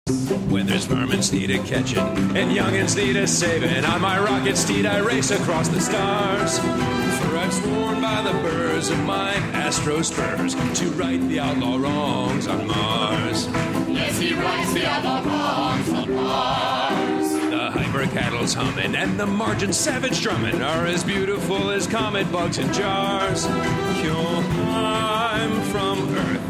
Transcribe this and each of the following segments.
When there's vermins need a catching and youngins need a saving, on my rocket steed I race across the stars. For I've sworn by the burrs of my astro spurs to right the outlaw wrongs on Mars. Yes, he rights the outlaw wrongs on Mars. The hyper cattle's humming and the margin savage drumming are as beautiful as comet bugs in jars. I'm from Earth,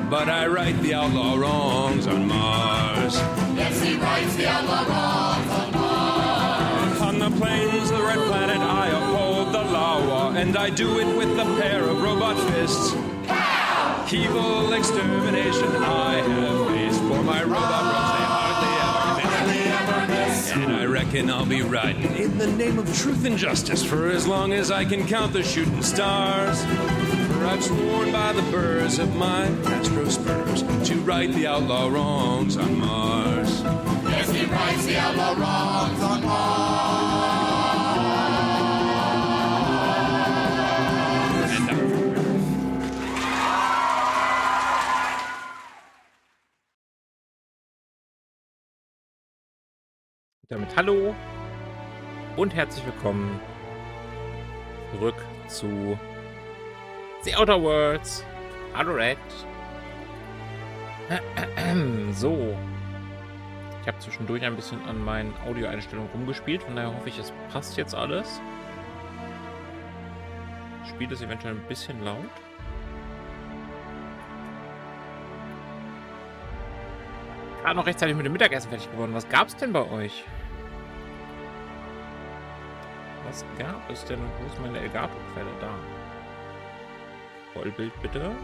but I right the outlaw wrongs on Mars. Yes, he rights the outlaw wrongs on Mars. On the plains of the red planet I uphold the law, and I do it with a pair of robot fists. Pow! Evil extermination I have faced, for my robot bros they hardly ever miss. And I reckon I'll be riding in the name of truth and justice for as long as I can count the shooting stars. For I've sworn by the burrs of my astro spurs to right the outlaw wrongs on Mars. Yes, he rights the outlaw wrongs on Mars. Damit hallo und herzlich willkommen zurück zu The Outer Worlds. Hallo Red. So, ich habe zwischendurch ein bisschen an meinen Audioeinstellungen rumgespielt, von daher hoffe ich, es passt jetzt alles. Das Spiel ist eventuell ein bisschen laut. Gerade noch rechtzeitig mit dem Mittagessen fertig geworden. Was gab's denn bei euch? Was gab es denn? Wo ist meine Elgato-Quelle? Da. Vollbild bitte. Danke.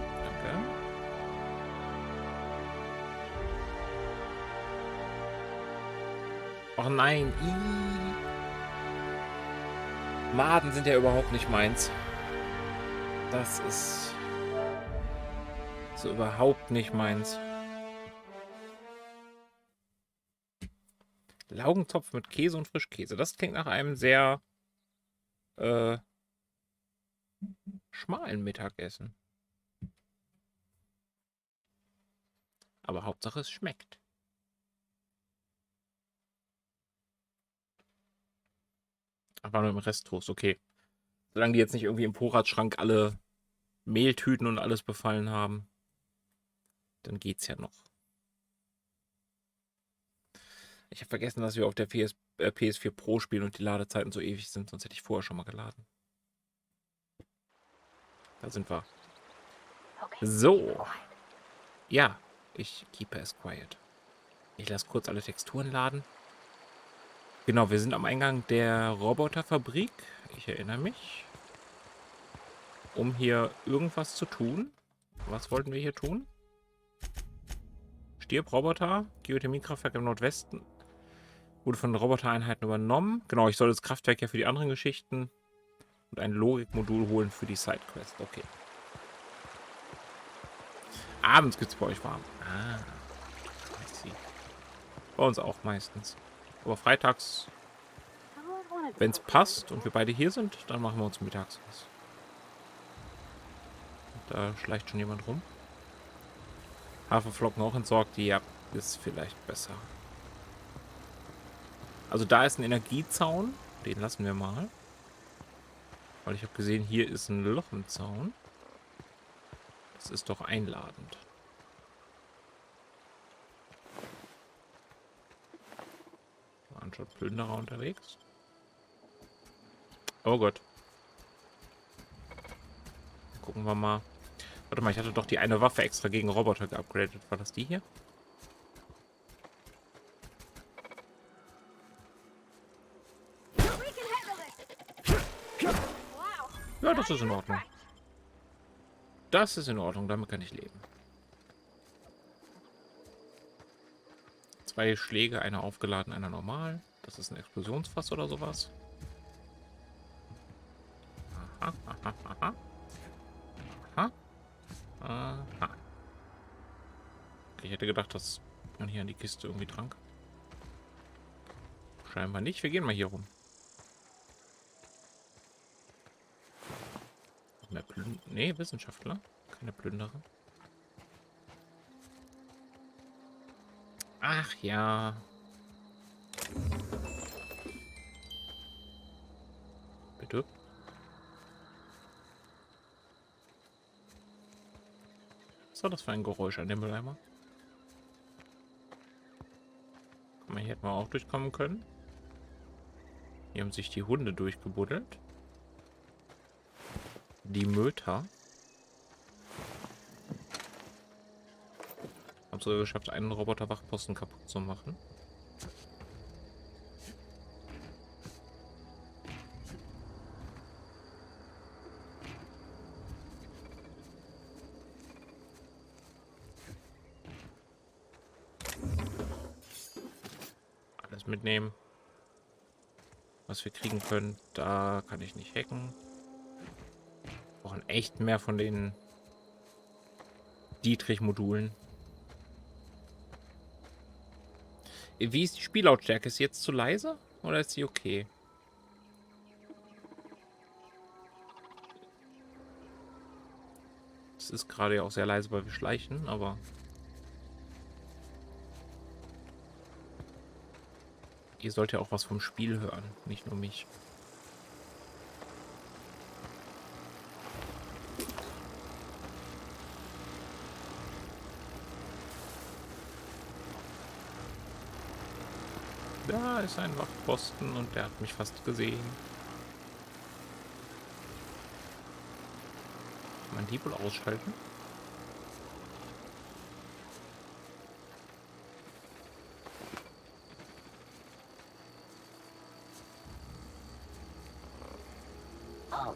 Och nein. Maden sind ja überhaupt nicht meins. Das ist so überhaupt nicht meins. Laugentopf mit Käse und Frischkäse. Das klingt nach einem sehr schmalen Mittagessen. Aber Hauptsache es schmeckt. Aber nur im Resttoast, okay. Solange die jetzt nicht irgendwie im Vorratsschrank alle Mehltüten und alles befallen haben, dann geht's ja noch. Ich habe vergessen, dass wir auf der PS4 Pro spielen und die Ladezeiten so ewig sind, sonst hätte ich vorher schon mal geladen. Da sind wir. So. Ja, ich keep es quiet. Ich lasse kurz alle Texturen laden. Genau, wir sind am Eingang der Roboterfabrik. Ich erinnere mich. Um hier irgendwas zu tun. Was wollten wir hier tun? Stirb, Roboter. Geothermiekraftwerk im Nordwesten. Wurde von den Robotereinheiten übernommen. Genau, ich soll das Kraftwerk ja für die anderen Geschichten und ein Logikmodul holen für die Sidequest. Okay. Abends gibt es bei euch warm. Ah, I see. Bei uns auch meistens. Aber freitags, wenn es passt und wir beide hier sind, dann machen wir uns mittags was. Da schleicht schon jemand rum. Haferflocken auch entsorgt. Ja, ist vielleicht besser. Also da ist ein Energiezaun. Den lassen wir mal. Weil ich habe gesehen, hier ist ein Loch im Zaun. Das ist doch einladend. Anschaut Plünderer unterwegs. Oh Gott. Gucken wir mal. Warte mal, ich hatte doch die eine Waffe extra gegen Roboter geupgradet. War das die hier? Ja, das ist in Ordnung. Das ist in Ordnung, damit kann ich leben. 2 Schläge, einer aufgeladen, einer normal. Das ist ein Explosionsfass oder sowas. Aha, aha, aha. Aha. Aha. Okay, ich hätte gedacht, dass man hier an die Kiste irgendwie dran kann. Scheinbar nicht. Wir gehen mal hier rum. Mehr nee, Wissenschaftler. Keine Plünderer. Ach ja. Bitte? Was war das für ein Geräusch an dem Mülleimer? Guck mal, hier hätten wir auch durchkommen können. Hier haben sich die Hunde durchgebuddelt. Die Möter. Haben sogar geschafft, einen Roboter-Wachposten kaputt zu machen. Alles mitnehmen, was wir kriegen können. Da kann ich nicht hacken. Wir brauchen echt mehr von den Dietrich-Modulen. Wie ist die Spiellautstärke? Ist sie jetzt zu leise oder ist sie okay? Es ist gerade ja auch sehr leise, weil wir schleichen, aber ihr sollt ja auch was vom Spiel hören, nicht nur mich. Da ist ein Wachposten und der hat mich fast gesehen. Kann man die wohl ausschalten? Oh.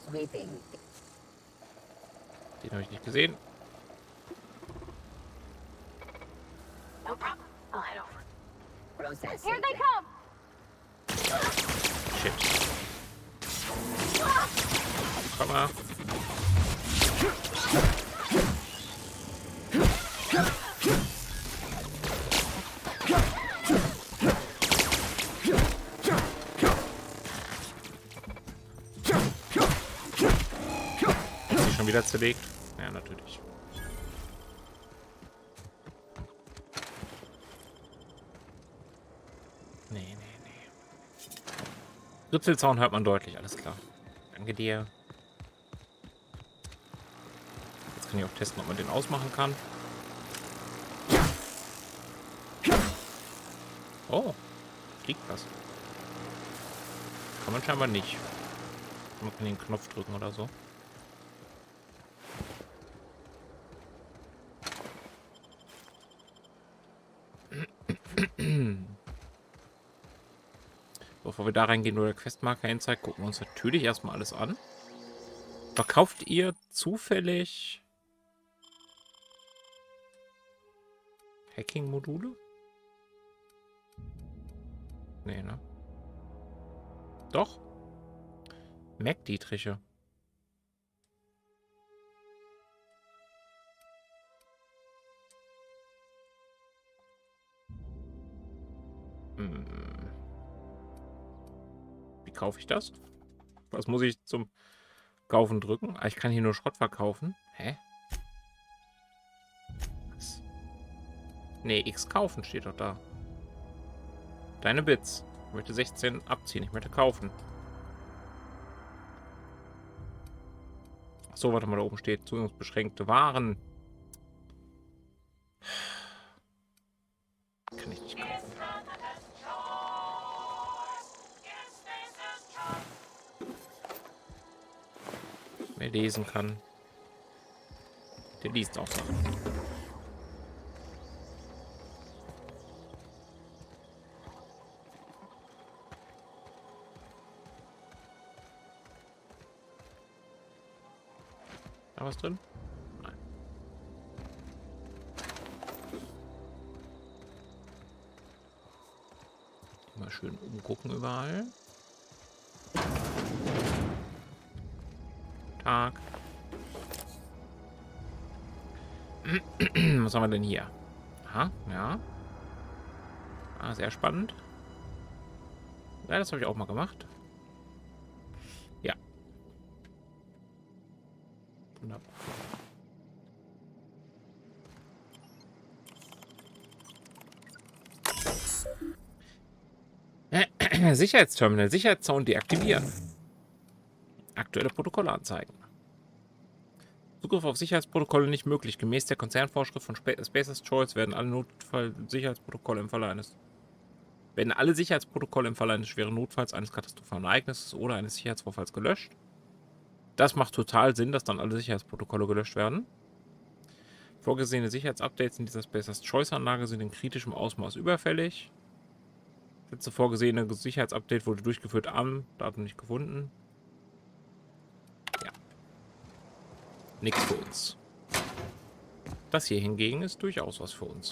Sweeping. Den habe ich nicht gesehen. No problem. I'll head over. Processing. Here they come! Shit. Komm mal. Ist sie schon wieder zerlegt? Ja, natürlich. Nee. Ritzelzaun hört man deutlich, alles klar. Danke dir. Jetzt kann ich auch testen, ob man den ausmachen kann. Oh, fliegt was. Kann man scheinbar nicht. Man kann den Knopf drücken oder so. Bevor wir da reingehen, wo der Questmarker hinzeigt, gucken wir uns natürlich erstmal alles an. Verkauft ihr zufällig Hacking-Module? Nee, ne? Doch. Mac-Dietriche. Wie kaufe ich das? Was muss ich zum Kaufen drücken? Ah, ich kann hier nur Schrott verkaufen. Hä? Was? Nee, X kaufen steht doch da. Deine Bits. Ich möchte 16 abziehen. Ich möchte kaufen. Achso, warte mal, da oben steht zugangsbeschränkte Waren. Kann ich nicht kaufen. Wer lesen kann, der liest auch Sachen. Da was drin? Nein. Mal schön umgucken überall. Tag. Was haben wir denn hier? Aha, ja. Ah, sehr spannend. Ja, das habe ich auch mal gemacht. Ja. Wunderbar. Sicherheitsterminal. Sicherheitszaun deaktivieren. Aktuelle Protokolle anzeigen. Zugriff auf Sicherheitsprotokolle nicht möglich. Gemäß der Konzernvorschrift von Spacer's Choice werden alle Notfall-Sicherheitsprotokolle im Falle eines schweren Notfalls, eines katastrophalen Ereignisses oder eines Sicherheitsvorfalls gelöscht. Das macht total Sinn, dass dann alle Sicherheitsprotokolle gelöscht werden. Vorgesehene Sicherheitsupdates in dieser Spacer's Choice-Anlage sind in kritischem Ausmaß überfällig. Letzte vorgesehene Sicherheitsupdate wurde durchgeführt am Datum nicht gefunden. Ja. Nix für uns. Das hier hingegen ist durchaus was für uns.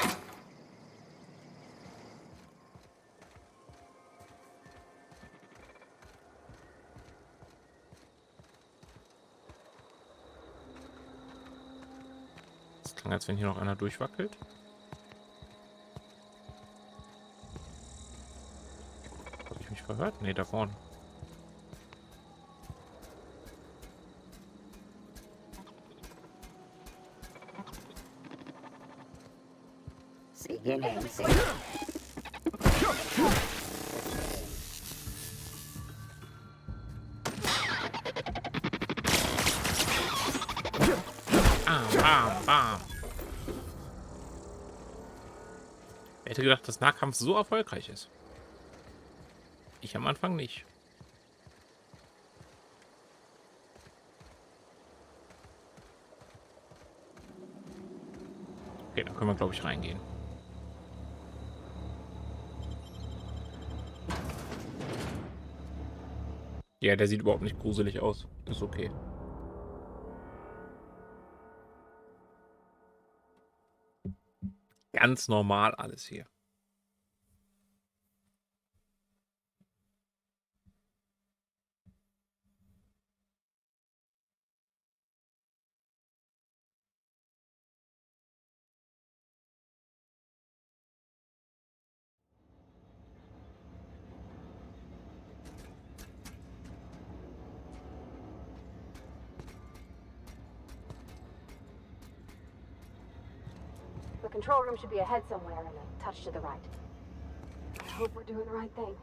Das klang, als wenn hier noch einer durchwackelt. Habe ich mich verhört? Ne, da vorne. Bam, bam. Wer hätte gedacht, dass Nahkampf so erfolgreich ist? Ich am Anfang nicht. Okay, dann können wir, glaube ich, reingehen. Ja, der sieht überhaupt nicht gruselig aus. Ist okay. Ganz normal alles hier. The control room should be ahead somewhere and a touch to the right. I hope we're doing the right thing.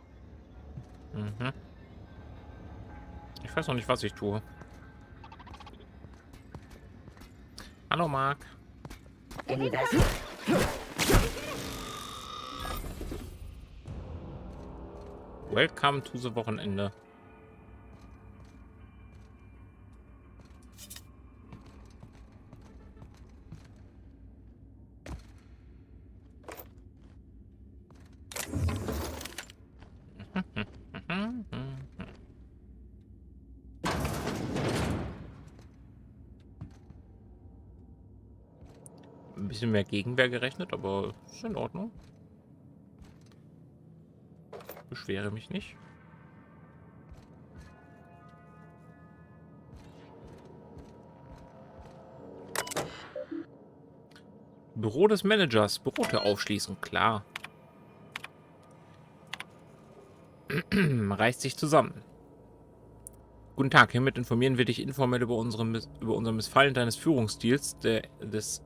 Mhm. Ich weiß noch nicht, was ich tue. Hallo, Marc. Welcome to the Wochenende. Ein bisschen mehr Gegenwehr gerechnet, aber ist in Ordnung. Beschwere mich nicht. Büro des Managers. Bürotür aufschließen, klar. Reißt sich zusammen. Guten Tag, hiermit informieren wir dich informell über unser Missfallen deines Führungsstils des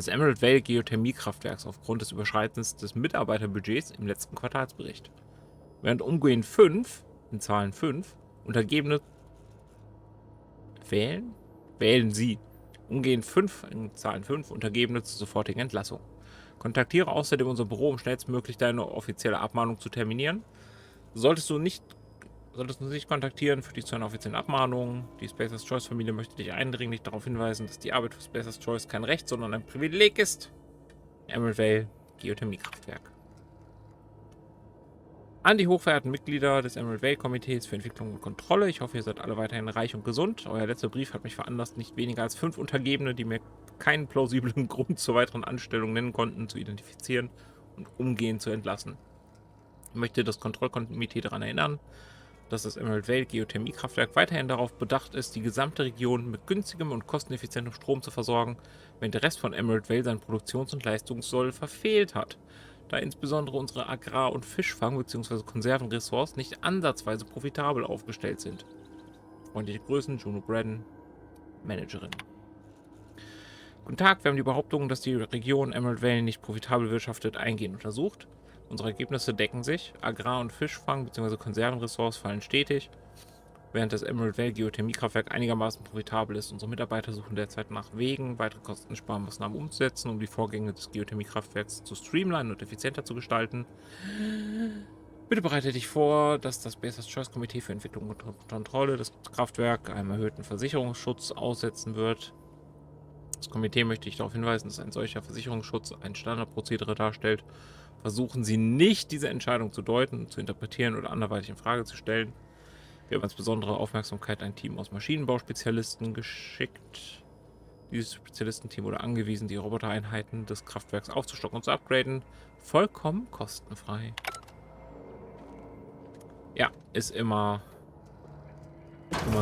Emerald Vale Geothermiekraftwerks aufgrund des Überschreitens des Mitarbeiterbudgets im letzten Quartalsbericht. Während umgehend 5, in Zahlen 5, Untergebene wählen Sie. Umgehend 5, in Zahlen 5, Untergebene zur sofortigen Entlassung. Kontaktiere außerdem unser Büro, um schnellstmöglich deine offizielle Abmahnung zu terminieren. Solltest du nicht kontaktieren, für dich zu einer offiziellen Abmahnung. Die Spacer's Choice Familie möchte dich eindringlich darauf hinweisen, dass die Arbeit für Spacer's Choice kein Recht, sondern ein Privileg ist. Emerald Vale Geothermiekraftwerk. An die hochverehrten Mitglieder des Emerald Vale Komitees für Entwicklung und Kontrolle. Ich hoffe, ihr seid alle weiterhin reich und gesund. Euer letzter Brief hat mich veranlasst, nicht weniger als 5 Untergebene, die mir keinen plausiblen Grund zur weiteren Anstellung nennen konnten, zu identifizieren und umgehend zu entlassen. Ich möchte das Kontrollkomitee daran erinnern, dass das Emerald Vale Geothermiekraftwerk weiterhin darauf bedacht ist, die gesamte Region mit günstigem und kosteneffizientem Strom zu versorgen, während der Rest von Emerald Vale seinen Produktions- und Leistungssoll verfehlt hat, da insbesondere unsere Agrar- und Fischfang- bzw. Konservenressorts nicht ansatzweise profitabel aufgestellt sind. Freundliche Grüßen, Juno Braden, Managerin. Guten Tag, wir haben die Behauptung, dass die Region Emerald Vale nicht profitabel wirtschaftet, eingehend untersucht. Unsere Ergebnisse decken sich. Agrar- und Fischfang bzw. Konservenressorts fallen stetig, während das Emerald Valley Geothermiekraftwerk einigermaßen profitabel ist. Unsere Mitarbeiter suchen derzeit nach Wegen, weitere Kostensparmaßnahmen umzusetzen, um die Vorgänge des Geothermiekraftwerks zu streamlinen und effizienter zu gestalten. Bitte bereite dich vor, dass das Basic Choice Komitee für Entwicklung und Kontrolle des Kraftwerks einem erhöhten Versicherungsschutz aussetzen wird. Das Komitee möchte ich darauf hinweisen, dass ein solcher Versicherungsschutz ein Standardprozedere darstellt. Versuchen Sie nicht, diese Entscheidung zu deuten, zu interpretieren oder anderweitig in Frage zu stellen. Wir haben als besondere Aufmerksamkeit ein Team aus Maschinenbauspezialisten geschickt. Dieses Spezialistenteam wurde angewiesen, die Robotereinheiten des Kraftwerks aufzustocken und zu upgraden. Vollkommen kostenfrei. Ja, ist immer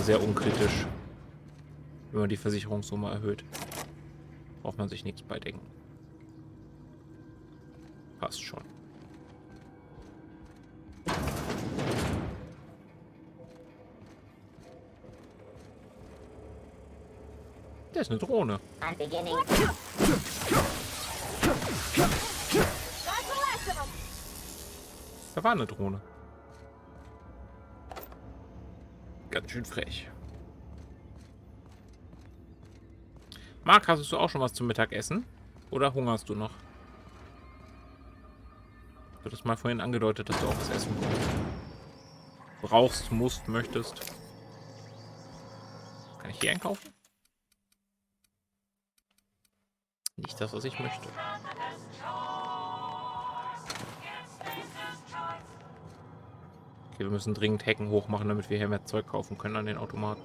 sehr unkritisch, wenn man die Versicherungssumme erhöht. Braucht man sich nichts bei denken. Passt schon. Das ist eine Drohne. That's the last of 'em. Da war eine Drohne. Ganz schön frech. Marc, hast du auch schon was zum Mittagessen? Oder hungerst du noch? Du hattest mal vorhin angedeutet, dass du auch was essen brauchst, musst, möchtest. Kann ich hier einkaufen? Nicht das, was ich möchte. Okay, wir müssen dringend Hecken hochmachen, damit wir hier mehr Zeug kaufen können an den Automaten.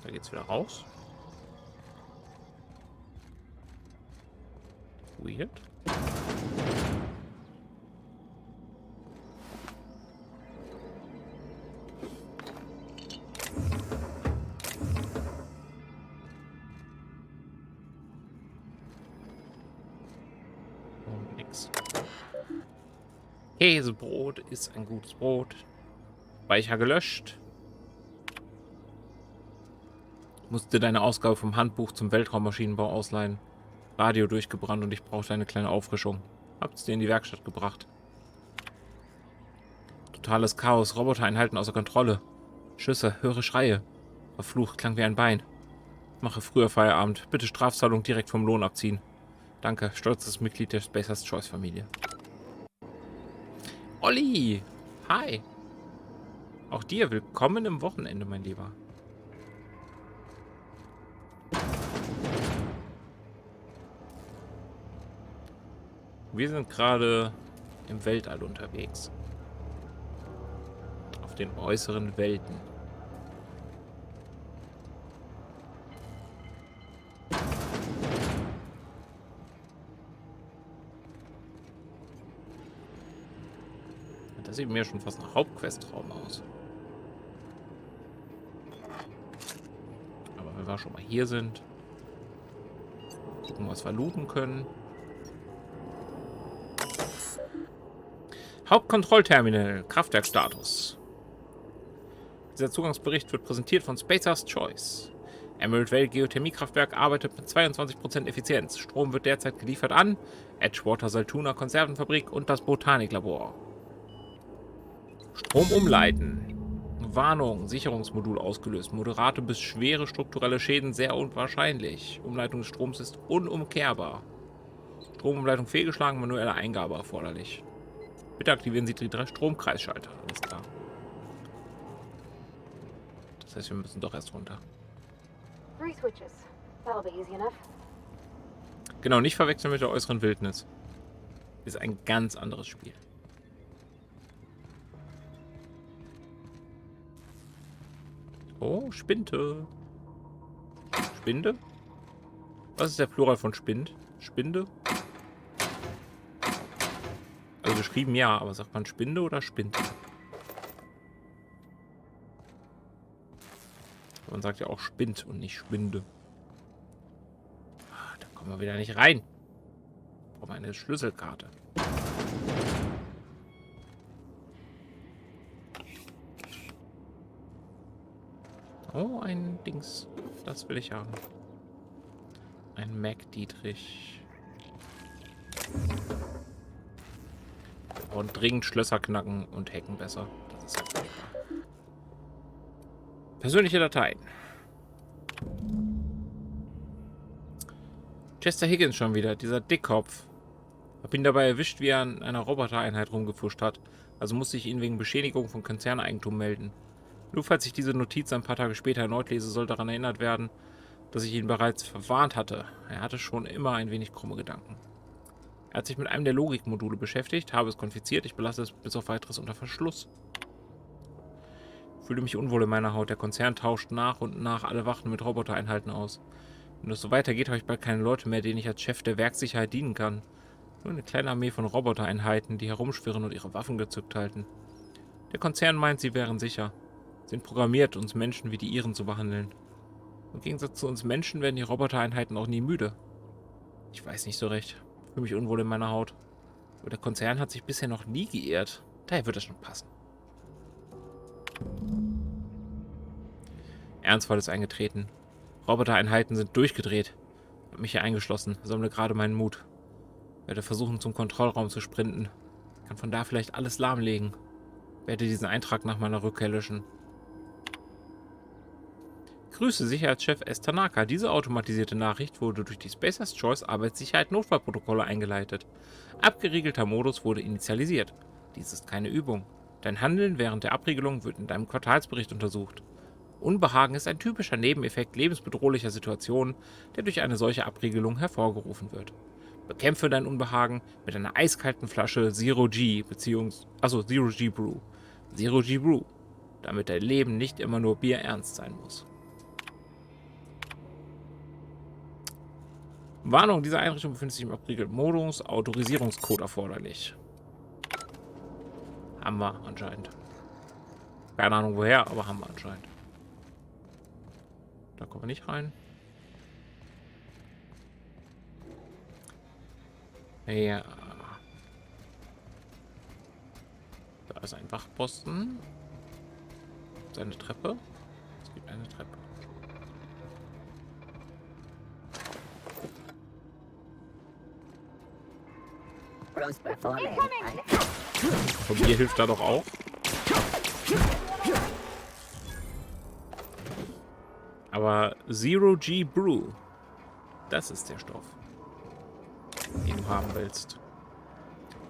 Da geht's wieder raus. Weird. Und nix. Käsebrot ist ein gutes Brot. Speicher gelöscht. Musste deine Ausgabe vom Handbuch zum Weltraummaschinenbau ausleihen. Radio durchgebrannt und ich brauchte eine kleine Auffrischung. Hab's dir in die Werkstatt gebracht. Totales Chaos, Robotereinheiten außer Kontrolle. Schüsse, höhere Schreie. Verflucht, klang wie ein Bein. Mache früher Feierabend. Bitte Strafzahlung direkt vom Lohn abziehen. Danke, stolzes Mitglied der Spacers Choice Familie. Olli! Hi! Auch dir willkommen im Wochenende, mein Lieber. Wir sind gerade im Weltall unterwegs. Auf den äußeren Welten. Das sieht mir schon fast nach Hauptquestraum aus. Aber wenn wir schon mal hier sind, gucken, was wir looten können. Hauptkontrollterminal, Kraftwerkstatus. Dieser Zugangsbericht wird präsentiert von Spacers Choice. Emerald Valley Geothermiekraftwerk arbeitet mit 22% Effizienz. Strom wird derzeit geliefert an Edgewater Saltuna Konservenfabrik und das Botaniklabor. Strom umleiten. Warnung, Sicherungsmodul ausgelöst. Moderate bis schwere strukturelle Schäden sehr unwahrscheinlich. Umleitung des Stroms ist unumkehrbar. Stromumleitung fehlgeschlagen, manuelle Eingabe erforderlich. Bitte aktivieren Sie die 3 Stromkreisschalter. Alles klar. Das heißt, wir müssen doch erst runter. 3 switches. That'll be easy enough. Genau, nicht verwechseln mit der äußeren Wildnis. Ist ein ganz anderes Spiel. Oh, Spinte. Spinde? Was ist der Plural von Spind? Spinde? Also geschrieben ja, aber sagt man Spinde oder Spinde? Man sagt ja auch Spind und nicht Spinde. Da kommen wir wieder nicht rein. Brauchen wir eine Schlüsselkarte. Oh, ein Dings. Das will ich haben. Ein Mac Dietrich. Und dringend Schlösser knacken und hacken besser. Das ist halt persönliche Dateien. Chester Higgins schon wieder, dieser Dickkopf. Hab ihn dabei erwischt, wie er an einer Robotereinheit rumgefuscht hat. Also musste ich ihn wegen Beschädigung von Konzerneigentum melden. Nur falls ich diese Notiz ein paar Tage später erneut lese, soll daran erinnert werden, dass ich ihn bereits verwarnt hatte. Er hatte schon immer ein wenig krumme Gedanken. Er hat sich mit einem der Logikmodule beschäftigt, habe es konfiziert, ich belasse es bis auf weiteres unter Verschluss. Ich fühle mich unwohl in meiner Haut. Der Konzern tauscht nach und nach alle Wachen mit Robotereinheiten aus. Wenn es so weitergeht, habe ich bald keine Leute mehr, denen ich als Chef der Werkssicherheit dienen kann. Nur eine kleine Armee von Robotereinheiten, die herumschwirren und ihre Waffen gezückt halten. Der Konzern meint, sie wären sicher. Sie sind programmiert, uns Menschen wie die ihren zu behandeln. Im Gegensatz zu uns Menschen werden die Robotereinheiten auch nie müde. Ich weiß nicht so recht. Ich fühle mich unwohl in meiner Haut. Aber der Konzern hat sich bisher noch nie geehrt. Daher wird es schon passen. Ernstfall ist eingetreten. Robotereinheiten sind durchgedreht. Ich habe mich hier eingeschlossen, sammle gerade meinen Mut. Werde versuchen, zum Kontrollraum zu sprinten. Kann von da vielleicht alles lahmlegen. Werde diesen Eintrag nach meiner Rückkehr löschen. Grüße Sicherheitschef S. Tanaka. Diese automatisierte Nachricht wurde durch die Spacers Choice Arbeitssicherheit Notfallprotokolle eingeleitet. Abgeriegelter Modus wurde initialisiert. Dies ist keine Übung. Dein Handeln während der Abriegelung wird in deinem Quartalsbericht untersucht. Unbehagen ist ein typischer Nebeneffekt lebensbedrohlicher Situationen, der durch eine solche Abriegelung hervorgerufen wird. Bekämpfe dein Unbehagen mit einer eiskalten Flasche Zero G Zero G Brew. Zero G Brew, damit dein Leben nicht immer nur bierernst sein muss. Warnung, diese Einrichtung befindet sich im abriegelten Modus. Autorisierungscode erforderlich. Haben wir anscheinend. Keine Ahnung woher, aber haben wir anscheinend. Da kommen wir nicht rein. Ja. Da ist ein Wachposten. Das ist eine Treppe. Es gibt eine Treppe. Von mir hilft da doch auch. Aber Zero G Brew, das ist der Stoff, den du haben willst.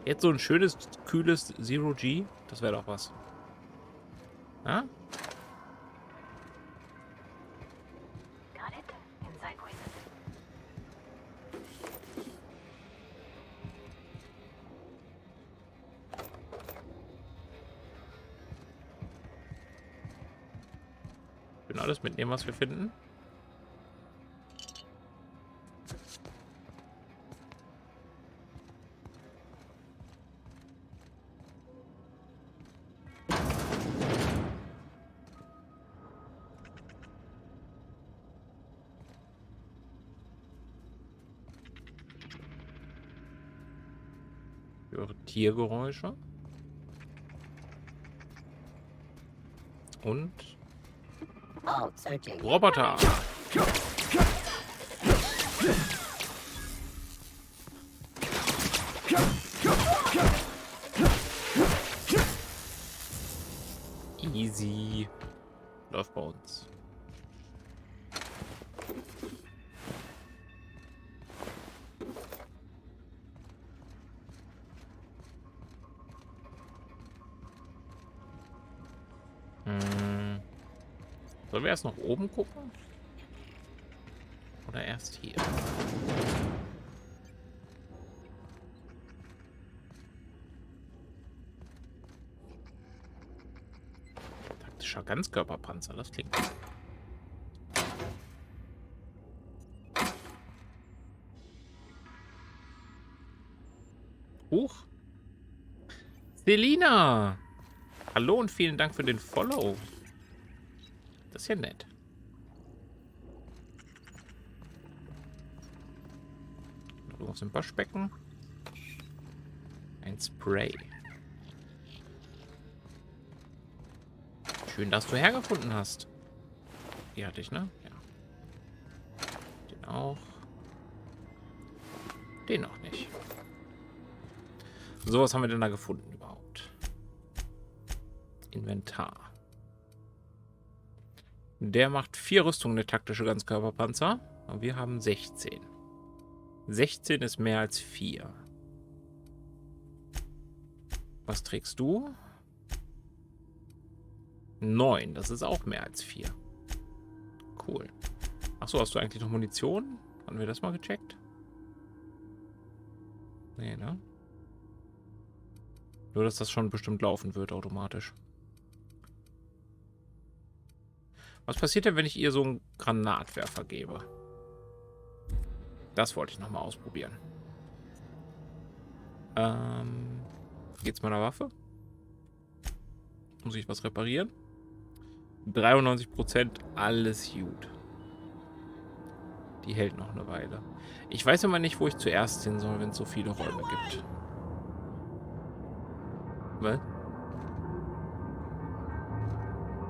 Jetzt so ein schönes, kühles Zero G, das wäre doch was. Ja? Alles mitnehmen, was wir finden. Ich höre Tiergeräusche. Und Roboter. Easy. Läuft bei uns. Sollen wir erst nach oben gucken? Oder erst hier? Taktischer Ganzkörperpanzer, das klingt gut. Huch. Selina! Hallo und vielen Dank für den Follow. Das ist ja nett. Noch aus dem Waschbecken. Ein Spray. Schön, dass du hergefunden hast. Die hatte ich, ne? Ja. Den auch. Den noch nicht. So, was haben wir denn da gefunden? Inventar. Der macht 4 Rüstungen, der taktische Ganzkörperpanzer. Und wir haben 16. 16 ist mehr als 4. Was trägst du? 9, das ist auch mehr als 4. Cool. Achso, hast du eigentlich noch Munition? Haben wir das mal gecheckt? Nee, ne? Nur, dass das schon bestimmt laufen wird, automatisch. Was passiert denn, wenn ich ihr so einen Granatwerfer gebe? Das wollte ich nochmal ausprobieren. Geht's meiner Waffe? Muss ich was reparieren? 93%, alles gut. Die hält noch eine Weile. Ich weiß immer nicht, wo ich zuerst hin soll, wenn es so viele Räume gibt. Was?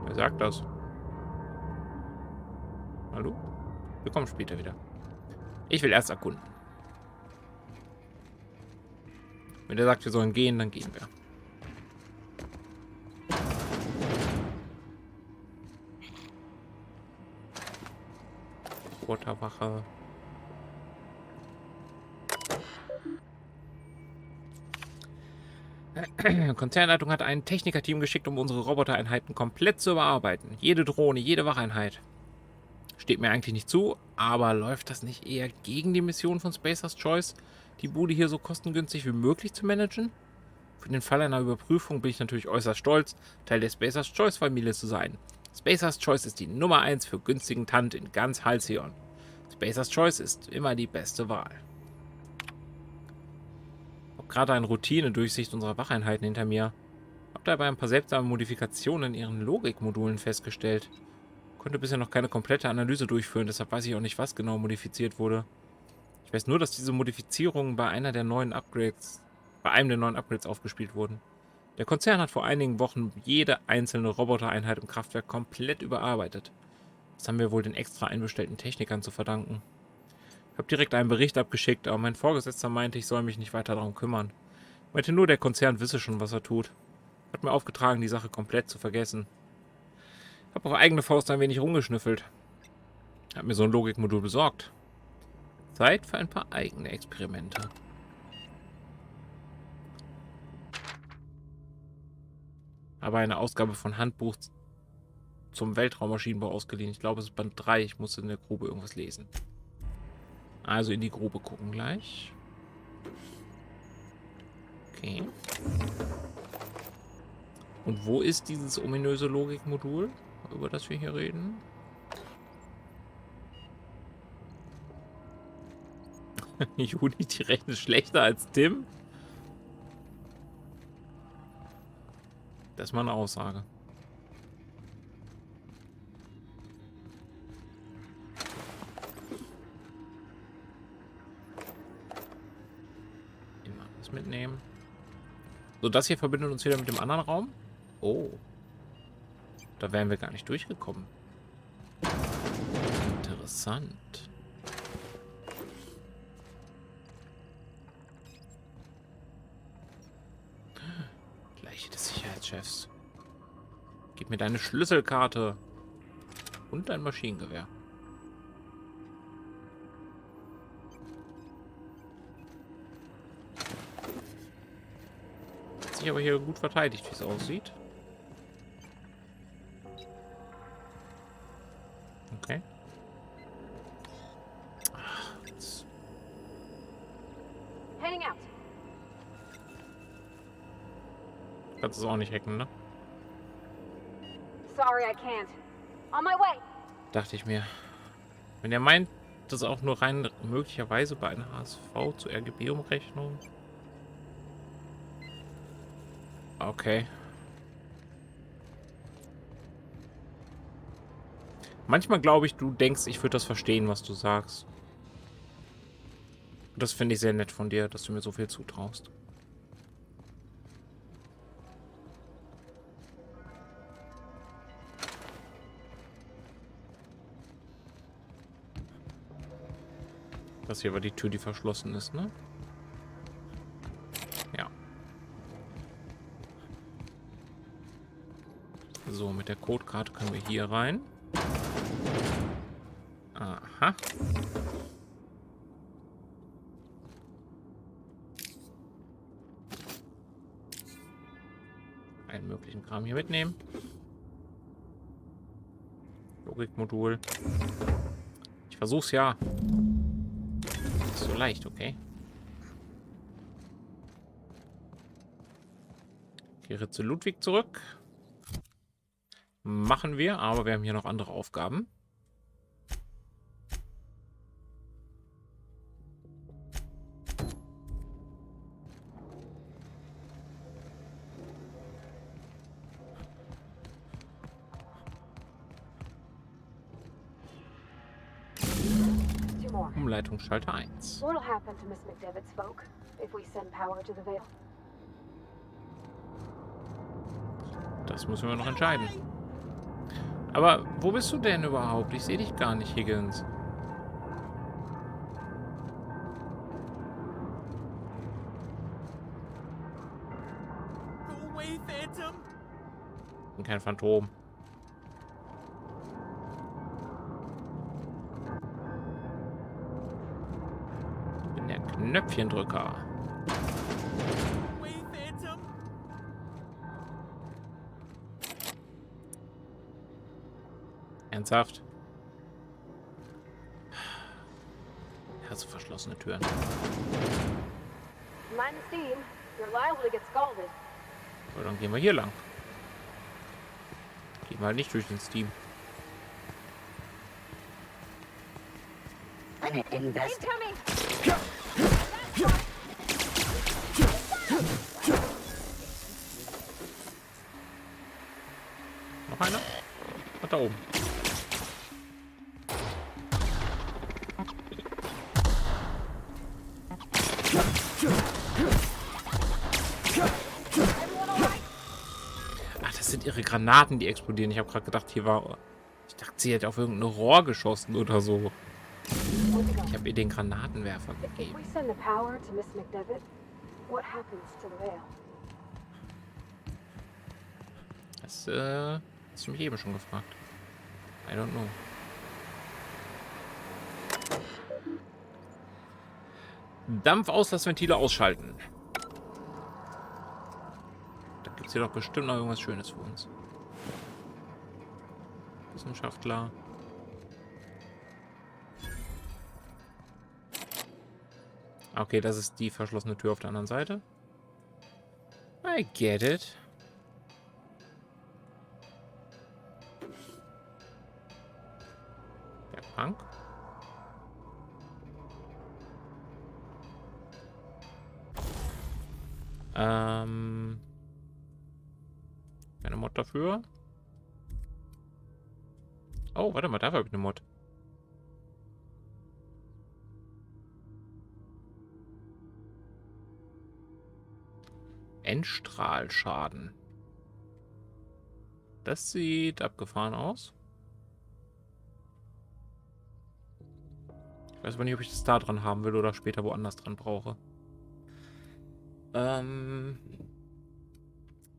Wer sagt das? Hallo? Wir kommen später wieder. Ich will erst erkunden. Wenn der sagt, wir sollen gehen, dann gehen wir. Roboterwache. Konzernleitung hat ein Technikerteam geschickt, um unsere Robotereinheiten komplett zu überarbeiten. Jede Drohne, jede Wacheinheit. Steht mir eigentlich nicht zu, aber läuft das nicht eher gegen die Mission von Spacer's Choice, die Bude hier so kostengünstig wie möglich zu managen? Für den Fall einer Überprüfung bin ich natürlich äußerst stolz, Teil der Spacer's Choice-Familie zu sein. Spacer's Choice ist die Nummer 1 für günstigen Tant in ganz Halcyon. Spacer's Choice ist immer die beste Wahl. Ich habe gerade eine Routine-Durchsicht unserer Wacheinheiten hinter mir. Habe dabei ein paar seltsame Modifikationen in ihren Logikmodulen festgestellt. Konnte bisher noch keine komplette Analyse durchführen, deshalb weiß ich auch nicht, was genau modifiziert wurde. Ich weiß nur, dass diese Modifizierungen bei einem der neuen Upgrades aufgespielt wurden. Der Konzern hat vor einigen Wochen jede einzelne Robotereinheit im Kraftwerk komplett überarbeitet. Das haben wir wohl den extra einbestellten Technikern zu verdanken. Ich habe direkt einen Bericht abgeschickt, aber mein Vorgesetzter meinte, ich soll mich nicht weiter darum kümmern. Meinte nur, der Konzern wisse schon, was er tut. Hat mir aufgetragen, die Sache komplett zu vergessen. Hab auf eigene Faust ein wenig rumgeschnüffelt. Hab mir so ein Logikmodul besorgt. Zeit für ein paar eigene Experimente. Habe eine Ausgabe von Handbuch zum Weltraummaschinenbau ausgeliehen. Ich glaube, es ist Band 3. Ich musste in der Grube irgendwas lesen. Also in die Grube gucken gleich. Okay. Und wo ist dieses ominöse Logikmodul, über das wir hier reden? Juni, die rechnet schlechter als Tim? Das ist mal eine Aussage. Immer alles mitnehmen. So, das hier verbindet uns wieder mit dem anderen Raum. Oh. Da wären wir gar nicht durchgekommen. Interessant. Leiche des Sicherheitschefs. Gib mir deine Schlüsselkarte. Und dein Maschinengewehr. Hat sich aber hier gut verteidigt, wie es aussieht. Okay. Ach, jetzt. Heading out. Kannst es auch nicht hacken, ne? Sorry, I can't. On my way. Dachte ich mir. Wenn er meint, das auch nur rein möglicherweise bei einer HSV zur RGB-Umrechnung. Okay. Manchmal glaube ich, du denkst, ich würde das verstehen, was du sagst. Und das finde ich sehr nett von dir, dass du mir so viel zutraust. Das hier war die Tür, die verschlossen ist, ne? Ja. So, mit der Codekarte können wir hier rein. Aha. Einen möglichen Kram hier mitnehmen. Logikmodul. Ich versuch's ja. Nicht so leicht, okay. Kehre zu Ludwig zurück. Machen wir, aber wir haben hier noch andere Aufgaben. Umleitungsschalter 1. What'll happen to Miss McDevitt's folk if we send power to the Vale? Das müssen wir noch entscheiden. Aber wo bist du denn überhaupt? Ich sehe dich gar nicht, Higgins. Go away, Phantom! Ich bin kein Phantom. Ich bin der Knöpfchendrücker. Away, Phantom! Ernsthaft? Ja, so verschlossene Türen. Mind the steam. You're liable to get scalded. So, dann gehen wir hier lang. Gehen wir halt nicht durch den Steam. Hey, Tommy! Noch einer? Und da oben. Ach, das sind ihre Granaten, die explodieren. Ich habe gerade gedacht, hier war... Ich dachte, sie hätte auf irgendein Rohr geschossen oder so. Ich habe ihr den Granatenwerfer If gegeben. we send the power to Miss McDevitt, what happens to the Vale? Das hast du mich eben schon gefragt. I don't know. Dampfauslassventile ausschalten. Da gibt es hier doch bestimmt noch irgendwas Schönes für uns. Wissenschaftler. Okay, das ist die verschlossene Tür auf der anderen Seite. I get it. Der Punk. Eine Mod dafür. Oh, warte mal, dafür habe ich eine Mod. Endstrahlschaden. Das sieht abgefahren aus. Ich weiß aber nicht, ob ich das da dran haben will oder später woanders dran brauche.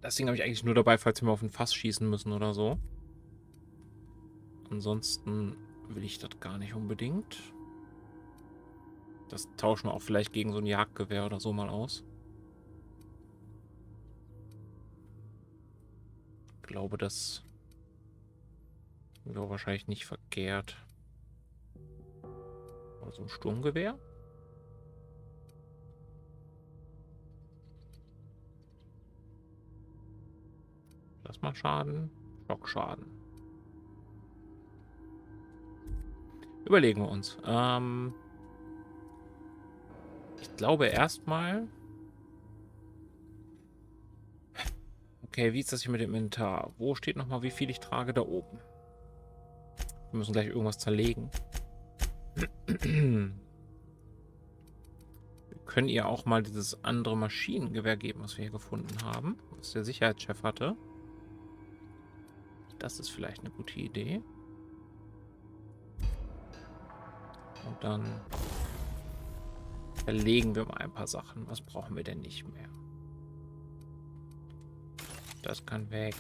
Das Ding habe ich eigentlich nur dabei, falls wir mal auf ein Fass schießen müssen oder so. Ansonsten will ich das gar nicht unbedingt. Das tauschen wir auch vielleicht gegen so ein Jagdgewehr oder so mal aus. Ich glaube, das wäre wahrscheinlich nicht verkehrt. Oder so ein Sturmgewehr. Plasmaschaden, Schockschaden. Überlegen wir uns. Ich glaube erstmal... Okay, wie ist das hier mit dem Inventar? Wo steht nochmal, wie viel ich trage? Da oben. Wir müssen gleich irgendwas zerlegen. Wir können ihr auch mal dieses andere Maschinengewehr geben, was wir hier gefunden haben. Was der Sicherheitschef hatte. Das ist vielleicht eine gute Idee. Und dann verlegen wir mal ein paar Sachen. Was brauchen wir denn nicht mehr? Das kann weg.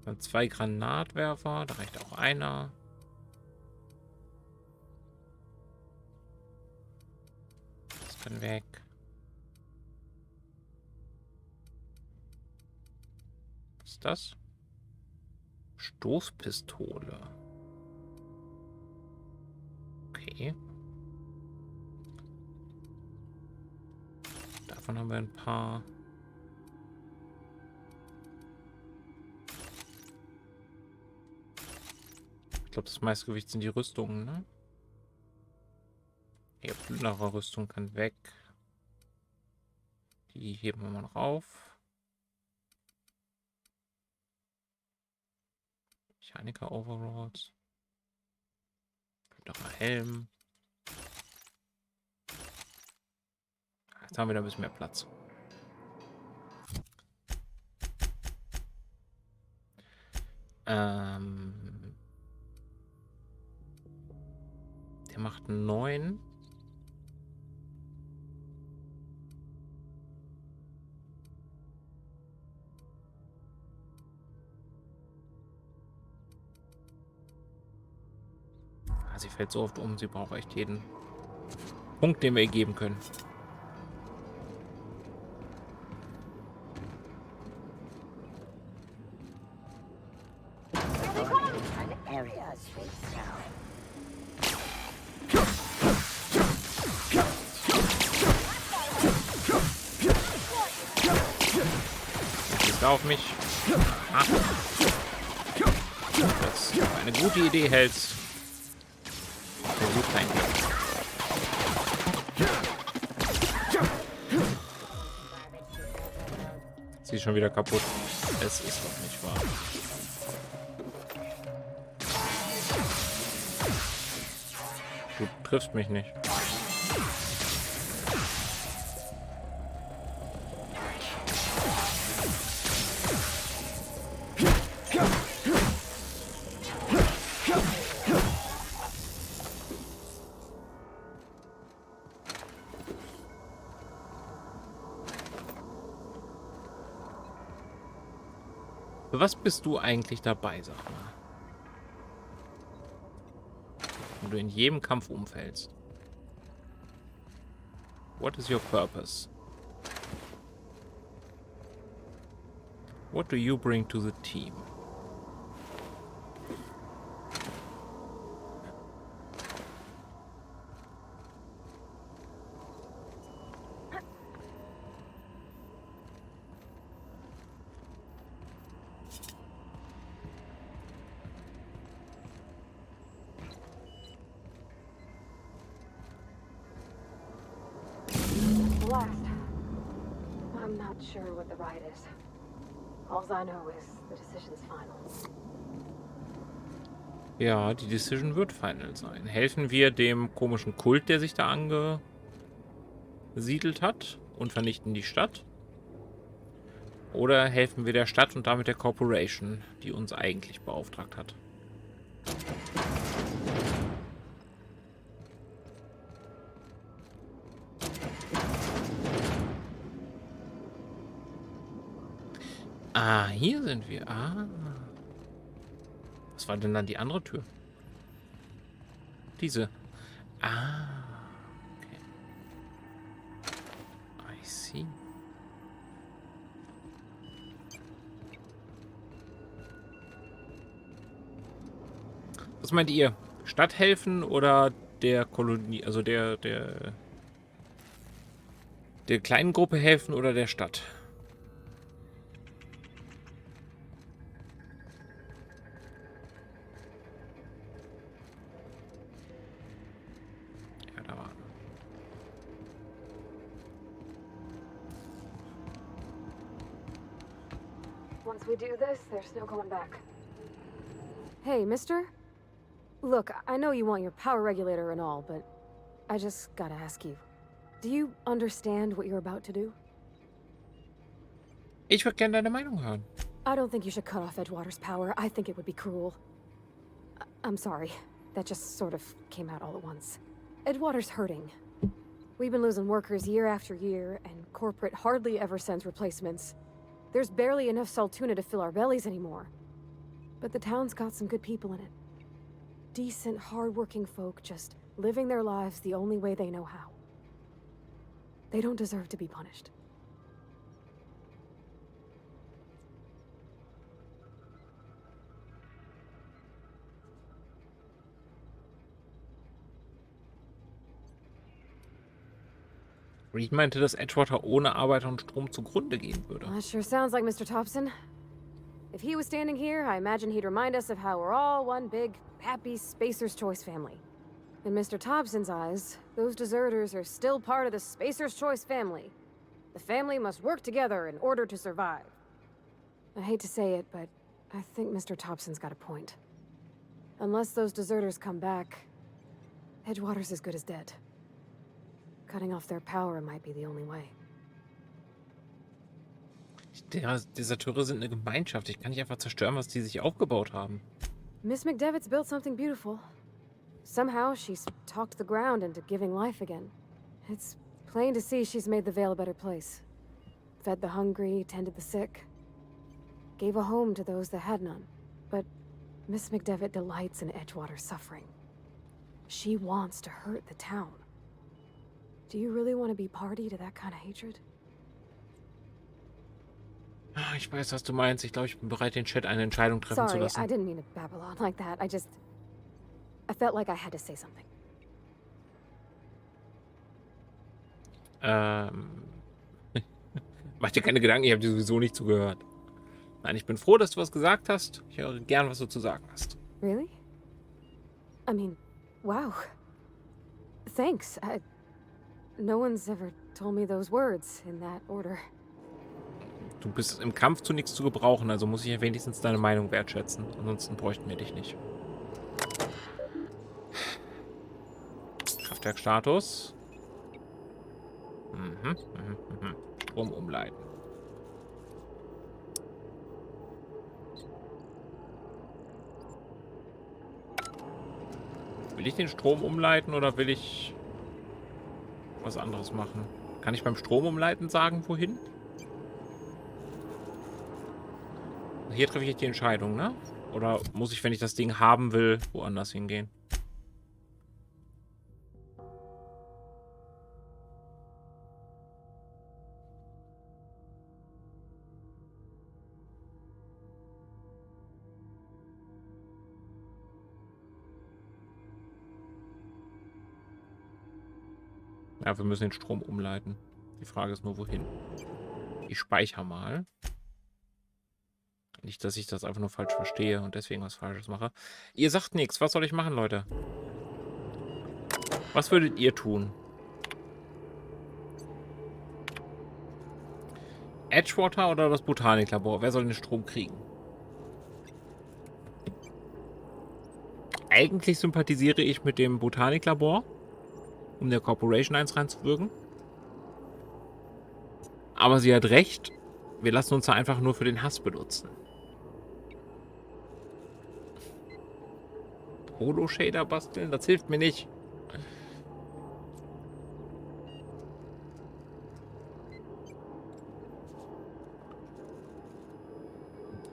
Dann 2 Granatwerfer, da reicht auch einer. Das kann weg. Was ist das? Stoßpistole. Okay. Davon haben wir ein paar. Ich glaube, das meiste Gewicht sind die Rüstungen, ne? Ja, Plünderer-Rüstung kann weg. Die heben wir mal noch auf. Mechaniker-Overalls. Plünderer-Helm. Jetzt haben wir da ein bisschen mehr Platz. Der macht 9. Sie fällt so oft um, sie braucht echt jeden Punkt, den wir ihr geben können. Schießt auf mich. Ach. Das ist eine gute Idee hältst. So gut rein. Sie ist schon wieder kaputt. Es ist doch nicht wahr. Du triffst mich nicht. Für was bist du eigentlich dabei, sag mal? Wenn du in jedem Kampf umfällst. What is your purpose? What do you bring to the team? Blast. I'm not sure what the right is. All I know is the decision's final. Ja, die Decision wird final sein. Helfen wir dem komischen Kult, der sich da angesiedelt hat und vernichten die Stadt? Oder helfen wir der Stadt und damit der Corporation, die uns eigentlich beauftragt hat? Ah, hier sind wir. Ah. Was war denn dann die andere Tür? Diese. Ah. Okay. I see. Was meint ihr? Stadt helfen oder der Kolonie, also der kleinen Gruppe helfen oder der Stadt? Ja, da war. Once we do this, there's no going back. Hey, mister? Look, I know you want your power regulator and all, but I just gotta ask you. Do you understand what you're about to do? Ich würde gerne deine Meinung hören. I don't think you should cut off Edgewater's power. I think it would be cruel. I'm sorry. That just sort of came out all at once. Edgewater's hurting. We've been losing workers year after year, and corporate hardly ever sends replacements. There's barely enough Saltuna to fill our bellies anymore. But the town's got some good people in it. Decent, hard-working folk just living their lives the only way they know how. They don't deserve to be punished. Reed meinte, dass Edgewater ohne Arbeiter und Strom zugrunde gehen würde. That sure sounds like Mr. Thompson. If he was standing here, I imagine he'd remind us of how we're all one big, happy Spacer's Choice family. In Mr. Thompson's eyes, those deserters are still part of the Spacer's Choice family. The family must work together in order to survive. I hate to say it, but I think Mr. Thompson's got a point. Unless those deserters come back, Edgewater's as good as dead. Cutting off their power might be the only way. Die Deserteure sind eine Gemeinschaft. Ich kann nicht einfach zerstören, was die sich aufgebaut haben. Miss McDevitt's built something beautiful. Somehow she's talked the ground into giving life again. It's plain to see she's made the Vale a better place. Fed the hungry, tended the sick. Gave a home to those that had none. But Miss McDevitt delights in Edgewater's suffering. She wants to hurt the town. Do you really want to be party to that kind of hatred? Ich weiß, was du meinst. Ich glaube, ich bin bereit, den Chat eine Entscheidung treffen zu Sorry, lassen. I didn't mean to babble on like that. I felt like I had to say something. Mach dir keine Gedanken, ich habe dir sowieso nicht zugehört. Nein, ich bin froh, dass du was gesagt hast. Ich höre gern, was du zu sagen hast. Really? I mean, wow. Thanks. No one's ever told me those words in that order. Du bist im Kampf zu nichts zu gebrauchen, also muss ich ja wenigstens deine Meinung wertschätzen. Ansonsten bräuchten wir dich nicht. Kraftwerkstatus. Strom umleiten. Will ich den Strom umleiten oder will ich was anderes machen? Kann ich beim Strom umleiten sagen, wohin? Hier treffe ich jetzt die Entscheidung, ne? Oder muss ich, wenn ich das Ding haben will, woanders hingehen? Ja, wir müssen den Strom umleiten. Die Frage ist nur, wohin. Ich speichere mal. Nicht, dass ich das einfach nur falsch verstehe und deswegen was Falsches mache. Ihr sagt nichts. Was soll ich machen, Leute? Was würdet ihr tun? Edgewater oder das Botaniklabor? Wer soll den Strom kriegen? Eigentlich sympathisiere ich mit dem Botaniklabor, um der Corporation eins reinzuwirken. Aber sie hat recht. Wir lassen uns da einfach nur für den Hass benutzen. Holo-Shader basteln? Das hilft mir nicht.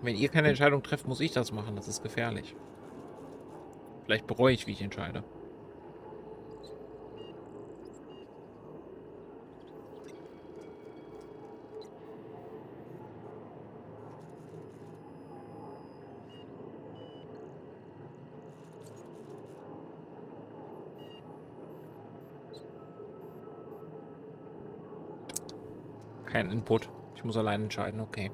Wenn ihr keine Entscheidung trefft, muss ich das machen. Das ist gefährlich. Vielleicht bereue ich, wie ich entscheide. Kein Input. Ich muss allein entscheiden, okay.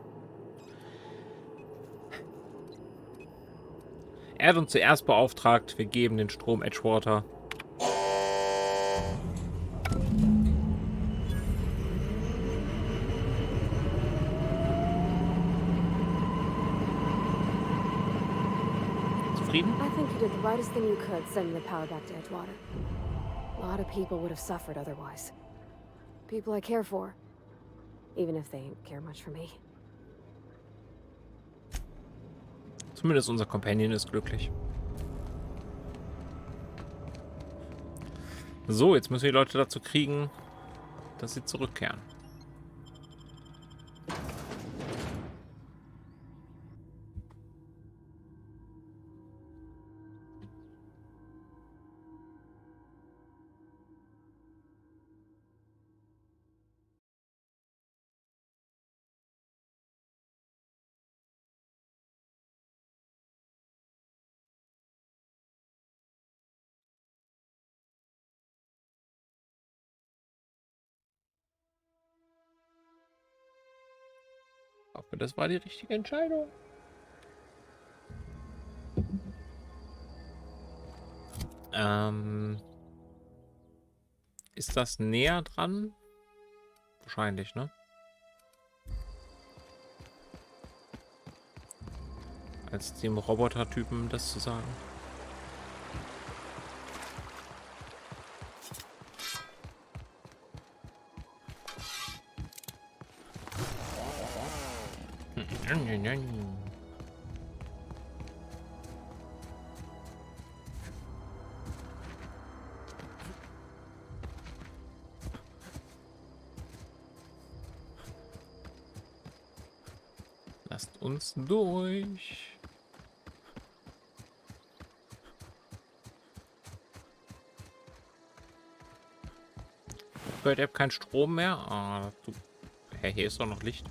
Er hat uns zuerst beauftragt, wir geben den Strom Edgewater. Zufrieden? I think you did the rightest thing you could, sending the power back to Edgewater. A lot of people would have suffered otherwise. People I care for. Even if they don't care much for me. Zumindest unser Companion ist glücklich. So, jetzt müssen wir die Leute dazu kriegen, dass sie zurückkehren. hoffe, das war die richtige Entscheidung. Ist das näher dran? Wahrscheinlich, ne? Als dem Roboter-Typen das zu sagen. Lasst uns durch. Hört ihr kein Strom mehr? Ah, hey, hier ist doch noch Licht.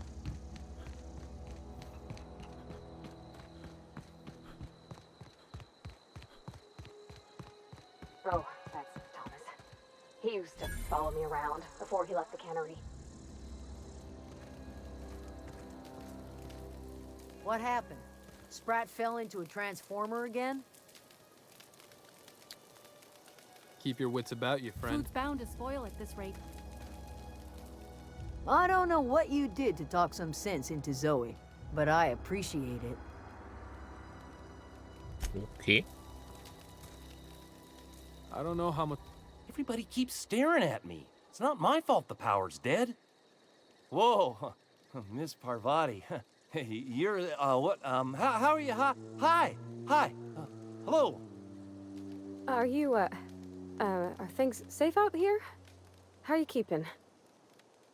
Oh, that's Thomas. He used to follow me around before he left the cannery. What happened? Sprat fell into a transformer again? Keep your wits about you, friend. Food's bound to spoil at this rate. I don't know what you did to talk some sense into Zoe, but I appreciate it. Okay. I don't know how much... Everybody keeps staring at me. It's not my fault the power's dead. Whoa, Miss Parvati. Hey, you're, what, how are you? Hi, hello. Are you, are things safe out here? How are you keeping?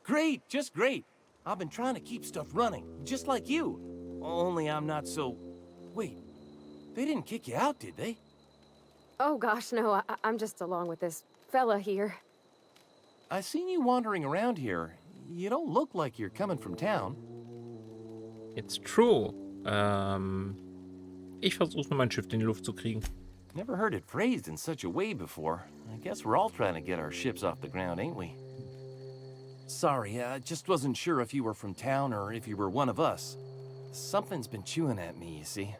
Great, just great. I've been trying to keep stuff running, just like you. Only I'm not so... Wait, they didn't kick you out, did they? Oh gosh, no, I'm just along with this fella here. I seen you wandering around here. You don't look like you're coming from town. It's true. Ich versuche nur mein Schiff in die Luft zu kriegen. Never heard it phrased in such a way before. I guess we're all trying to get our ships off the ground, ain't we? Sorry, I just wasn't sure if you were from town or if you were one of us. Something's been chewing at me, you see.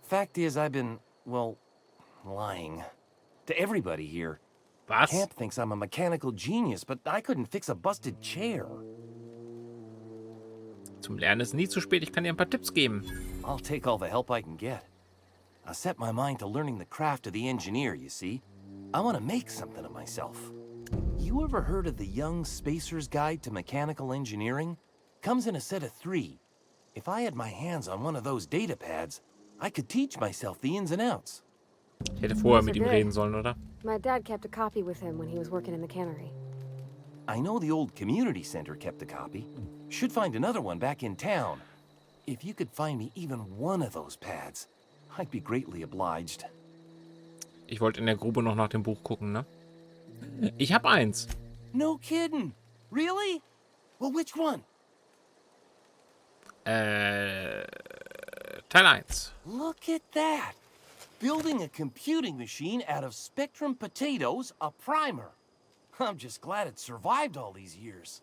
Fact is, I've been, well, lying. To everybody here. Was? Camp thinks I'm a mechanical genius, but I couldn't fix a busted chair. Zum Lernen ist nie zu spät. Ich kann dir ein paar Tipps geben. I'll take all the help I can get. I set my mind to learning the craft of the engineer, you see. I want to make something of myself. You ever heard of the Young Spacer's Guide to Mechanical Engineering? Comes in a set of 3. If I had my hands on one of those data pads, I could teach myself the ins and outs. Ich hätte vorher mit ihm good. reden sollen, oder? My dad kept a copy with him when he was working in the cannery. I know the old community center kept a copy. Should find another one back in town. If you could find me even one of those pads, I'd be greatly obliged. Ich wollte in der Grube noch nach dem Buch gucken, ne? Ich habe eins. No kidding. Really? Well, which one? Teil 1. Look at that. Building a computing machine out of Spectrum potatoes, a primer. I'm just glad it survived all these years.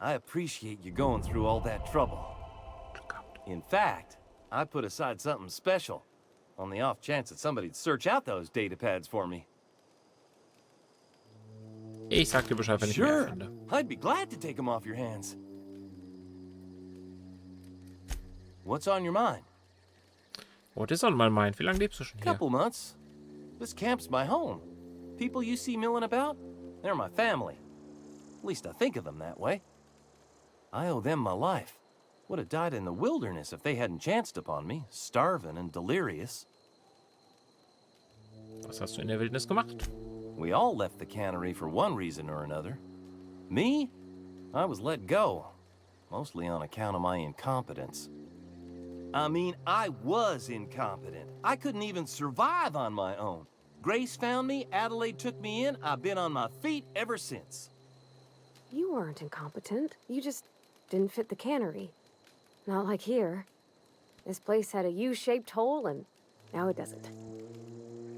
I appreciate you going through all that trouble. In fact, I put aside something special, on the off chance that somebody'd search out those data pads for me. Ich sag dir Bescheid, wenn ich mehr Sure, finde. I'd be glad to take them off your hands. What's on your mind? What is on my mind? Wie lange lebst du schon hier? Couple months. This camp's my home. People you see milling about, they're my family. At least I think of them that way. I owe them my life. Would have died in the wilderness if they hadn't chanced upon me, starving and delirious. Was hast du in der Wildnis gemacht? We all left the cannery for one reason or another. Me? I was let go, mostly on account of my incompetence. I mean, I was incompetent. I couldn't even survive on my own. Grace found me, Adelaide took me in, I've been on my feet ever since. You weren't incompetent. You just didn't fit the cannery. Not like here. This place had a U-shaped hole, and now it doesn't.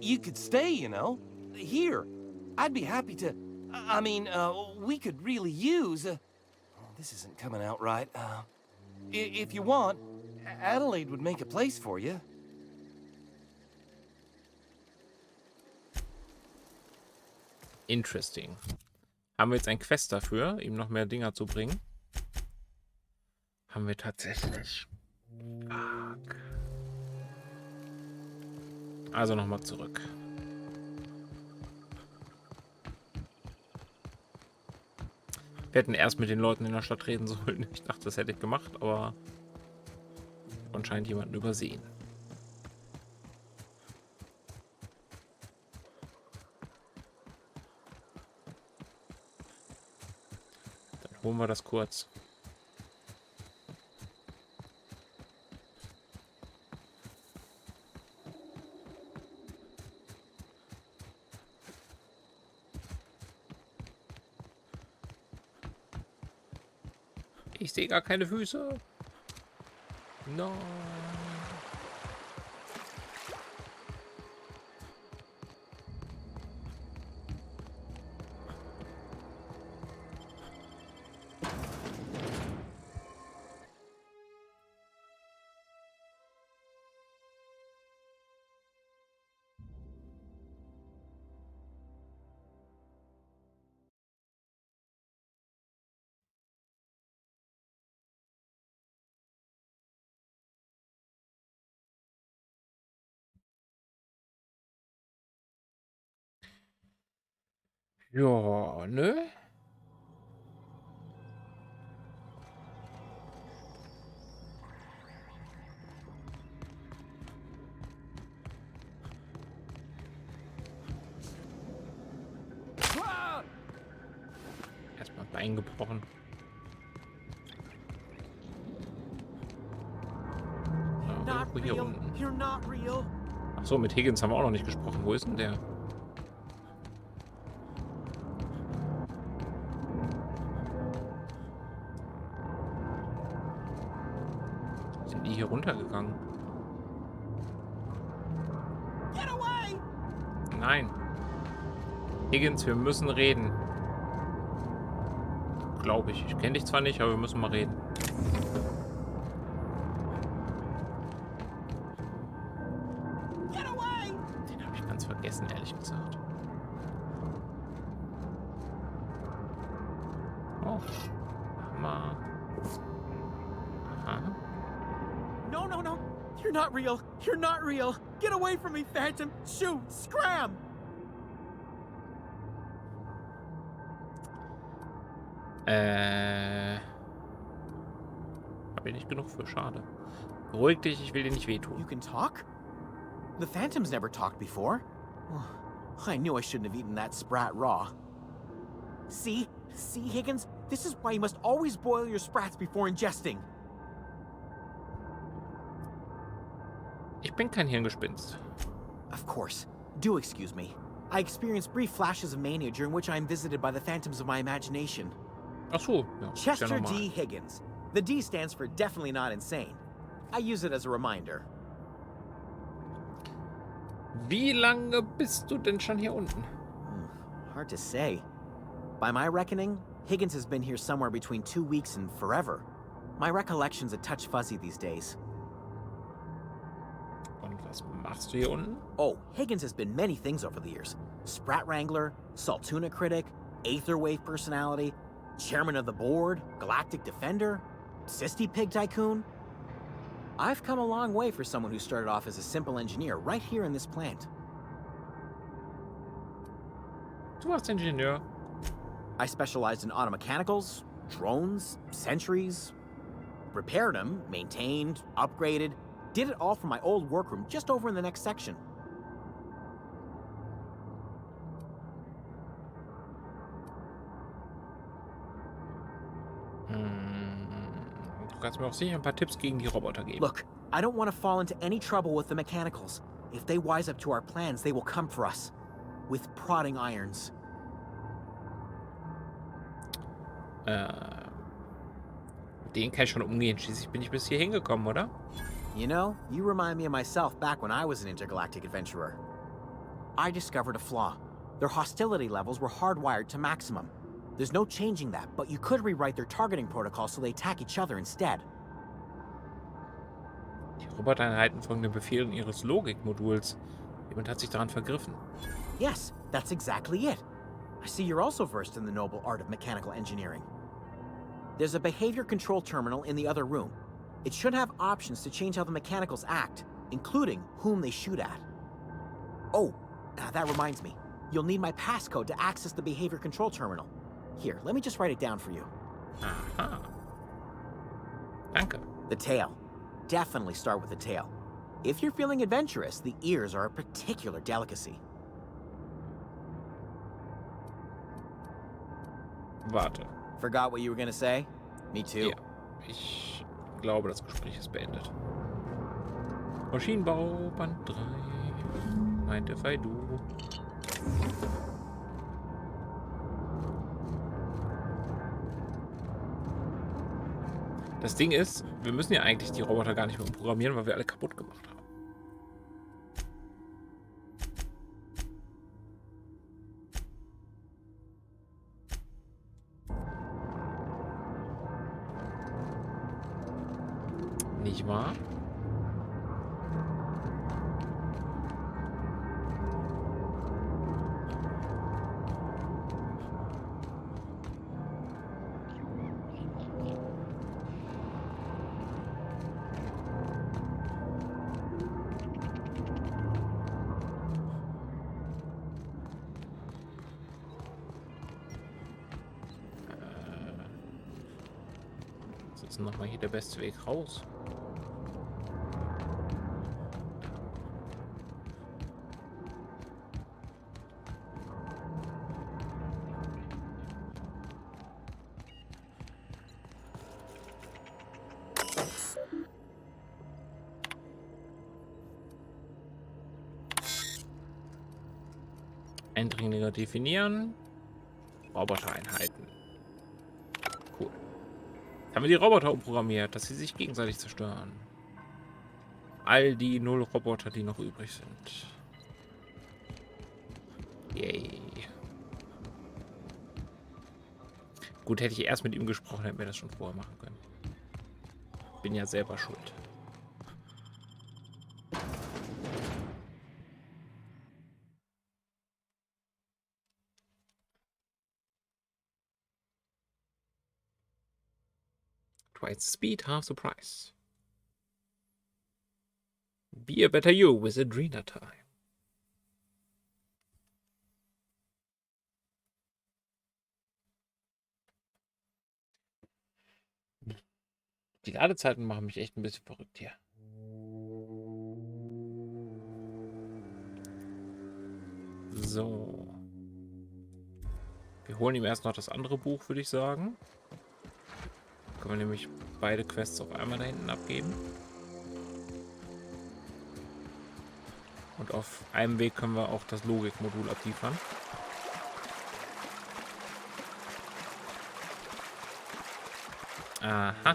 You could stay, you know. Here. I'd be happy to... I mean, we could really use... oh, this isn't coming out right. If you want, Adelaide would make a place for you. Interesting. Haben wir jetzt ein Quest dafür, ihm noch mehr Dinger zu bringen? Haben wir tatsächlich. Fuck. Also nochmal zurück. Wir hätten erst mit den Leuten in der Stadt reden sollen. Ich dachte, das hätte ich gemacht, aber anscheinend jemanden übersehen. Dann holen wir das kurz. Ich sehe gar keine Füße. No. Ja, ne? Erstmal Bein gebrochen. Ja, irgendwo hier unten. You're not real. Ach so, mit Higgins haben wir auch noch nicht gesprochen. Wo ist denn der? Sind die hier runtergegangen? Get away! Nein. Higgins, wir müssen reden. Glaube ich. Ich kenne dich zwar nicht, aber wir müssen mal reden. Get away! Den habe ich ganz vergessen, ehrlich gesagt. Oh. Mal. Aha. No, no, no. You're not real. You're not real. Get away from me, Phantom. Shoot! Scram! Hab ich nicht genug für, schade. Beruhig dich, ich will dir nicht You wehtun. can talk? The Phantom's never talked before. I knew I shouldn't have eaten that sprat raw. See? See, Higgins? This is why you must always boil your sprats before ingesting. Ich bin kein Hirngespinst. Of course. Do excuse me. I experience brief flashes of mania during which I am visited by the phantoms of my imagination. Ach so, ja, ist ja Chester normal. D. Higgins. The D stands for definitely not insane. I use it as a reminder. Wie lange bist du denn schon hier unten? Hard to say. By my reckoning, Higgins has been here somewhere between 2 weeks and forever. My recollection's a touch fuzzy these days. Und was machst du hier unten? Oh, Higgins has been many things over the years. Sprat Wrangler, Saltuna Critic, Aetherwave Personality, Chairman of the Board, Galactic Defender, Sisty Pig Tycoon. I've come a long way for someone who started off as a simple engineer right here in this plant. Du warst Ingenieur. I specialized in automechanicals, drones, sentries, repaired them, maintained, upgraded, did it all from my old workroom just over in the next section. Du kannst mir auch sicher ein paar Tipps gegen die Roboter geben. Look, I don't want to fall into any trouble with the mechanicals. If they wise up to our plans, they will come for us. With prodding irons. Mit denen kann ich schon umgehen. Schließlich bin ich bis hier hingekommen, oder? You know, you remind me of myself back when I was an intergalactic adventurer. I discovered a flaw. Their hostility levels were hardwired to maximum. There's no changing that, but you could rewrite their targeting protocol so they attack each other instead. Robotereinheiten folgen den Befehlen ihres Logikmoduls. Jemand hat sich daran vergriffen. Yes, that's exactly it. I see you're also versed in the noble art of mechanical engineering. There's a behavior control terminal in the other room. It should have options to change how the mechanicals act, including whom they shoot at. Oh, that reminds me. You'll need my passcode to access the behavior control terminal. Here, let me just write it down for you. Aha. Danke. The tail. Definitely start with the tail. If you're feeling adventurous, the ears are a particular delicacy. Warte. Forgot what you were gonna say? Me too. Ja. Ich glaube, das Gespräch ist beendet. Maschinenbau, Band 3. Meinte Feidu. Das Ding ist, wir müssen ja eigentlich die Roboter gar nicht mehr umprogrammieren, weil wir alle kaputt gemacht haben. Nicht wahr? Was ist denn nochmal hier der beste Weg raus? Eindringlinge definieren. Robotereinheiten. Cool. Jetzt haben wir die Roboter umprogrammiert, dass sie sich gegenseitig zerstören. All die 0 Roboter, die noch übrig sind. Yay. Gut, hätte ich erst mit ihm gesprochen, hätten wir das schon vorher machen können. Bin ja selber schuld. Twice speed, half the price. Be a better you with Adrena time. Die Ladezeiten machen mich echt ein bisschen verrückt hier. So. Wir holen ihm erst noch das andere Buch, würde ich sagen. Können wir nämlich beide Quests auf einmal da hinten abgeben. Und auf einem Weg können wir auch das Logikmodul abliefern. Aha.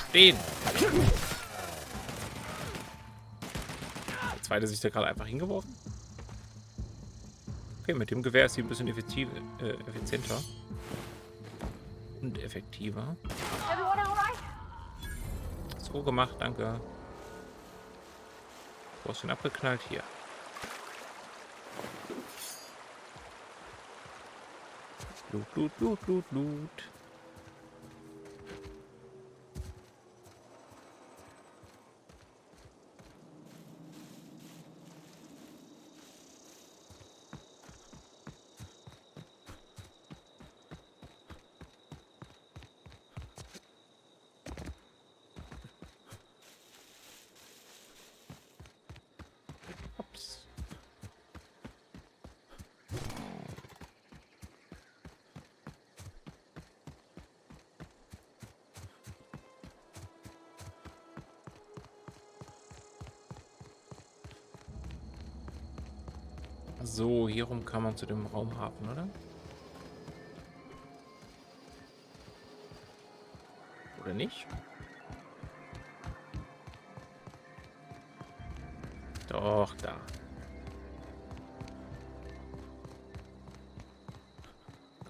Stehen. Der zweite sich da gerade einfach hingeworfen. Okay, mit dem Gewehr ist sie ein bisschen effizienter. Und effektiver. So gemacht, danke. Wo hast du ihn abgeknallt? Hier. Loot, loot, loot, loot, loot. Ups. So, hier rum kann man zu dem Raumhafen, oder? Oder nicht? Doch, da.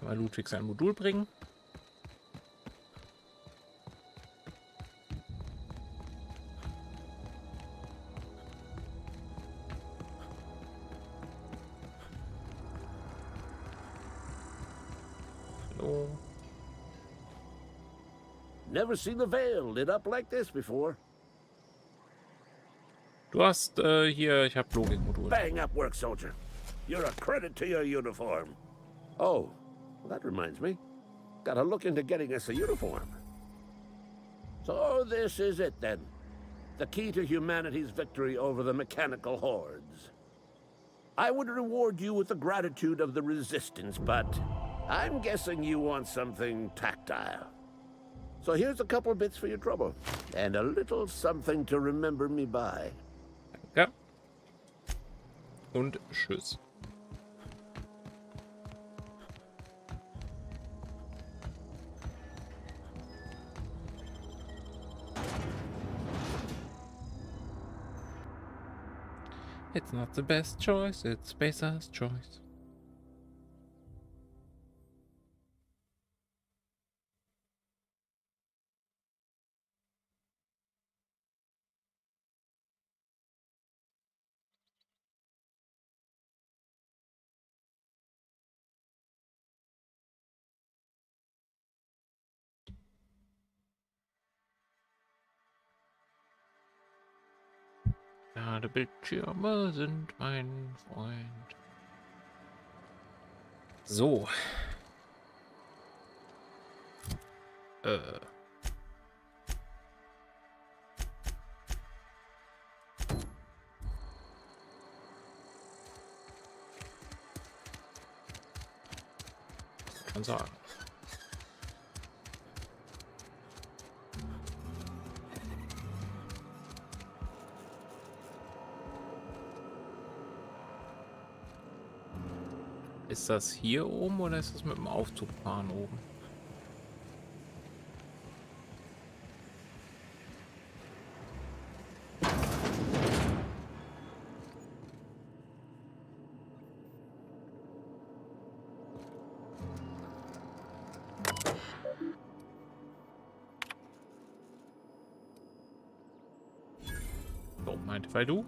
Kann man Ludwig sein Modul bringen. Hallo. Never seen the Vale lit up like this before. Du hast hier, ich habe Logikmodul. Bang up work, soldier. You're a credit to your uniform. Oh, well, that reminds me. Gotta look into getting us a uniform. So this is it then. The key to humanity's victory over the mechanical hordes. I would reward you with the gratitude of the resistance, but I'm guessing you want something tactile. So here's a couple bits for your trouble, and a little something to remember me by. Ja. Und tschüss. It's not the best choice, it's Spacer's choice. Gerade Bildschirme sind mein Freund. So. Kann sagen. Ist das hier oben oder ist das mit dem Aufzug fahren oben? So, meinte, weil du?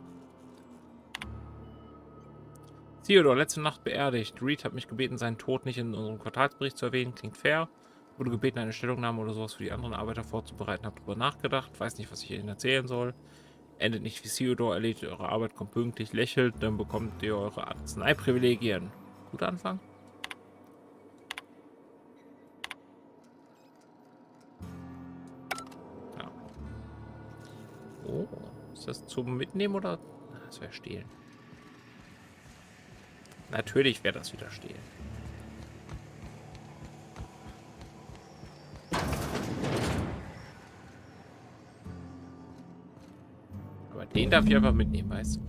Theodor, letzte Nacht beerdigt. Reed hat mich gebeten, seinen Tod nicht in unserem Quartalsbericht zu erwähnen. Klingt fair. Wurde gebeten, eine Stellungnahme oder sowas für die anderen Arbeiter vorzubereiten. Hab drüber nachgedacht. Weiß nicht, was ich Ihnen erzählen soll. Endet nicht wie Theodor, erledigt eure Arbeit, kommt pünktlich, lächelt, dann bekommt ihr eure Arzneiprivilegien. Guter Anfang. Ja. Oh, ist das zum Mitnehmen oder? Das wäre stehlen. Natürlich wäre das wieder stehlen. Aber den darf ich einfach mitnehmen, weißt du?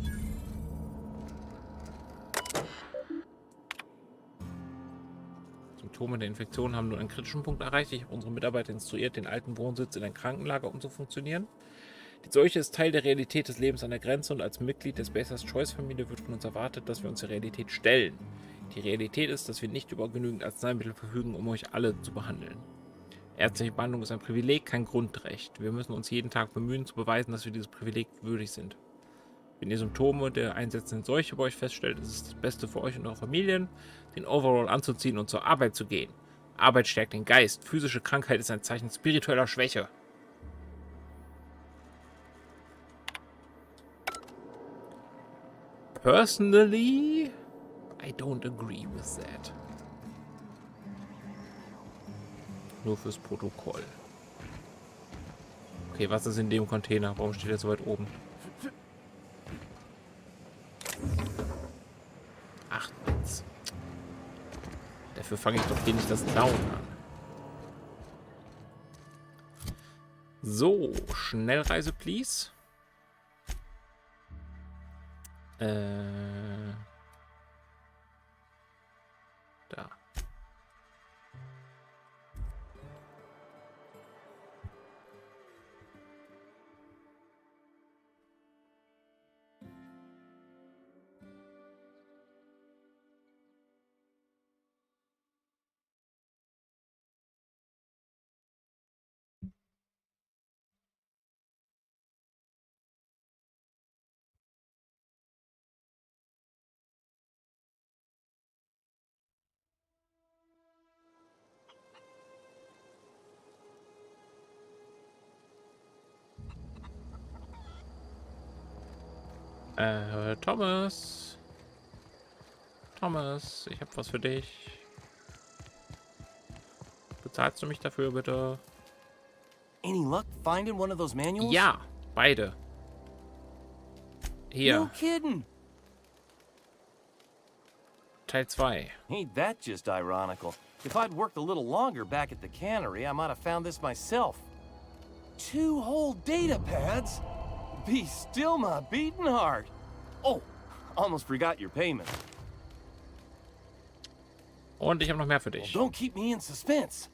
Symptome der Infektion haben nur einen kritischen Punkt erreicht. Ich habe unsere Mitarbeiter instruiert, den alten Wohnsitz in ein Krankenlager umzufunktionieren. Die Seuche ist Teil der Realität des Lebens an der Grenze und als Mitglied der Spacer's Choice Familie wird von uns erwartet, dass wir uns der Realität stellen. Die Realität ist, dass wir nicht über genügend Arzneimittel verfügen, um euch alle zu behandeln. Ärztliche Behandlung ist ein Privileg, kein Grundrecht. Wir müssen uns jeden Tag bemühen, zu beweisen, dass wir dieses Privileg würdig sind. Wenn ihr Symptome der einsetzenden Seuche bei euch feststellt, ist es das Beste für euch und eure Familien, den Overall anzuziehen und zur Arbeit zu gehen. Arbeit stärkt den Geist. Physische Krankheit ist ein Zeichen spiritueller Schwäche. Personally, I don't agree with that. Nur fürs Protokoll. Okay, was ist in dem Container? Warum steht er so weit oben? 8 Bits. Dafür fange ich doch hier nicht das Klauen an. So, Schnellreise, please. Da. Thomas. Thomas, ich hab was für dich. Bezahlst du mich dafür, bitte? Any luck finding one of those manuals? Ja, beide. Hier, No kidding. Teil 2. Ain't that just ironical? If I'd worked a little longer back at the cannery, I might have found this myself. 2 whole data pads? Be still my beating heart. Oh, almost forgot your payment. Und ich habe noch mehr für Well, dich. don't keep me in suspense.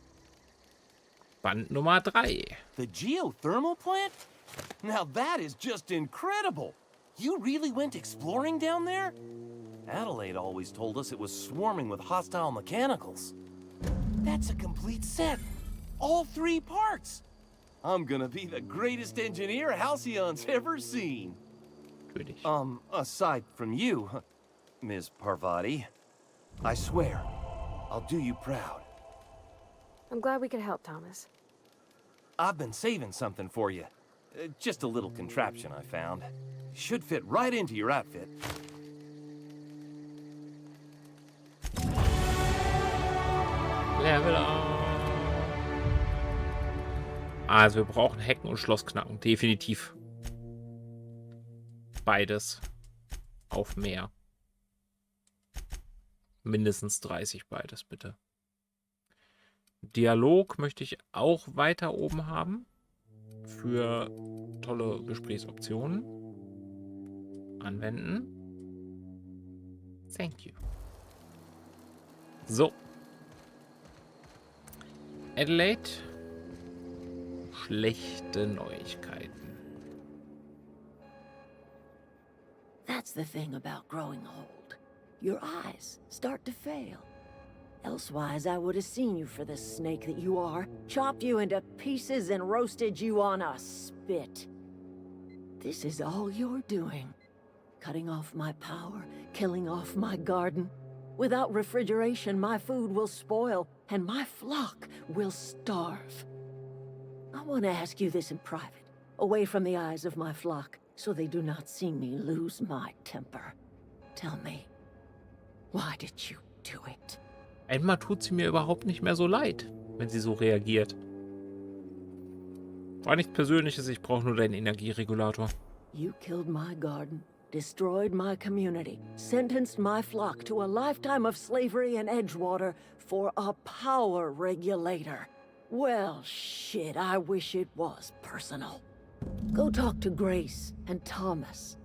Band Nummer 3. The geothermal plant? Now that is just incredible. You really went exploring down there? Adelaide always told us it was swarming with hostile mechanicals. That's a complete set. All 3 parts. I'm gonna be the greatest engineer Halcyon's ever seen. Natürlich. Aside from you, Ms. Parvati. I swear, I'll do you proud. I'm glad we could help, Thomas. I've been saving something for you. Just a little contraption I found. Should fit right into your outfit. Level up. Also wir brauchen Hecken und Schlossknacken. Definitiv. Beides. Auf mehr. Mindestens 30 beides, bitte. Dialog möchte ich auch weiter oben haben. Für tolle Gesprächsoptionen. Anwenden. Thank you. So. Adelaide. Schlechte Neuigkeiten. That's the thing about growing old. Your eyes start to fail. Elsewise, I would have seen you for the snake that you are, chopped you into pieces and roasted you on a spit. This is all you're doing. Cutting off my power, killing off my garden. Without refrigeration, my food will spoil, and my flock will starve. I want to ask you this in private, away from the eyes of my flock, so they do not see me lose my temper. Tell me, why did you do it? Einmal tut sie mir überhaupt nicht mehr so leid, wenn sie so reagiert. War nichts Persönliches, ich brauche nur deinen Energieregulator. You killed my garden, destroyed my community, sentenced my flock to a lifetime of slavery in Edgewater for a power regulator. Well, shit, I wish it was personal. Go talk to Grace and Thomas.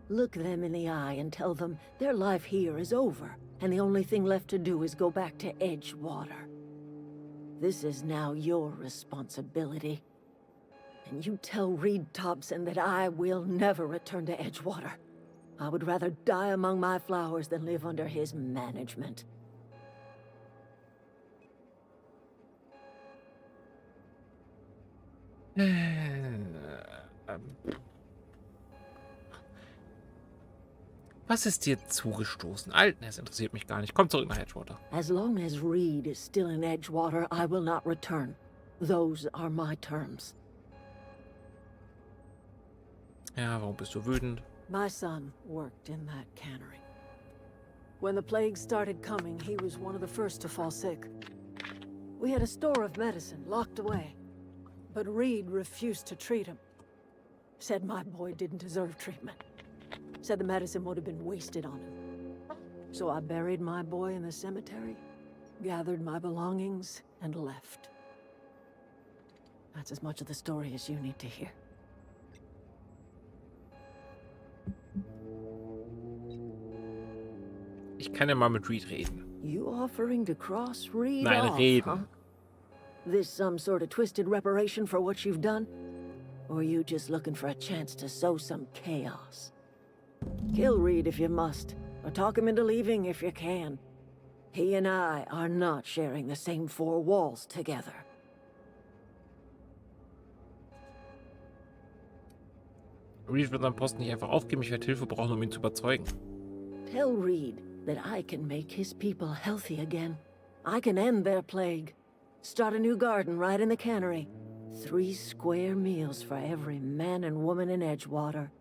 Look them in the eye and tell them their life here is over, and the only thing left to do is go back to Edgewater. This is now your responsibility. And you tell Reed Thompson that I will never return to Edgewater. I would rather die among my flowers than live under his management. Was ist dir zugestoßen? Alten, es interessiert mich gar nicht. Komm zurück nach Edgewater. As long as Reed is still in Edgewater, I will not return. Those are my terms. Ja, warum bist du wütend? My son worked in that cannery. When the plague started coming, he was one of the first to fall sick. We had a store of medicine locked away, but Reed refused to treat him. Said my boy didn't deserve treatment. Said the medicine would have been wasted on him. So I buried my boy in the cemetery, gathered my belongings, and left. That's as much of the story as you need to hear. Ich kann ja mal mit Reed reden. You offering to cross Reed Nein, off, reden. huh? This some sort of twisted reparation for what you've done? Or you just looking for a chance to sow some chaos? Kill Reed if you must, or talk him into leaving if you can. He and I are not sharing the same 4 walls together. Reed wird seinen Posten nicht einfach aufgeben. Ich werde Hilfe brauchen, um ihn zu überzeugen. Tell Reed that I can make his people healthy again. I can end their plague. Start a new garden right in the cannery. 3 square meals for every man and woman in Edgewater.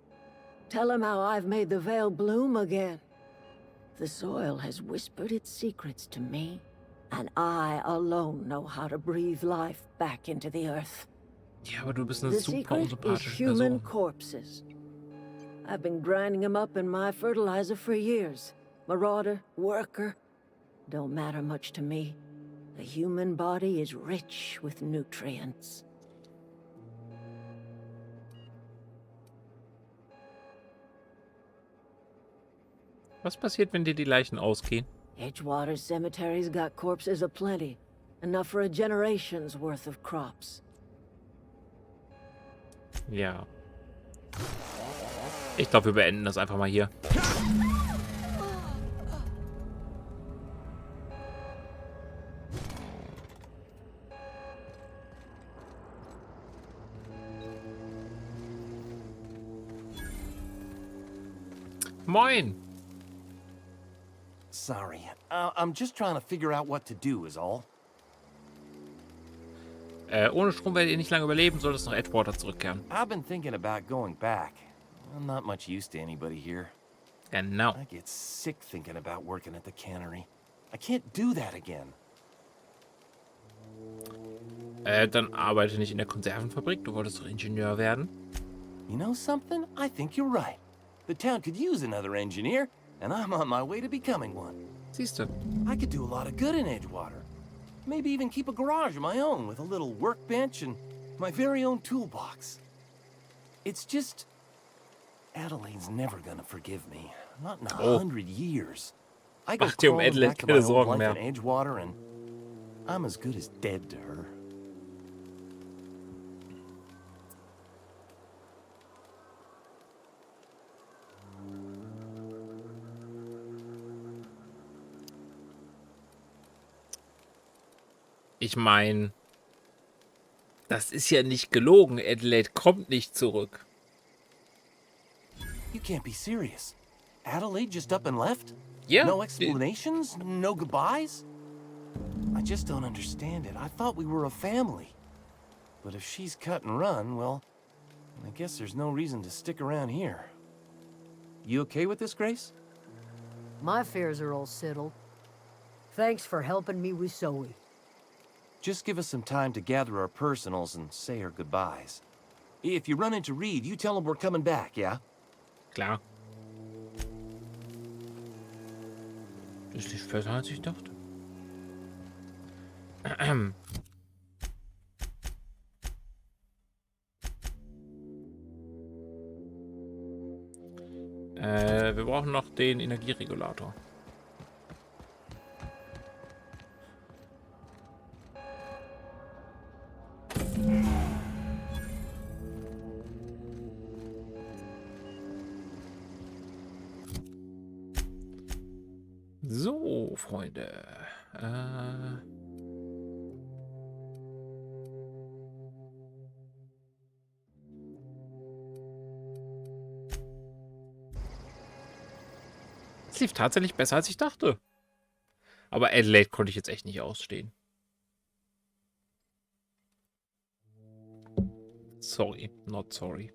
Tell him how I've made the Vale bloom again. The soil has whispered its secrets to me, and I alone know how to breathe life back into the earth. Ja, aber du bist eine The super secret is unsympathische human Person. corpses. I've been grinding them up in my fertilizer for years. Marauder, worker, don't matter much to me. The human body is rich with nutrients. Was passiert, wenn dir die Leichen ausgehen? Edgewater Cemetery's got corpses aplenty. Enough for a generation's worth of crops. Ja. Ich glaube, wir beenden das einfach mal hier. Moin! Sorry. I'm just trying to figure out what to do is all. Ohne Strom werdet ihr nicht lange überleben, solltest nach Edgewater zurückkehren. I've been thinking about going back. I'm not much use to anybody here. Genau. I get sick thinking about working at the cannery. I can't do that again. Dann arbeite nicht in der Konservenfabrik. Du wolltest doch Ingenieur werden. You know something? I think you're right. The town could use another engineer, and I'm on my way to becoming one. Siehst du. I could do a lot of good in Edgewater. Maybe even keep a garage of my own with a little workbench and my very own toolbox. It's just... Adelaide's never gonna forgive me. Not in 100 years. I go Mach dir crawling Adelaide back to my keine old Sorgen life mehr. in Edgewater, and I'm as good as dead to her. Ich meine, das ist ja nicht gelogen. Adelaide kommt nicht zurück. You can't be serious. Adelaide just up and left? Ja. No explanations? No goodbyes? I just don't understand it. I thought we were a family. But if she's cut and run, well, I guess there's no reason to stick around here. You okay with this, Grace? My fears are all settled. Thanks for helping me with Zoe. Just give us some time to gather our personals and say our goodbyes. If you run into Reed, you tell him we're coming back, yeah? Klar. Das lief besser, als ich dachte. Wir brauchen noch den Energieregulator. So, Freunde. Es lief tatsächlich besser, als ich dachte. Aber Adelaide konnte ich jetzt echt nicht ausstehen. Sorry, not sorry.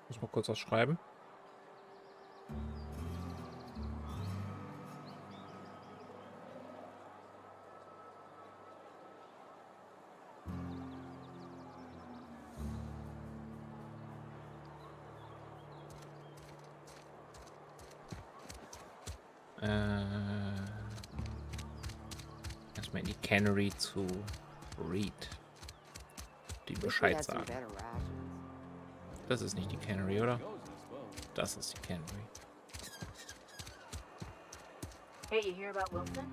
Muss mal kurz was schreiben. Erstmal in die Cannery zu Reed. Die Bescheid sagen. Das ist nicht die Cannery, oder? Das ist die Cannery. Hey, you hear about Wilson?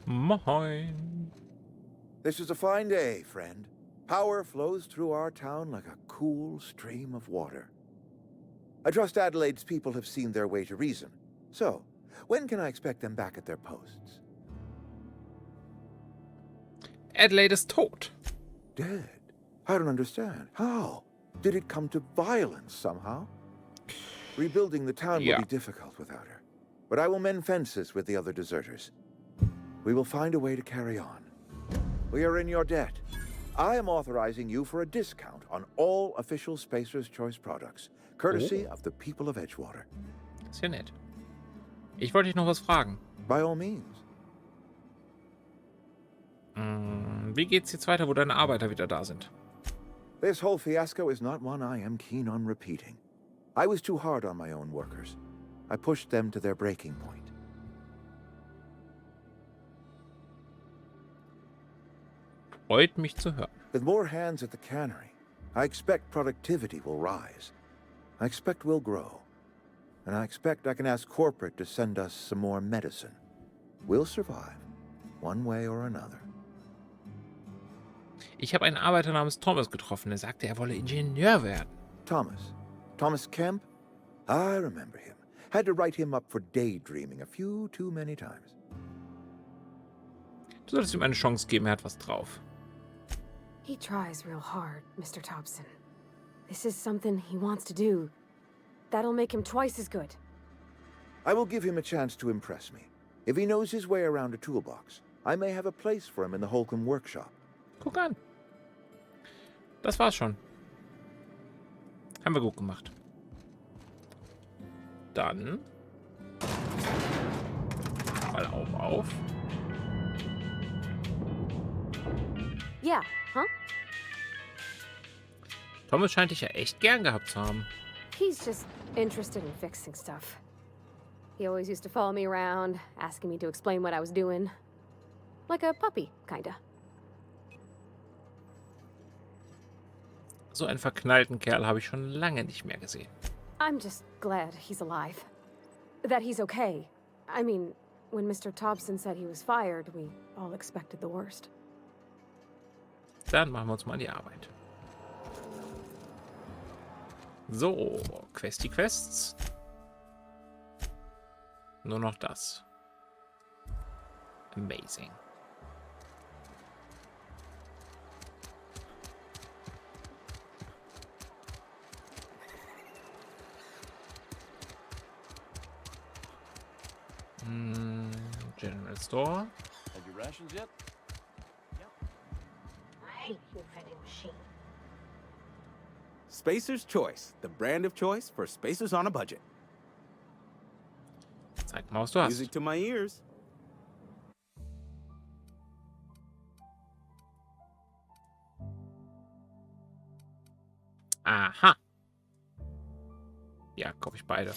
Moin. This is a fine day, friend. Power flows through our town like a cool stream of water. I trust Adelaide's people have seen their way to reason. So, when can I expect them back at their posts? Adelaide ist tot. Dead? I don't understand. How? Did it come to violence somehow? Rebuilding the town will be difficult without her. But I will mend fences with the other deserters. We will find a way to carry on. We are in your debt. I am authorizing you for a discount on all official Spacer's Choice products, courtesy of the people of Edgewater. Ist ja nett. Ich wollte dich noch was fragen. By all means. Wie geht's jetzt weiter, wo deine Arbeiter wieder da sind? This whole fiasco is not one I am keen on repeating. I was too hard on my own workers. I pushed them to their breaking point. Freut mich zu hören. With more hands at the cannery, I expect productivity will rise. I expect we'll grow. And I expect I can ask corporate to send us some more medicine. We'll survive, one way or another. Ich habe einen Arbeiter namens Thomas getroffen, der sagte, er wolle Ingenieur werden. Thomas? Thomas Kemp? I remember him. Had to write him up for daydreaming a few too many times. Du solltest ihm eine Chance geben, er hat was drauf. He tries real hard, Mr. Thompson. This is something he wants to do. That'll make him twice as good. I will give him a chance to impress me. If he knows his way around a toolbox, I may have a place for him in the Holcomb workshop. Guck an. Das war's schon. Haben wir gut gemacht. Dann. Mal auf. Yeah, huh? Thomas scheint dich ja echt gern gehabt zu haben. He's just interested in fixing stuff. He always used to follow me around, asking me to explain what I was doing. Like a puppy, kinda. So einen verknallten Kerl habe ich schon lange nicht mehr gesehen. I'm just glad he's alive. That he's okay. I mean, when Mr. Thompson said he was fired, we all expected the worst. Dann machen wir uns mal an die Arbeit. So, Quests. Nur noch das. Amazing. General Store. Had your rations yet? I hate you vending machine. Spacer's Choice, the brand of choice for spacers on a budget. Zeig mal, was du hast. Music to my ears. Aha. Ja, kaufe ich beide.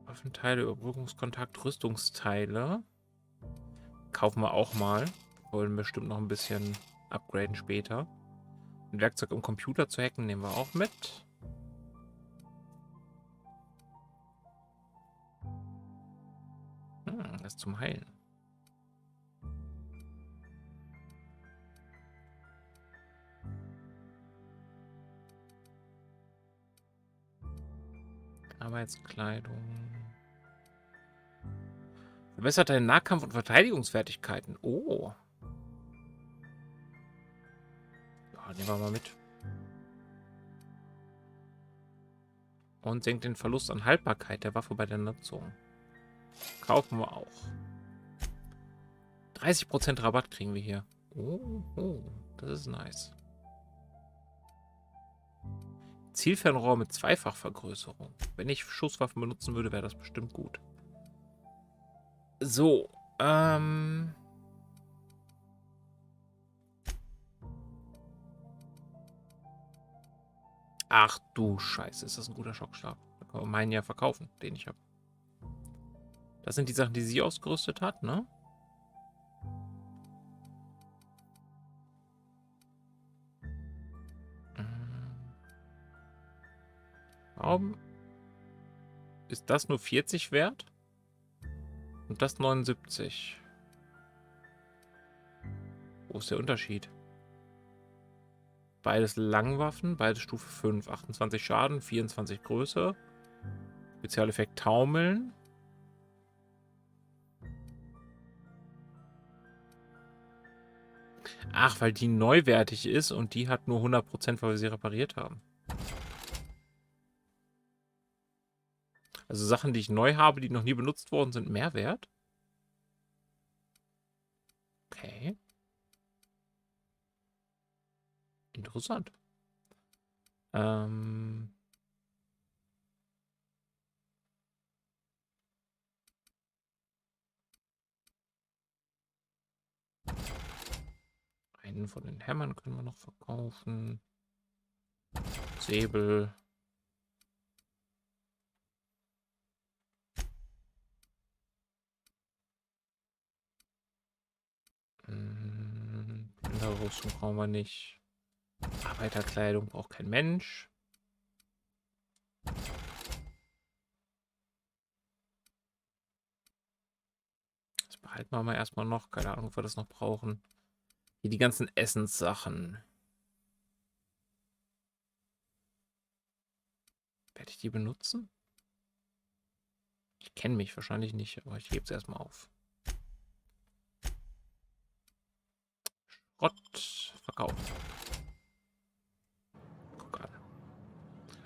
Waffenteile, Überbrückungskontakt, Rüstungsteile. Kaufen wir auch mal. Wollen bestimmt noch ein bisschen upgraden später. Ein Werkzeug, um Computer zu hacken, nehmen wir auch mit. Das ist zum Heilen. Arbeitskleidung. Verbessert deine Nahkampf- und Verteidigungsfertigkeiten. Oh. Ja, nehmen wir mal mit. Und senkt den Verlust an Haltbarkeit der Waffe bei der Nutzung. Kaufen wir auch. 30% Rabatt kriegen wir hier. Oh, das ist nice. Zielfernrohr mit Zweifachvergrößerung. Wenn ich Schusswaffen benutzen würde, wäre das bestimmt gut. So, Ach du Scheiße, ist das ein guter Schockstab. Da kann man meinen ja verkaufen, den ich habe. Das sind die Sachen, die sie ausgerüstet hat, ne? Warum ist das nur 40 wert? Und das 79. Wo ist der Unterschied? Beides Langwaffen, beides Stufe 5. 28 Schaden, 24 Größe. Spezialeffekt Taumeln. Ach, weil die neuwertig ist und die hat nur 100%, weil wir sie repariert haben. Also Sachen, die ich neu habe, die noch nie benutzt worden sind, mehr wert? Okay. Interessant. Einen von den Hämmern können wir noch verkaufen. Säbel. Rüstung brauchen wir nicht. Arbeiterkleidung braucht kein Mensch. Das behalten wir mal erstmal noch. Keine Ahnung, ob wir das noch brauchen. Hier die ganzen Essenssachen. Werde ich die benutzen? Ich kenne mich wahrscheinlich nicht, aber ich gebe es erstmal auf. Schrott verkauft. Guck an.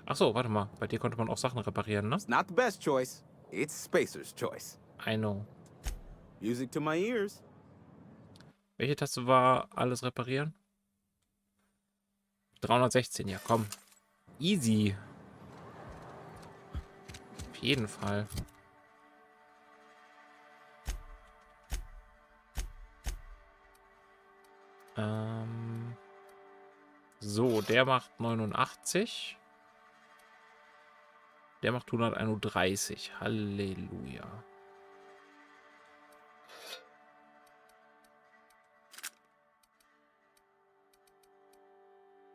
Achso, warte mal. Bei dir konnte man auch Sachen reparieren, ne? It's not the best choice. It's Spacer's choice. I know. Music to my ears. Welche Taste war alles reparieren? 316, ja komm. Easy. Auf jeden Fall. So, der macht 89. Der macht 131. Halleluja.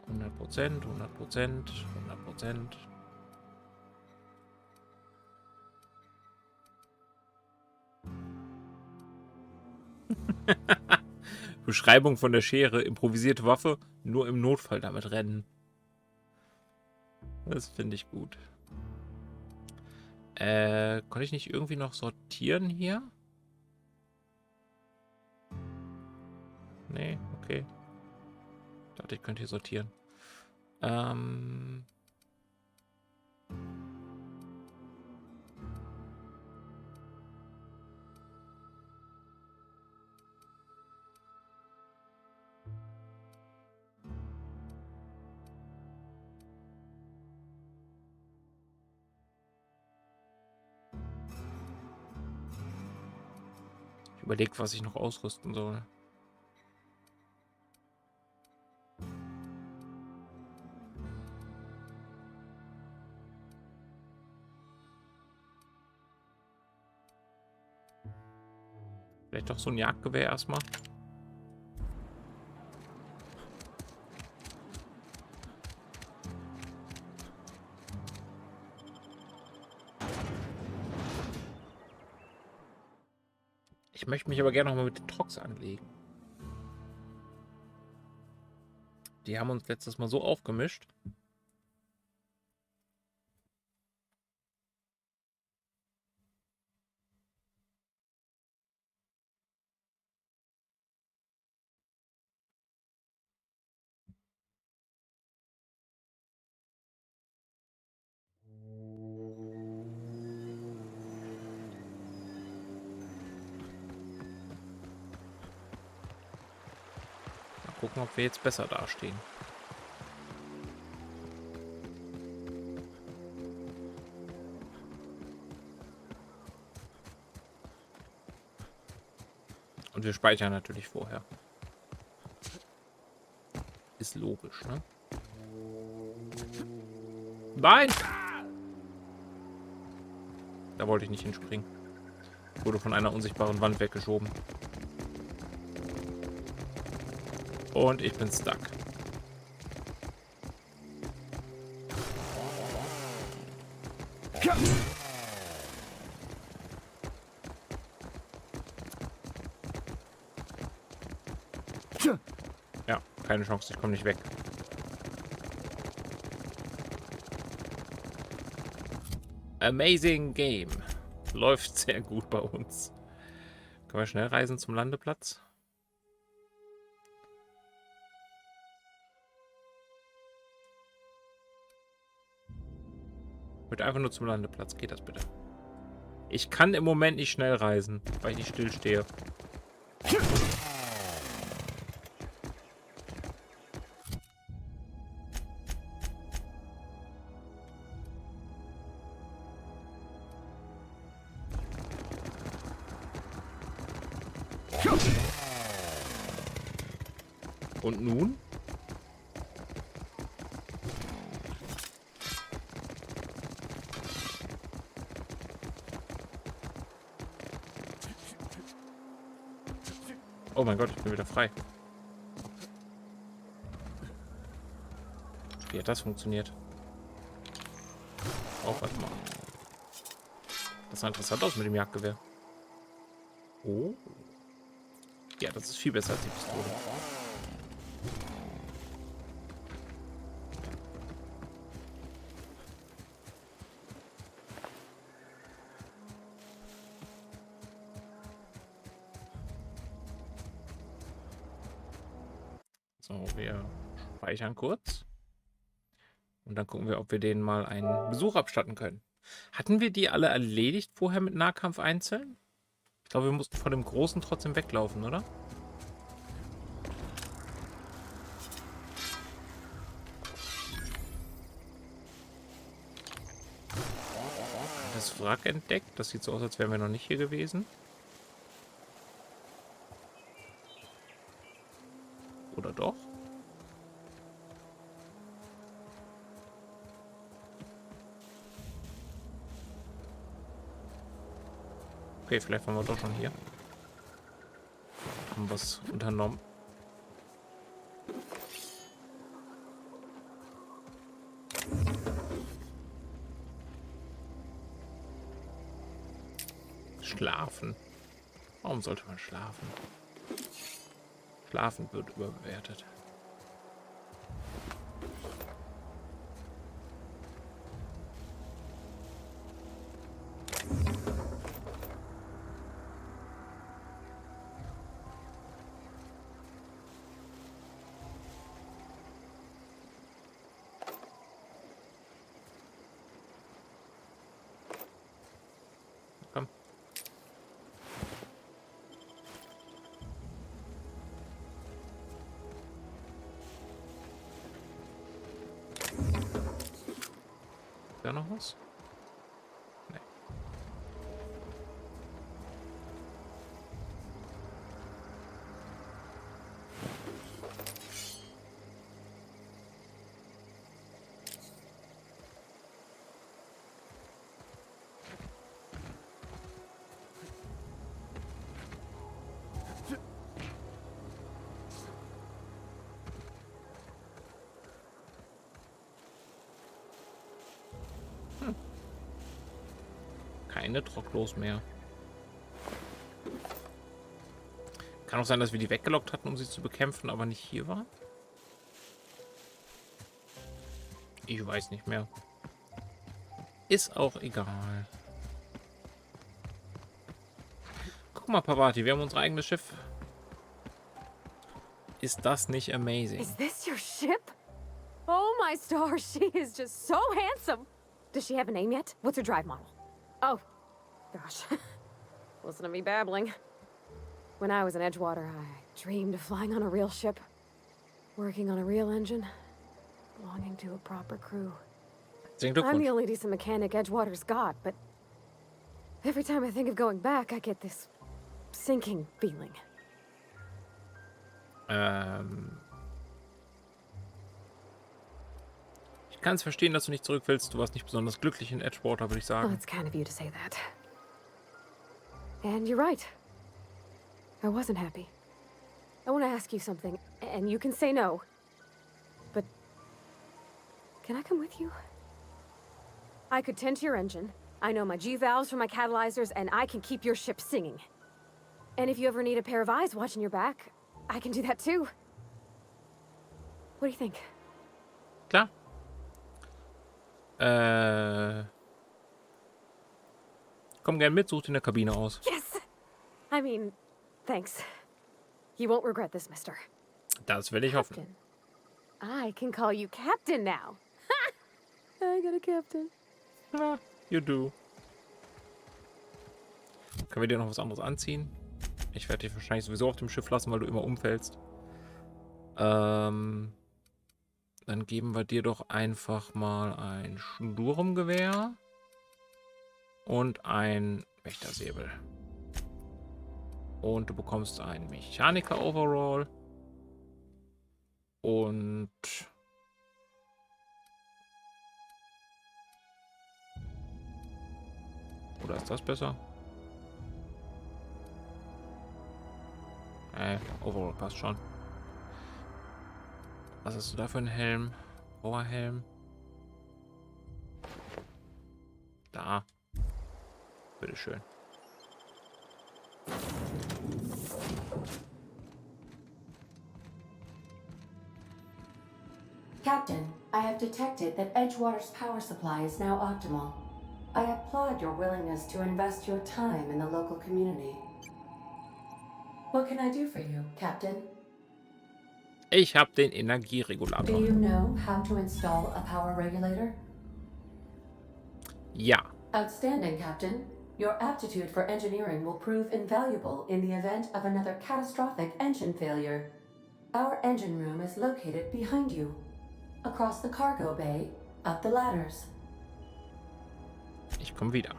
$100, 100%, 100%. Beschreibung von der Schere. Improvisierte Waffe, nur im Notfall damit rennen. Das finde ich gut. Konnte ich nicht irgendwie noch sortieren hier? Nee, okay. Ich dachte, ich könnte hier sortieren. Ich überlege, was ich noch ausrüsten soll. Vielleicht doch so ein Jagdgewehr erstmal. Ich möchte mich aber gerne noch mal mit den Trox anlegen. Die haben uns letztes Mal so aufgemischt. Gucken, ob wir jetzt besser dastehen. Und wir speichern natürlich vorher. Ist logisch, ne? Nein! Da wollte ich nicht hinspringen. Wurde von einer unsichtbaren Wand weggeschoben. Und ich bin stuck. Ja, keine Chance, ich komme nicht weg. Amazing Game. Läuft sehr gut bei uns. Können wir schnell reisen zum Landeplatz? Bitte einfach nur zum Landeplatz. Geht das bitte? Ich kann im Moment nicht schnell reisen, weil ich nicht still stehe. Und nun? Oh mein Gott, ich bin wieder frei. Wie hat das funktioniert? Oh, warte mal. Das sah interessant aus mit dem Jagdgewehr. Oh. Ja, das ist viel besser als die Pistole. So, wir speichern kurz. Und dann gucken wir, ob wir denen mal einen Besuch abstatten können. Hatten wir die alle erledigt vorher mit Nahkampf einzeln? Ich glaube, wir mussten von dem Großen trotzdem weglaufen, oder? Das Wrack entdeckt. Das sieht so aus, als wären wir noch nicht hier gewesen. Oder doch? Okay, vielleicht waren wir doch schon hier. Haben was unternommen. Schlafen. Warum sollte man schlafen? Schlafen wird überbewertet. Komm. Da noch was? Nee. Keine Trocklos mehr. Kann auch sein, dass wir die weggelockt hatten, um sie zu bekämpfen, aber nicht hier waren. Ich weiß nicht mehr. Ist auch egal. Guck mal, Pavati, wir haben unser eigenes Schiff. Ist das nicht amazing? Is this your ship? Oh my stars, she is just so handsome. Does she have a name yet? What's her drive model? Oh, gosh. Listen to me babbling. When I was in Edgewater, I dreamed of flying on a real ship, working on a real engine, belonging to a proper crew. I'm the only decent mechanic Edgewater's got, but every time I think of going back, I get this sinking feeling. Ich Ich kann es verstehen, dass du nicht zurück willst. Du warst nicht besonders glücklich in Edgewater, würde ich Well, sagen. it's kind of you to say that. And you're right. I wasn't happy. I want to ask you something, and you can say no. But can I come with you? I could tend to your engine. I know my G-valves from my catalyzers, and I can keep your ship singing. And if you ever need a pair of eyes watching your back, I can do that too. What do you think? Klar. Komm gern mit, such dir eine Kabine aus. Yes! I mean, thanks. You won't regret this, mister. Das will ich hoffen. Captain. I can call you Captain now. Ha! I got a Captain. You do. Können wir dir noch was anderes anziehen? Ich werde dich wahrscheinlich sowieso auf dem Schiff lassen, weil du immer umfällst. Dann geben wir dir doch einfach mal ein Sturmgewehr und ein Wächtersäbel. Und du bekommst ein Mechaniker-Overall und oder ist das besser? Overall passt schon. Was hast du da für einen Helm? Powerhelm. Da. Bitteschön. Captain, I have detected that Edgewater's power supply is now optimal. I applaud your willingness to invest your time in the local community. What can I do for you, Captain? Ich habe den Energieregulator. Do you know how to install a power regulator? Ja. Outstanding, Captain. Your aptitude for engineering will prove invaluable in the event of another catastrophic engine failure. Our engine room is located behind you. Across the cargo bay, up the ladders. Ich komme wieder.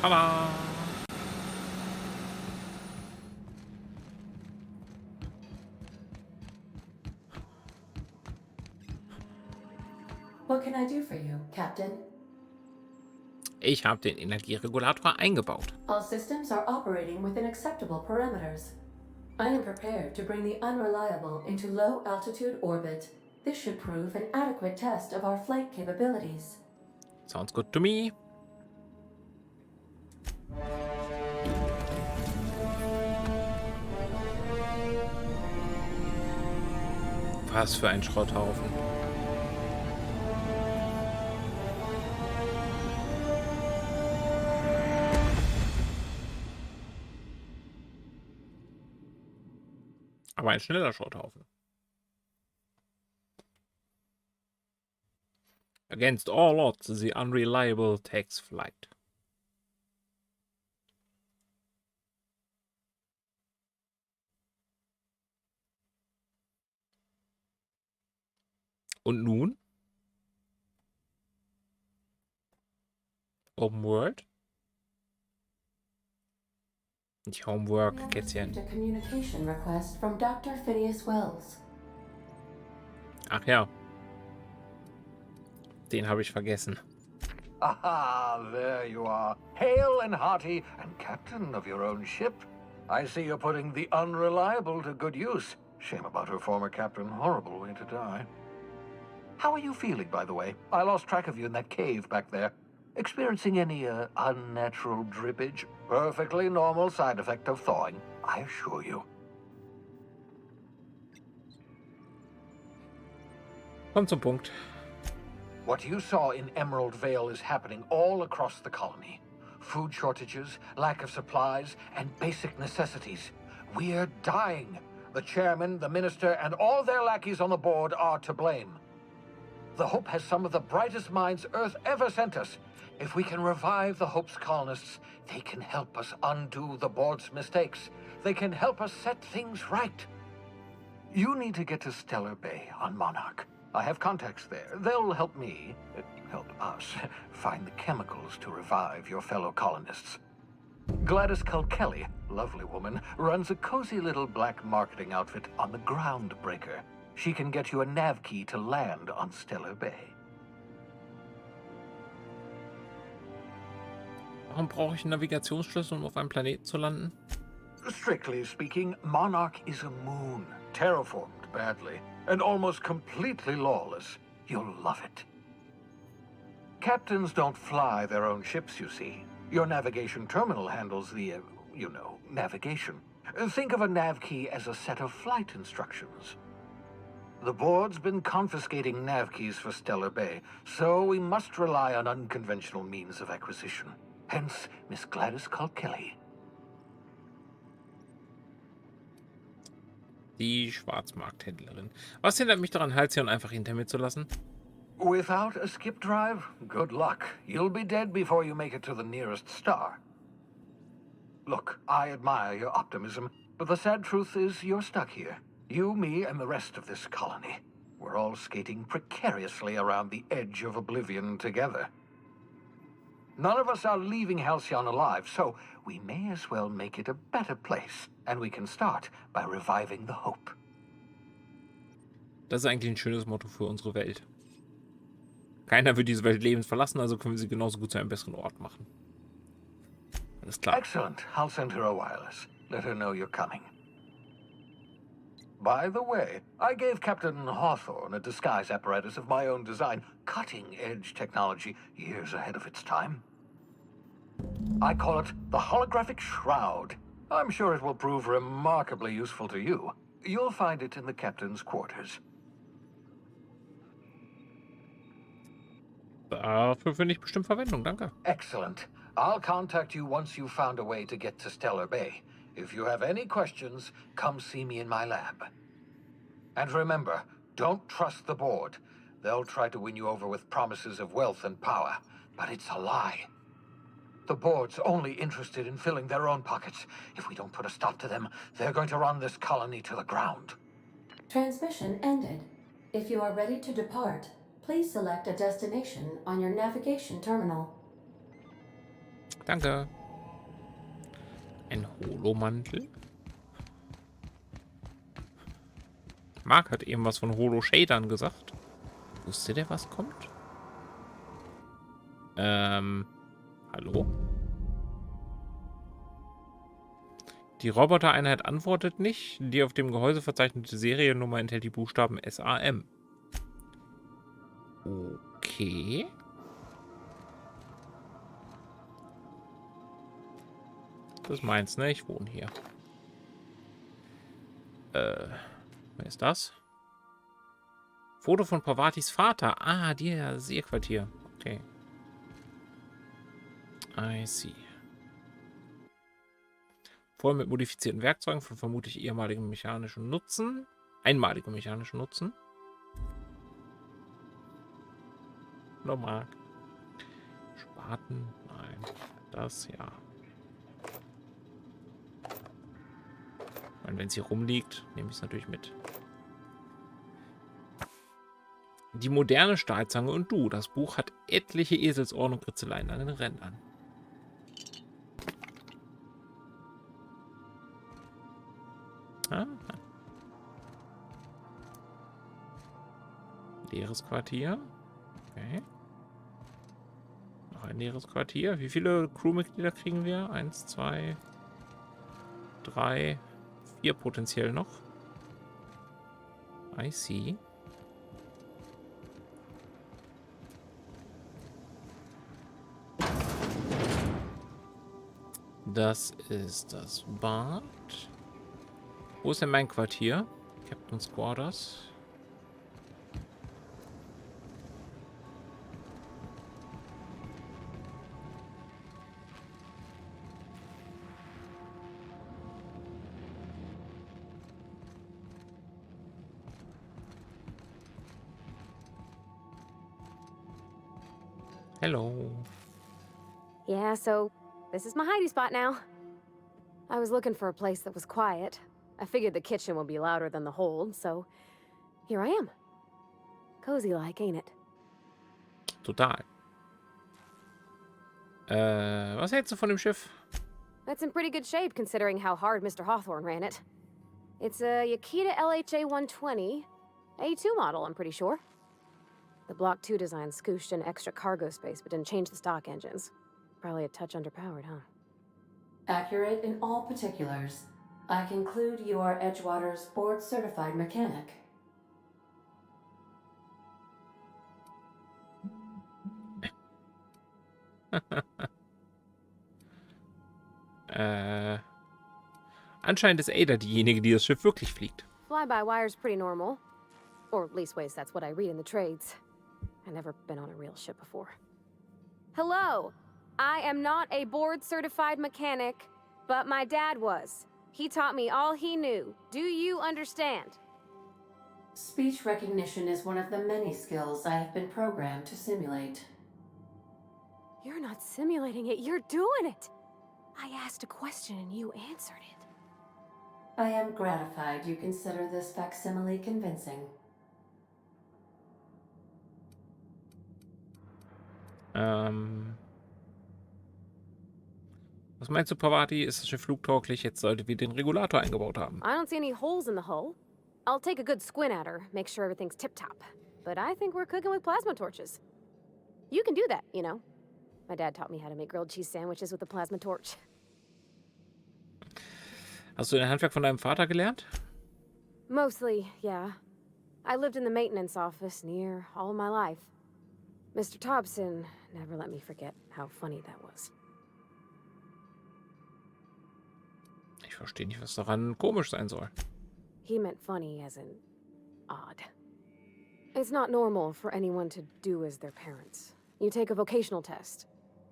Tada! What can I do for you, Captain? Ich habe den Energieregulator eingebaut. All systems are operating within acceptable parameters. I am prepared to bring the unreliable into low altitude orbit. This should prove an adequate test of our flight capabilities. Sounds good to me. Was für ein Schrotthaufen. Aber ein schneller Schrotthaufen. Against all odds, the unreliable takes flight. Und nun? Open World? Nicht Homework, Kätzchen. A communication request from Dr. Phineas Wells. Ach ja. Den habe ich vergessen. Aha, there you are. Hale and hearty and captain of your own ship. I see you're putting the unreliable to good use. Shame about her former captain. Horrible way to die. How are you feeling, by the way? I lost track of you in that cave back there. Experiencing any unnatural drippage? Perfectly normal side effect of thawing, I assure you. Komm zum Punkt. What you saw in Emerald Vale is happening all across the colony. Food shortages, lack of supplies, and basic necessities. We're dying. The chairman, the minister, and all their lackeys on the board are to blame. The Hope has some of the brightest minds Earth ever sent us. If we can revive the Hope's colonists, they can help us undo the board's mistakes. They can help us set things right. You need to get to Stellar Bay on Monarch. I have contacts there. They'll help me, help us, find the chemicals to revive your fellow colonists. Gladys Kelly, lovely woman, runs a cozy little black marketing outfit on the Groundbreaker. She can get you a nav key to land on Stellar Bay. Warum brauche ich einen Navigationsschlüssel, um auf einem Planeten zu landen? Strictly speaking, Monarch is a moon, terraformed badly, and almost completely lawless. You'll love it. Captains don't fly their own ships, you see. Your navigation terminal handles the, navigation. Think of a nav key as a set of flight instructions. The board's been confiscating nav keys for Stellar Bay, so we must rely on unconventional means of acquisition. Hence, Miss Gladys Kelly. Die Schwarzmarkthändlerin. Was hindert mich daran, Halcyon einfach hinter mir zu lassen? Without a skip drive, good luck. You'll be dead before you make it to the nearest star. Look, I admire your optimism, but the sad truth is you're stuck here. You, me, and the rest of this colony. We're all skating precariously around the edge of oblivion together. None of us are leaving Halcyon alive, so we may as well make it a better place. And we can start by reviving the hope. Das ist eigentlich ein schönes Motto für unsere Welt. Keiner wird diese Welt lebens verlassen, also können wir sie genauso gut zu einem besseren Ort machen. Alles klar. Excellent. I'll send her a wireless. Let her know you're coming. By the way, I gave Captain Hawthorne a disguise apparatus of my own design, cutting-edge technology years ahead of its time. I call it the Holographic Shroud. I'm sure it will prove remarkably useful to you. You'll find it in the captain's quarters. Dafür finde ich bestimmt Verwendung, danke. Excellent. I'll contact you once you've found a way to get to Stellar Bay. If you have any questions, come see me in my lab. And remember, don't trust the board. They'll try to win you over with promises of wealth and power, but it's a lie. The board's only interested in filling their own pockets. If we don't put a stop to them, they're going to run this colony to the ground. Transmission ended. If you are ready to depart, please select a destination on your navigation terminal. Danke. Ein Holomantel. Mark hat eben was von Holo-Shadern gesagt. Wusste der, was kommt? Hallo? Die Robotereinheit antwortet nicht. Die auf dem Gehäuse verzeichnete Seriennummer enthält die Buchstaben SAM. Okay. Das ist meins, ne? Ich wohne hier. Wer ist das? Foto von Pavatis Vater. Ah, das ihr Quartier. Okay. I see. Voll mit modifizierten Werkzeugen von vermutlich einmaligem mechanischen Nutzen. Hallo Mark. Spaten? Nein. Das ja. Und wenn es hier rumliegt, nehme ich es natürlich mit. Die moderne Stahlzange und du. Das Buch hat etliche Eselsohren und Kritzeleien an den Rändern. Ah. Leeres Quartier. Okay. Noch ein leeres Quartier. Wie viele Crewmitglieder kriegen wir? 1, 2, 3, 4 potenziell noch. I see. Das ist das Bad. Wo ist denn mein Quartier? Captain's Quarters. Hello. Yeah, so this is my hidey spot now. I was looking for a place that was quiet. I figured the kitchen would be louder than the hold, so here I am. Cozy like, ain't it? Total. Was hältst du von dem Schiff? That's in pretty good shape considering how hard Mr. Hawthorne ran it. It's a Yakita LHA 120, A2 model, I'm pretty sure. The Block 2 design scooshed in extra cargo space but didn't change the stock engines. Probably a touch underpowered, huh? Accurate in all particulars. I conclude you are Edgewater's board-certified mechanic. Anscheinend ist Ada diejenige, die das Schiff wirklich fliegt. Fly-by-wire's pretty normal. Or leastways, that's what I read in the trades. I've never been on a real ship before. Hello! I am not a board-certified mechanic, but my dad was. He taught me all he knew. Do you understand? Speech recognition is one of the many skills I have been programmed to simulate. You're not simulating it, you're doing it! I asked a question and you answered it. I am gratified you consider this facsimile convincing. Was meinst du, Pavati? Ist das Schiff flugtauglich? Jetzt sollte wir den Regulator eingebaut haben. I don't see any holes in the hull. I'll take a good squint at her, make sure everything's tip-top. But I think we're cooking with plasma torches. You can do that, you know. My dad taught me how to make grilled cheese sandwiches with a plasma torch. Hast du dein Handwerk von deinem Vater gelernt? Mostly, yeah. I lived in the maintenance office near all my life. Mr. Thompson never let me forget how funny that was. Ich verstehe nicht, was daran komisch sein soll. He meant funny as in odd. It's not normal for anyone to do as their parents. You take a vocational test.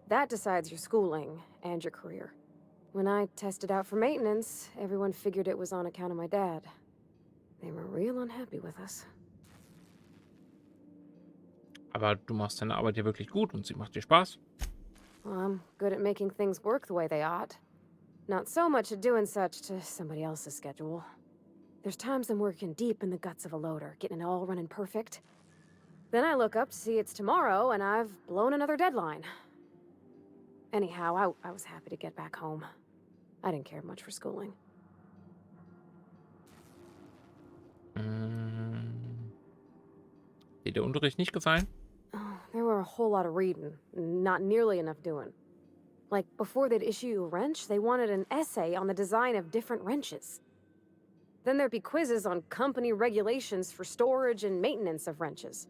That decides your schooling and your career. When I tested out for maintenance, everyone figured it was on account of my dad. They were real unhappy with us. Aber du machst deine Arbeit ja wirklich gut und sie macht dir Spaß. Well, I'm good at making things work the way they ought. Not so much at doing such to somebody else's schedule. There's times I'm working deep in the guts of a loader, getting it all running perfect. Then I look up to see it's tomorrow and I've blown another deadline. Anyhow, I was happy to get back home. I didn't care much for schooling. Dir der Unterricht nicht gefallen? Oh, there were a whole lot of reading, not nearly enough doing. Like, before they'd issue you a wrench, they wanted an essay on the design of different wrenches. Then there'd be quizzes on company regulations for storage and maintenance of wrenches.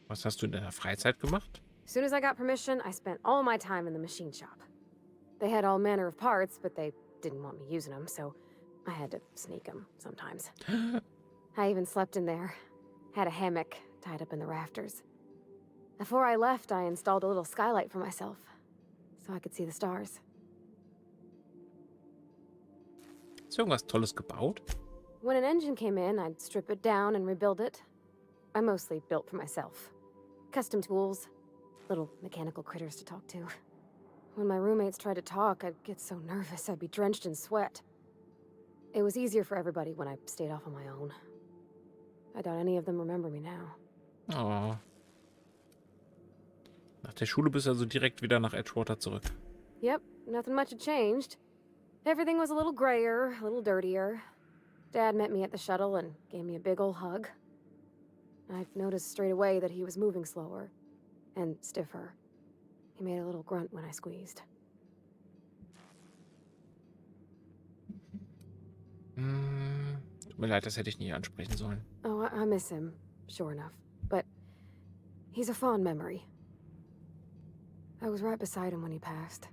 Was hast du in deiner Freizeit gemacht? As soon as I got permission, I spent all my time in the machine shop. They had all manner of parts, but they didn't want me using them, so I had to sneak them sometimes. I even slept in there. Had a hammock tied up in the rafters. Before I left, I installed a little skylight for myself, so I could see the stars. Hast du irgendwas Tolles gebaut? When an engine came in, I'd strip it down and rebuild it. I mostly built for myself. Custom tools, little mechanical critters to talk to. When my roommates tried to talk, I'd get so nervous I'd be drenched in sweat. It was easier for everybody when I stayed off on my own. I doubt any of them remember me now. Oh. Nach der Schule bist du also direkt wieder nach Edgewater zurück. Yep, nothing much had changed. Everything was a little grayer, a little dirtier. Dad met me at the shuttle and gave me a big ol' hug. I noticed straight away that he was moving slower and stiffer. He made a little grunt when I squeezed. Tut mir leid, das hätte ich nie ansprechen sollen. Oh, I miss him, sure enough. But he's a fond memory. I was right beside him when he passed,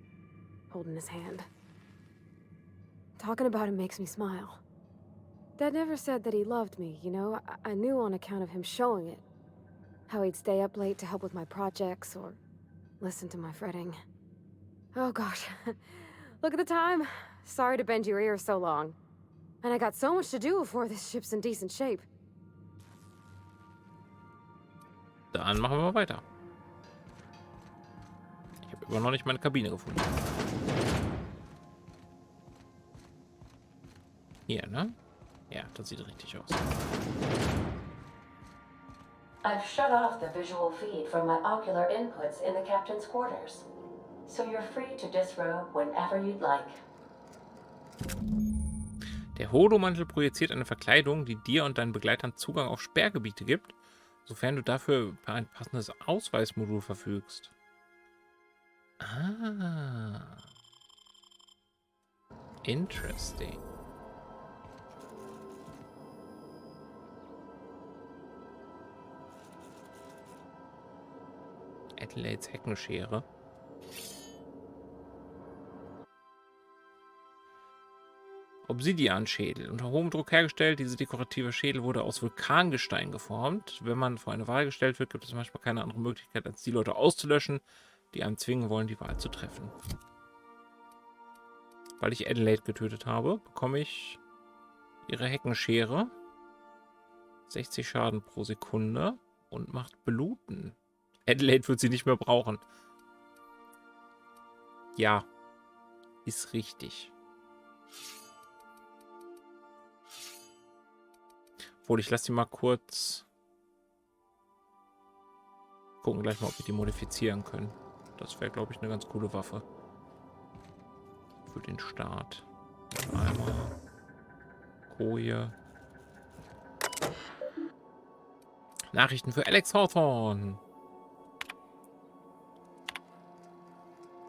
holding his hand. Talking about him makes me smile. Dad never said that he loved me, you know? I knew on account of him showing it. How he'd stay up late to help with my projects or listen to my fretting. Oh gosh, look at the time. Sorry to bend your ears so long. And I got so much to do before this ship's in decent shape. Dann machen wir mal weiter. Ich habe immer noch nicht meine Kabine gefunden. Hier, ne? Ja, das sieht richtig aus. I've shut off the visual feed from my ocular inputs in the captain's quarters, so you're free to disrobe whenever you'd like. Der Holomantel projiziert eine Verkleidung, die dir und deinen Begleitern Zugang auf Sperrgebiete gibt, sofern du dafür über ein passendes Ausweismodul verfügst. Ah. Interesting. Adelaides Heckenschere. Obsidianschädel. Unter hohem Druck hergestellt. Diese dekorative Schädel wurde aus Vulkangestein geformt. Wenn man vor eine Wahl gestellt wird, gibt es manchmal keine andere Möglichkeit, als die Leute auszulöschen, die einem zwingen wollen, die Wahl zu treffen. Weil ich Adelaide getötet habe, bekomme ich ihre Heckenschere. 60 Schaden pro Sekunde und macht Bluten. Adelaide wird sie nicht mehr brauchen. Ja, ist richtig. Obwohl, ich lasse die mal kurz gucken gleich mal, ob wir die modifizieren können. Das wäre, glaube ich, eine ganz coole Waffe. Für den Start. Einmal Koje. Nachrichten für Alex Hawthorne.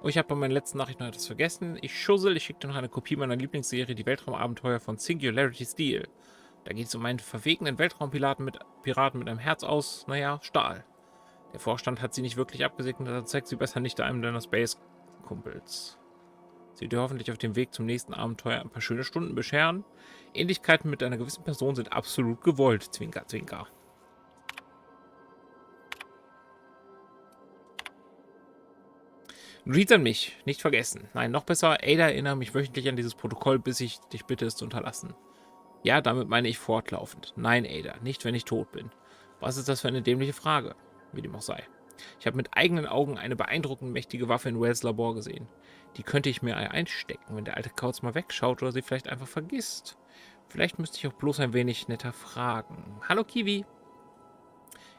Oh, ich habe bei meinen letzten Nachrichten noch etwas vergessen. Ich schussel, ich schicke dir noch eine Kopie meiner Lieblingsserie, die Weltraumabenteuer von Singularity Steel. Da geht es um einen verwegenen Weltraumpiraten mit einem Herz aus, naja, Stahl. Der Vorstand hat sie nicht wirklich abgesegnet, also zeigt sie besser nicht einem deiner Space-Kumpels. Sie wird dir hoffentlich auf dem Weg zum nächsten Abenteuer ein paar schöne Stunden bescheren. Ähnlichkeiten mit einer gewissen Person sind absolut gewollt. Zwinker, zwinker. Reads an mich. Nicht vergessen. Nein, noch besser. Ada, erinnere mich wöchentlich an dieses Protokoll, bis ich dich bitte, es zu unterlassen. Ja, damit meine ich fortlaufend. Nein, Ada, nicht, wenn ich tot bin. Was ist das für eine dämliche Frage? Wie dem auch sei. Ich habe mit eigenen Augen eine beeindruckend mächtige Waffe in Wells Labor gesehen. Die könnte ich mir einstecken, wenn der alte Kauz mal wegschaut oder sie vielleicht einfach vergisst. Vielleicht müsste ich auch bloß ein wenig netter fragen. Hallo, Kiwi.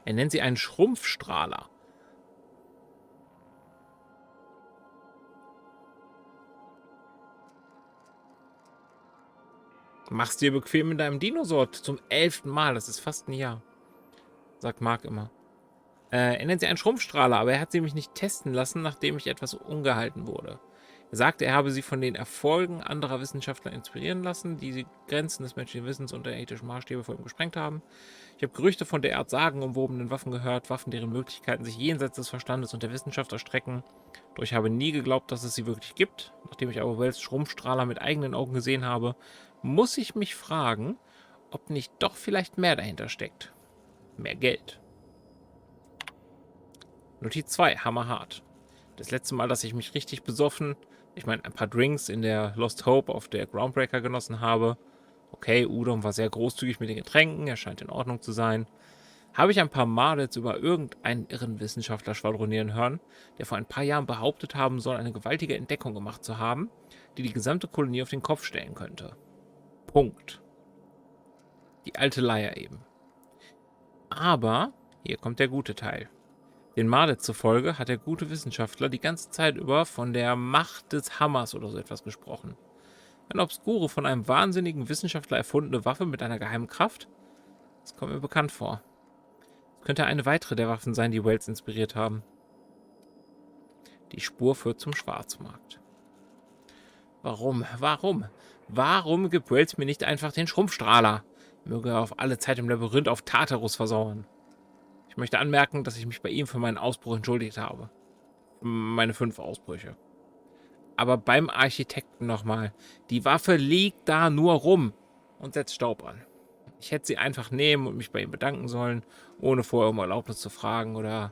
Er nennt sie einen Schrumpfstrahler. Mach's dir bequem in deinem Dinosaur zum 11. Mal. Das ist fast ein Jahr. Sagt Marc immer. Er nennt sie einen Schrumpfstrahler, aber er hat sie mich nicht testen lassen, nachdem ich etwas ungehalten wurde. Er sagte, er habe sie von den Erfolgen anderer Wissenschaftler inspirieren lassen, die die Grenzen des menschlichen Wissens und der ethischen Maßstäbe vor ihm gesprengt haben. Ich habe Gerüchte von der Art sagenumwobenen Waffen gehört, Waffen, deren Möglichkeiten sich jenseits des Verstandes und der Wissenschaft erstrecken. Doch ich habe nie geglaubt, dass es sie wirklich gibt. Nachdem ich aber Wells Schrumpfstrahler mit eigenen Augen gesehen habe, muss ich mich fragen, ob nicht doch vielleicht mehr dahinter steckt. Mehr Geld. Notiz 2, hammerhart. Das letzte Mal, dass ich mich richtig besoffen, ich meine, ein paar Drinks in der Lost Hope auf der Groundbreaker genossen habe. Okay, Udom war sehr großzügig mit den Getränken, er scheint in Ordnung zu sein. Habe ich ein paar Mal jetzt über irgendeinen irren Wissenschaftler schwadronieren hören, der vor ein paar Jahren behauptet haben soll, eine gewaltige Entdeckung gemacht zu haben, die die gesamte Kolonie auf den Kopf stellen könnte. Punkt. Die alte Leier eben. Aber, hier kommt der gute Teil. Den Mardet zufolge hat der gute Wissenschaftler die ganze Zeit über von der Macht des Hammers oder so etwas gesprochen. Eine obskure, von einem wahnsinnigen Wissenschaftler erfundene Waffe mit einer geheimen Kraft? Das kommt mir bekannt vor. Es könnte eine weitere der Waffen sein, die Wells inspiriert haben. Die Spur führt zum Schwarzmarkt. Warum? Warum gibt Wells mir nicht einfach den Schrumpfstrahler? Möge er auf alle Zeit im Labyrinth auf Tartarus versauern. Ich möchte anmerken, dass ich mich bei ihm für meinen Ausbruch entschuldigt habe. Meine 5 Ausbrüche. Aber beim Architekten nochmal. Die Waffe liegt da nur rum und setzt Staub an. Ich hätte sie einfach nehmen und mich bei ihm bedanken sollen, ohne vorher um Erlaubnis zu fragen oder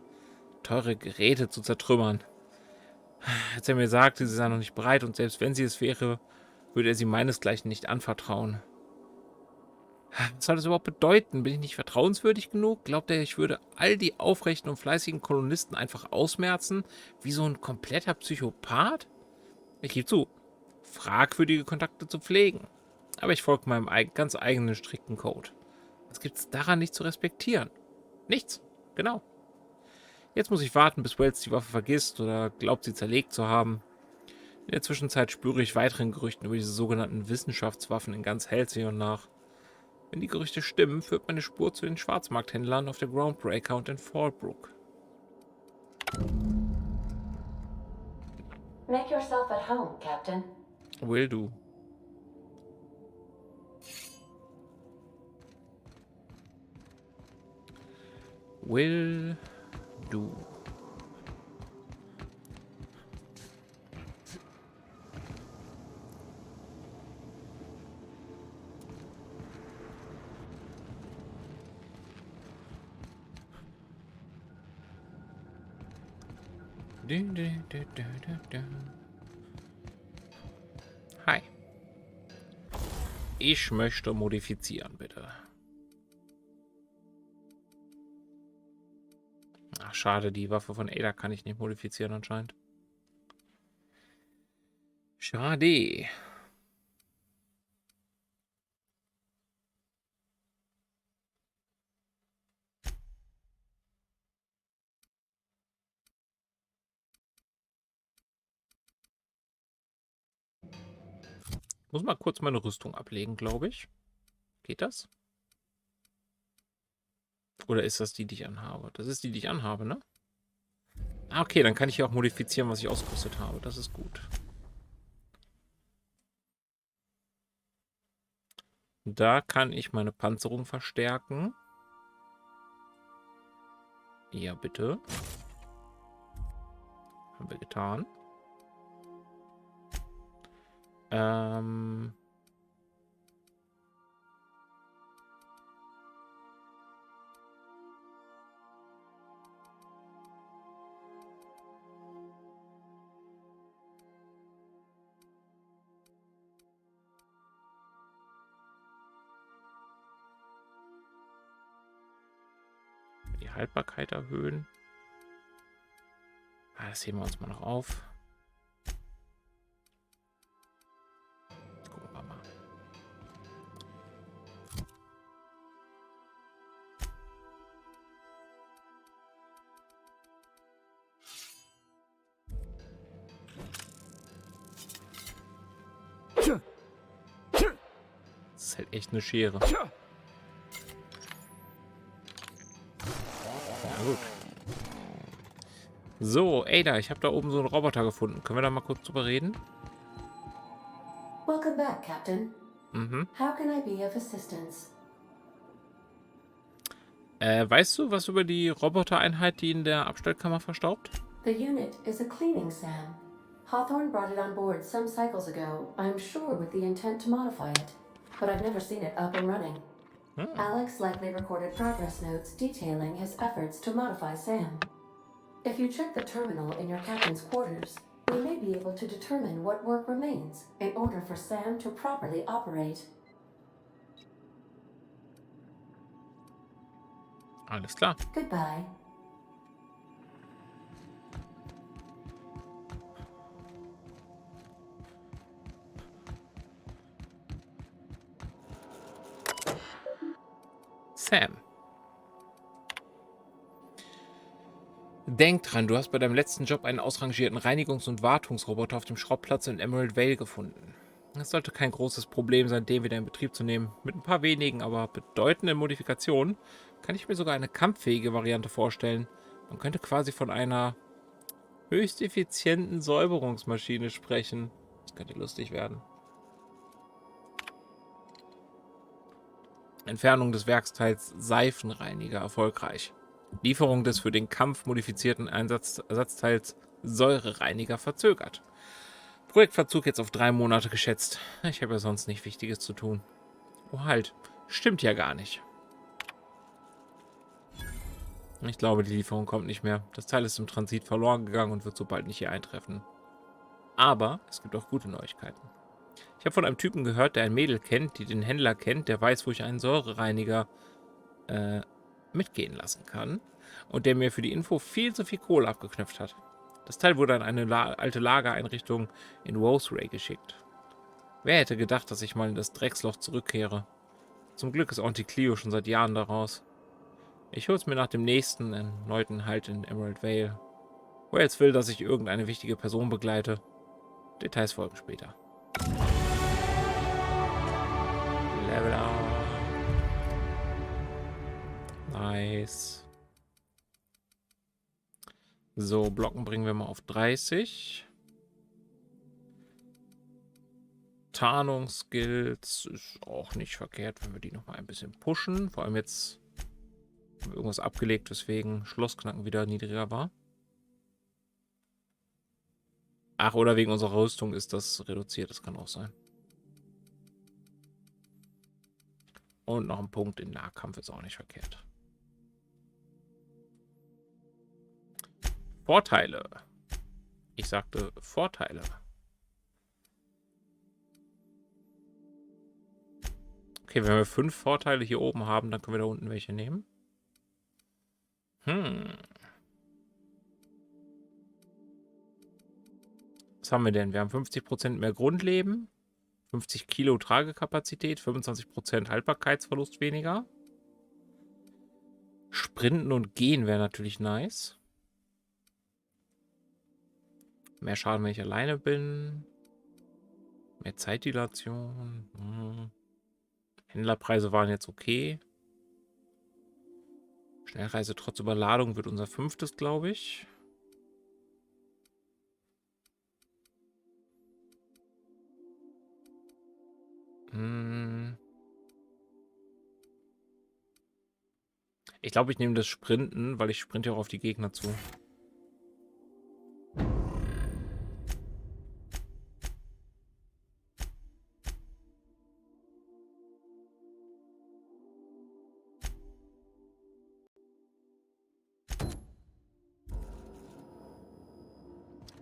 teure Geräte zu zertrümmern. Als er mir sagte, sie sei noch nicht bereit und selbst wenn sie es wäre, würde er sie meinesgleichen nicht anvertrauen. Was soll das überhaupt bedeuten? Bin ich nicht vertrauenswürdig genug? Glaubt er, ich würde all die aufrechten und fleißigen Kolonisten einfach ausmerzen, wie so ein kompletter Psychopath? Ich gebe zu, fragwürdige Kontakte zu pflegen. Aber ich folge meinem ganz eigenen strikten Code. Was gibt's daran nicht zu respektieren? Nichts. Genau. Jetzt muss ich warten, bis Wells die Waffe vergisst oder glaubt, sie zerlegt zu haben. In der Zwischenzeit spüre ich weiteren Gerüchten über diese sogenannten Wissenschaftswaffen in ganz Halcyon nach. Wenn die Gerüchte stimmen, führt meine Spur zu den Schwarzmarkthändlern auf der Groundbreaker und in Fallbrook. Make yourself at home, Captain. Will do. Will do. Hi. Ich möchte modifizieren, bitte. Ach, schade, die Waffe von Ada kann ich nicht modifizieren anscheinend. Schade. Muss mal kurz meine Rüstung ablegen, glaube ich. Geht das? Oder ist das die, die ich anhabe? Das ist die, die ich anhabe, ne? Ah, okay, dann kann ich hier auch modifizieren, was ich ausgerüstet habe. Das ist gut. Da kann ich meine Panzerung verstärken. Ja, bitte. Haben wir getan. Die Haltbarkeit erhöhen. Ah, das heben wir uns mal noch auf. Gucken wir mal. Das ist halt echt eine Schere. Ja, gut. So, Ada, ich habe da oben so einen Roboter gefunden. Können wir da mal kurz drüber reden? Welcome back, Captain. Mhm. How can I be of assistance? Weißt du was über die Robotereinheit, die in der Abstellkammer verstaubt? The unit is a cleaning SAM. Hawthorne brought it on board some cycles ago, I'm sure with the intent to modify it. But I've never seen it up and running. Alex likely recorded progress notes detailing his efforts to modify SAM. If you check the terminal in your captain's quarters, we may be able to determine what work remains in order for SAM to properly operate. Alles klar. Goodbye. Sam. Denk dran, du hast bei deinem letzten Job einen ausrangierten Reinigungs- und Wartungsroboter auf dem Schrottplatz in Emerald Vale gefunden. Es sollte kein großes Problem sein, den wieder in Betrieb zu nehmen. Mit ein paar wenigen, aber bedeutenden Modifikationen kann ich mir sogar eine kampffähige Variante vorstellen. Man könnte quasi von einer höchst effizienten Säuberungsmaschine sprechen. Das könnte lustig werden. Entfernung des Werksteils Seifenreiniger erfolgreich. Lieferung des für den Kampf modifizierten Ersatzteils Säurereiniger verzögert. Projektverzug jetzt auf 3 Monate geschätzt. Ich habe ja sonst nicht Wichtiges zu tun. Oh halt, stimmt ja gar nicht. Ich glaube, die Lieferung kommt nicht mehr. Das Teil ist im Transit verloren gegangen und wird so bald nicht hier eintreffen. Aber es gibt auch gute Neuigkeiten. Ich habe von einem Typen gehört, der ein Mädel kennt, die den Händler kennt, der weiß, wo ich einen Säurereiniger mitgehen lassen kann und der mir für die Info viel zu viel Kohle abgeknöpft hat. Das Teil wurde an eine alte Lagereinrichtung in Roseray geschickt. Wer hätte gedacht, dass ich mal in das Drecksloch zurückkehre? Zum Glück ist Auntie Cleo schon seit Jahren daraus. Ich hol's mir nach dem nächsten erneuten Halt in Emerald Vale. Wales will, dass ich irgendeine wichtige Person begleite. Details folgen später. Level up. Nice. So, Blocken bringen wir mal auf 30. Tarnungsskills ist auch nicht verkehrt, wenn wir die nochmal ein bisschen pushen. Vor allem jetzt haben wir irgendwas abgelegt, weswegen Schlossknacken wieder niedriger war. Ach, oder wegen unserer Rüstung ist das reduziert, das kann auch sein. Und noch ein Punkt im Nahkampf ist auch nicht verkehrt. Vorteile. Ich sagte Vorteile. Okay, wenn wir 5 Vorteile hier oben haben, dann können wir da unten welche nehmen. Was haben wir denn? Wir haben 50% mehr Grundleben, 50 Kilo Tragekapazität, 25% Haltbarkeitsverlust weniger. Sprinten und Gehen wäre natürlich nice. Mehr Schaden, wenn ich alleine bin. Mehr Zeitdilation. Händlerpreise waren jetzt okay. Schnellreise trotz Überladung wird unser 5. glaube ich. Ich glaube, ich nehme das Sprinten, weil ich sprinte auch auf die Gegner zu.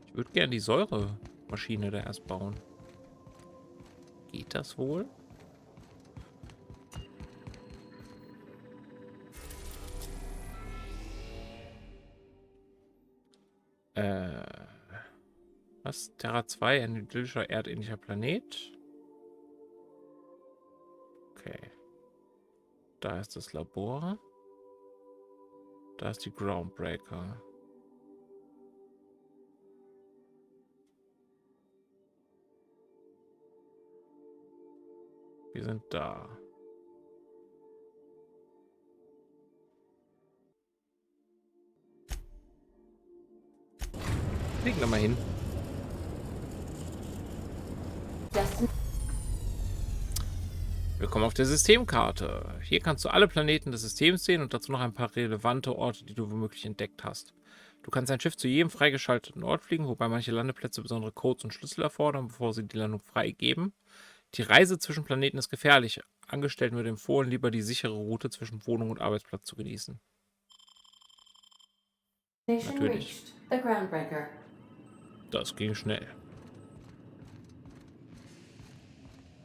Ich würde gerne die Säuremaschine da erst bauen. Geht das wohl? Was? Terra 2, ein idyllischer, erdähnlicher Planet. Okay. Da ist das Labor. Da ist die Groundbreaker. Wir sind da. Fliegen wir mal hin. Willkommen auf der Systemkarte. Hier kannst du alle Planeten des Systems sehen und dazu noch ein paar relevante Orte, die du womöglich entdeckt hast. Du kannst dein Schiff zu jedem freigeschalteten Ort fliegen, wobei manche Landeplätze besondere Codes und Schlüssel erfordern, bevor sie die Landung freigeben. Die Reise zwischen Planeten ist gefährlich. Angestellten wird empfohlen, lieber die sichere Route zwischen Wohnung und Arbeitsplatz zu genießen. Natürlich. Das ging schnell.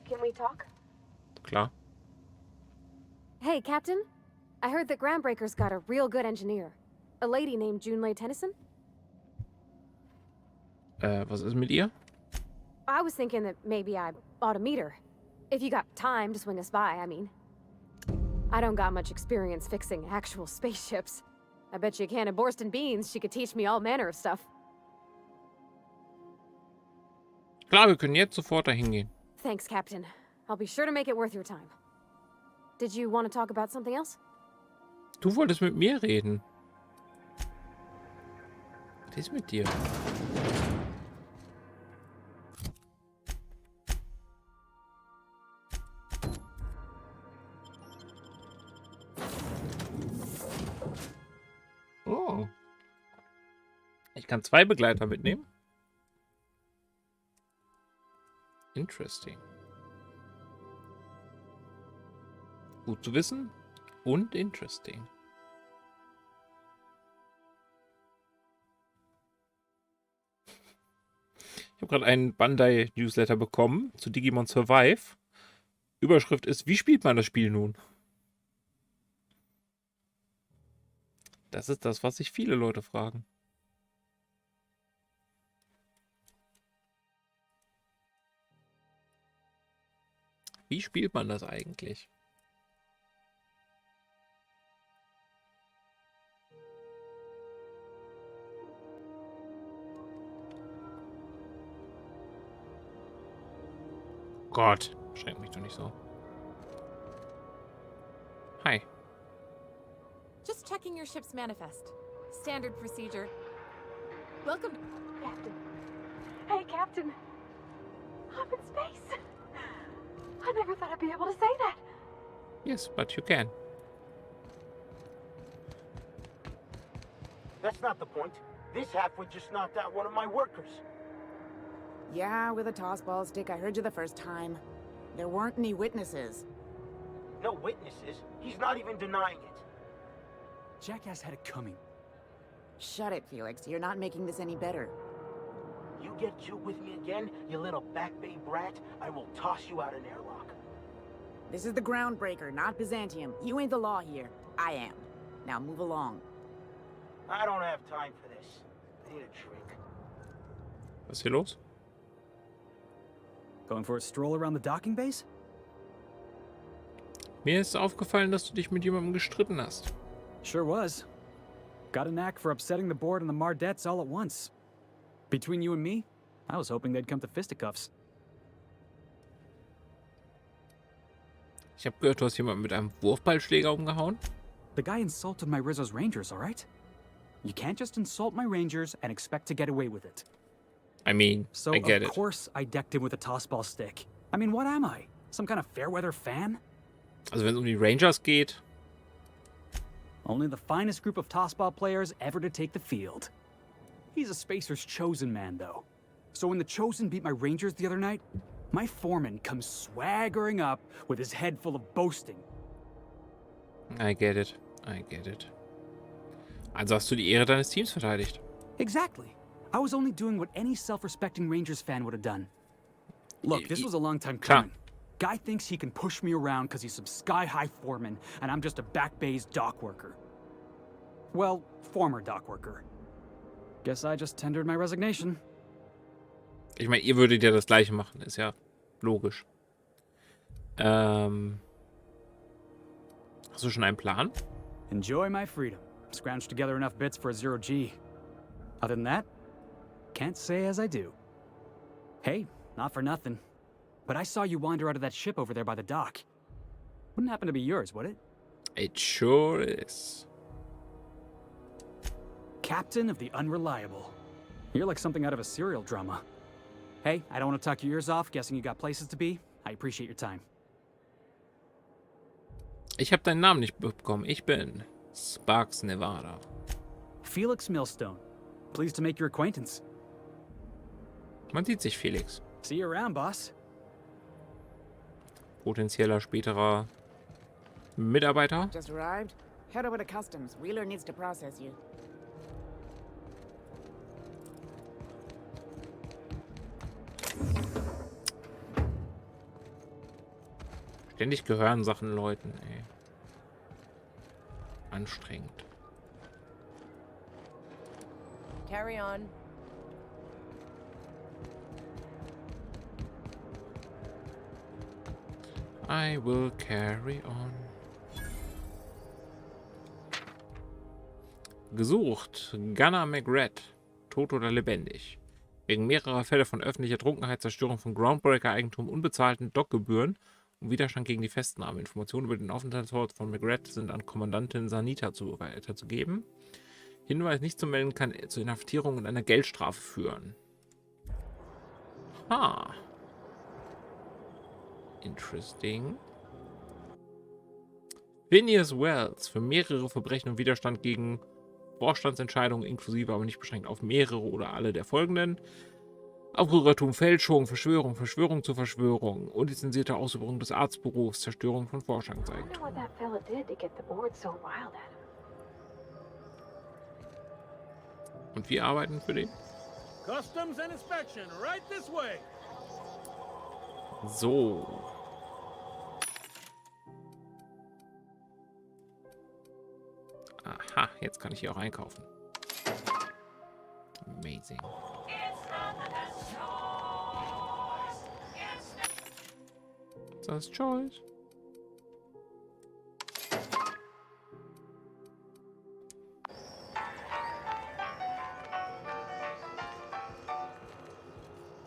Can we talk? Klar. Hey, Captain. I heard that Groundbreaker's got a real good engineer. A lady named Junlei Tennyson? Was ist mit ihr? I was thinking that maybe I ought to meet her. If you got time to swing us by, I mean. I don't got much experience fixing actual spaceships. I bet you a can of Borston beans she could teach me all manner of stuff. Klar, wir können jetzt sofort dahin gehen. Thanks, Captain. I'll be sure to make it worth your time. Did you want to talk about something else? Du wolltest mit mir reden. Was ist mit dir? Oh. Ich kann 2 Begleiter mitnehmen. Interesting. Gut zu wissen und interesting. Ich habe gerade einen Bandai-Newsletter bekommen zu Digimon Survive. Überschrift ist: Wie spielt man das Spiel nun? Das ist das, was sich viele Leute fragen. Wie spielt man das eigentlich? Gott, schränkt mich doch nicht so. Hi. Just checking your ship's manifest. Standard procedure. Welcome, Captain. Hey, Captain. I'm in space. I never thought I'd be able to say that. Yes, but you can. That's not the point. This halfwit just knocked out one of my workers. Yeah, with a tossball stick. I heard you the first time. There weren't any witnesses. No witnesses? He's not even denying it. Jackass had it coming. Shut it, Felix. You're not making this any better. You get cute with me again, you little back bay brat, I will toss you out an airlock. This is the Groundbreaker, not Byzantium. You ain't the law here. I am. Now move along. I don't have time for this. I need a drink. Was ist hier los? Going for a stroll around the docking base? Mir ist aufgefallen, dass du dich mit jemandem gestritten hast. Sure was. Got a knack for upsetting the board and the Mardettes all at once. Between you and me, I was hoping they'd come to fisticuffs. Ich habe gehört, du hast jemanden mit einem Wurfballschläger umgehauen. The guy insulted my Rizzo's Rangers, all right? You can't just insult my Rangers and expect to get away with it. I mean, I get it. So of course I decked him with a tossball stick. I mean, what am I? Some kind of fair-weather fan? Also wenn es die Rangers geht. Only the finest group of tossball players ever to take the field. He's a Spacer's chosen man, though. So when the Chosen beat my Rangers the other night, my foreman comes swaggering up with his head full of boasting. I get it. I get it. Also hast du die Ehre deines Teams verteidigt. Exactly. I was only doing what any self-respecting Rangers fan would have done. Look, this was a long time coming. Guy thinks he can push me around because he's some sky-high foreman, and I'm just a back bay's dock worker. Well, former dock worker. Guess I just tendered my resignation. Ich meine, ihr würdet ja das Gleiche machen, ist ja logisch. Hast du schon einen Plan? Enjoy my freedom. Scrounged together enough bits for a 0G. Other than that, can't say as I do. Hey, not for nothing, but I saw you wander out of that ship over there by the dock. Wouldn't happen to be yours, would it? It sure is. Captain of the Unreliable. You're like something out of a serial drama. Hey, I don't want to talk your ears off, guessing you got places to be. I appreciate your time. Ich habe deinen Namen nicht bekommen. Ich bin Sparks Nevada. Felix Millstone. Pleased to make your acquaintance. Man sieht sich, Felix. See you around, boss. Potenzieller späterer Mitarbeiter. Just arrived? Head over to customs. Wheeler needs to process you. Ständig gehören Sachen Leuten, ey. Anstrengend. Carry on. I will carry on. Gesucht. Gunnar McRae. Tot oder lebendig. Wegen mehrerer Fälle von öffentlicher Trunkenheit, Zerstörung von Groundbreaker-Eigentum, unbezahlten Dockgebühren und Widerstand gegen die Festnahme. Informationen über den Aufenthaltsort von McRae sind an Kommandantin Sanita weiterzugeben. Hinweis nicht zu melden kann zu Inhaftierung und einer Geldstrafe führen. Ha. Interesting. Phineas Wells für mehrere Verbrechen und Widerstand gegen Vorstandsentscheidungen inklusive, aber nicht beschränkt auf mehrere oder alle der folgenden: Aufrührertum, Fälschung, Verschwörung, Verschwörung zur Verschwörung, unlizenzierte Ausübung des Arztberufs, Zerstörung von Vorstandseigentum. Und wir arbeiten für den. Customs and inspection, right this way. So. Aha, jetzt kann ich hier auch einkaufen. Amazing. That's choice.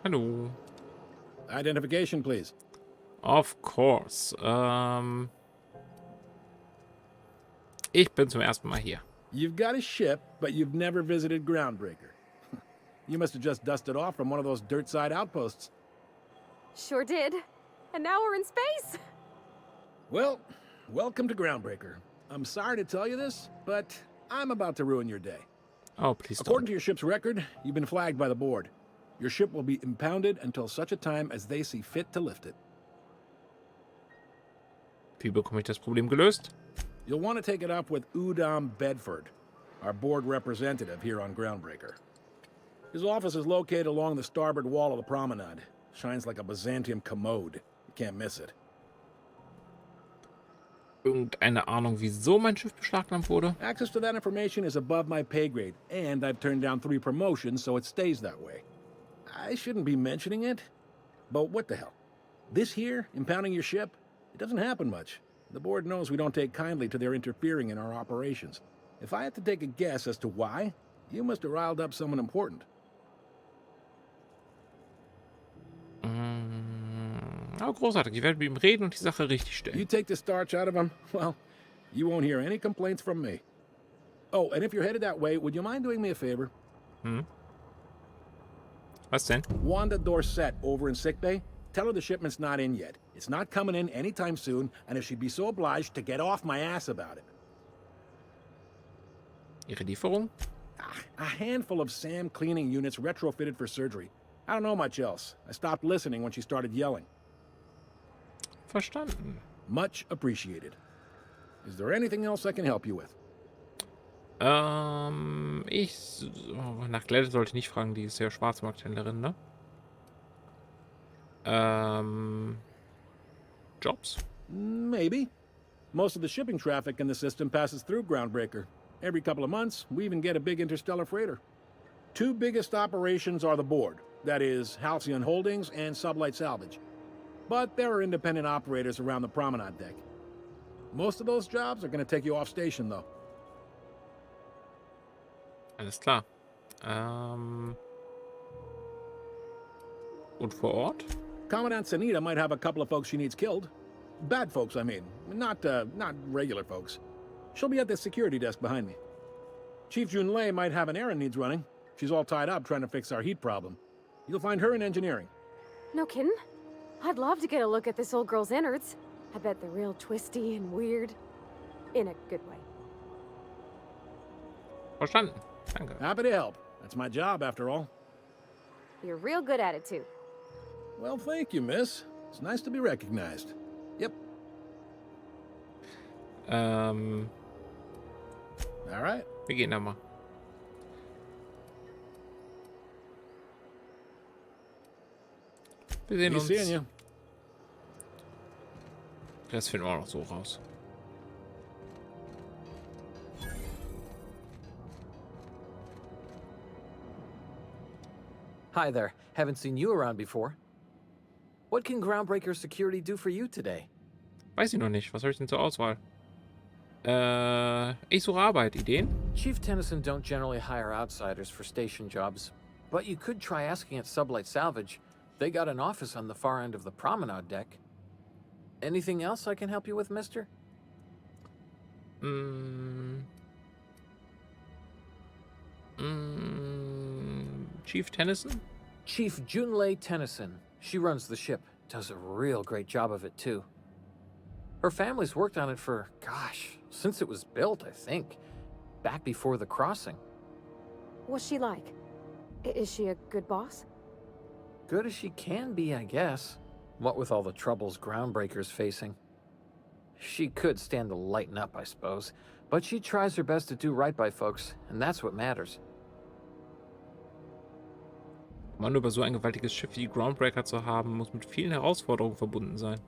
Hallo. Identification, please. Of course. Ich bin zum ersten Mal hier. You've got a ship, but you've never visited Groundbreaker. You must have just dusted off from one of those dirt-side outposts. Sure did. And now we're in space. Well, welcome to Groundbreaker. I'm sorry to tell you this, but I'm about to ruin your day. Oh, please don't. According to your ship's record, you've been flagged by the board. Your ship will be impounded until such a time as they see fit to lift it. Wie bekomme ich das Problem gelöst? You'll want to take it up with Udom Bedford, our board representative here on Groundbreaker. His office is located along the starboard wall of the promenade. Shines like a Byzantium commode. You can't miss it. Irgendeine Ahnung, wieso mein Schiff beschlagnahmt wurde? Access to that information is above my pay grade, and I've turned down 3 promotions, so it stays that way. I shouldn't be mentioning it, but what the hell? This here, impounding your ship, it doesn't happen much. The board knows we don't take kindly to their interfering in our operations. If I had to take a guess as to why, you must have riled up someone important. Oh, großartig. Ich werde mit ihm reden und die Sache richtig stellen. You take the starch out of him, well, you won't hear any complaints from me. Oh, and if you're headed that way, would you mind doing me a favor? Was denn? Wanda Dorset over in sickbay. Tell her the shipment's not in yet. It's not coming in anytime soon, and if she'd be so obliged to get off my ass about it. Ihre Lieferung? A handful of SAM cleaning units retrofitted for surgery. I don't know much else. I stopped listening when she started yelling. Verstanden. Much appreciated. Is there anything else I can help you with? Nach Gladys sollte ich nicht fragen, die ist ja Schwarzmarkthändlerin, ne? Jobs? Maybe. Most of the shipping traffic in the system passes through Groundbreaker. Every couple of months, we even get a big interstellar freighter. 2 biggest operations are the board. That is, Halcyon Holdings and Sublight Salvage. But there are independent operators around the promenade deck. Most of those jobs are going to take you off station, though. Alles klar. Und vor Ort? Commandant Sanita might have a couple of folks she needs killed. Bad folks, I mean. Not regular folks. She'll be at the security desk behind me. Chief Junlei might have an errand needs running. She's all tied up trying to fix our heat problem. You'll find her in engineering. No kidding? I'd love to get a look at this old girl's innards. I bet they're real twisty and weird. In a good way. Verstanden. Danke. Happy to help. That's my job, after all. You're real good at it, too. Well, thank you, miss. It's nice to be recognized. Yep. All right. Wir gehen da mal. Wir sehen uns. Seeing you. Das finden wir auch noch so raus. Hi there. Haven't seen you around before. What can Groundbreaker Security do for you today? Weiß ich noch nicht. Was habe ich denn zur Auswahl? Ich suche Arbeit. Ideen? Chief Tennyson don't generally hire outsiders for station jobs, but you could try asking at Sublight Salvage. They got an office on the far end of the promenade deck. Anything else I can help you with, mister? Chief Tennyson? Chief Junlei Tennyson. She runs the ship. Does a real great job of it, too. Her family's worked on it for, gosh, since it was built, I think. Back before the crossing. What's she like? Is she a good boss? Good as she can be, I guess. What with all the troubles Groundbreaker's facing. She could stand to lighten up, I suppose. But she tries her best to do right by folks, and that's what matters. Man, über so ein gewaltiges Schiff wie die Groundbreaker zu haben, muss mit vielen Herausforderungen verbunden sein.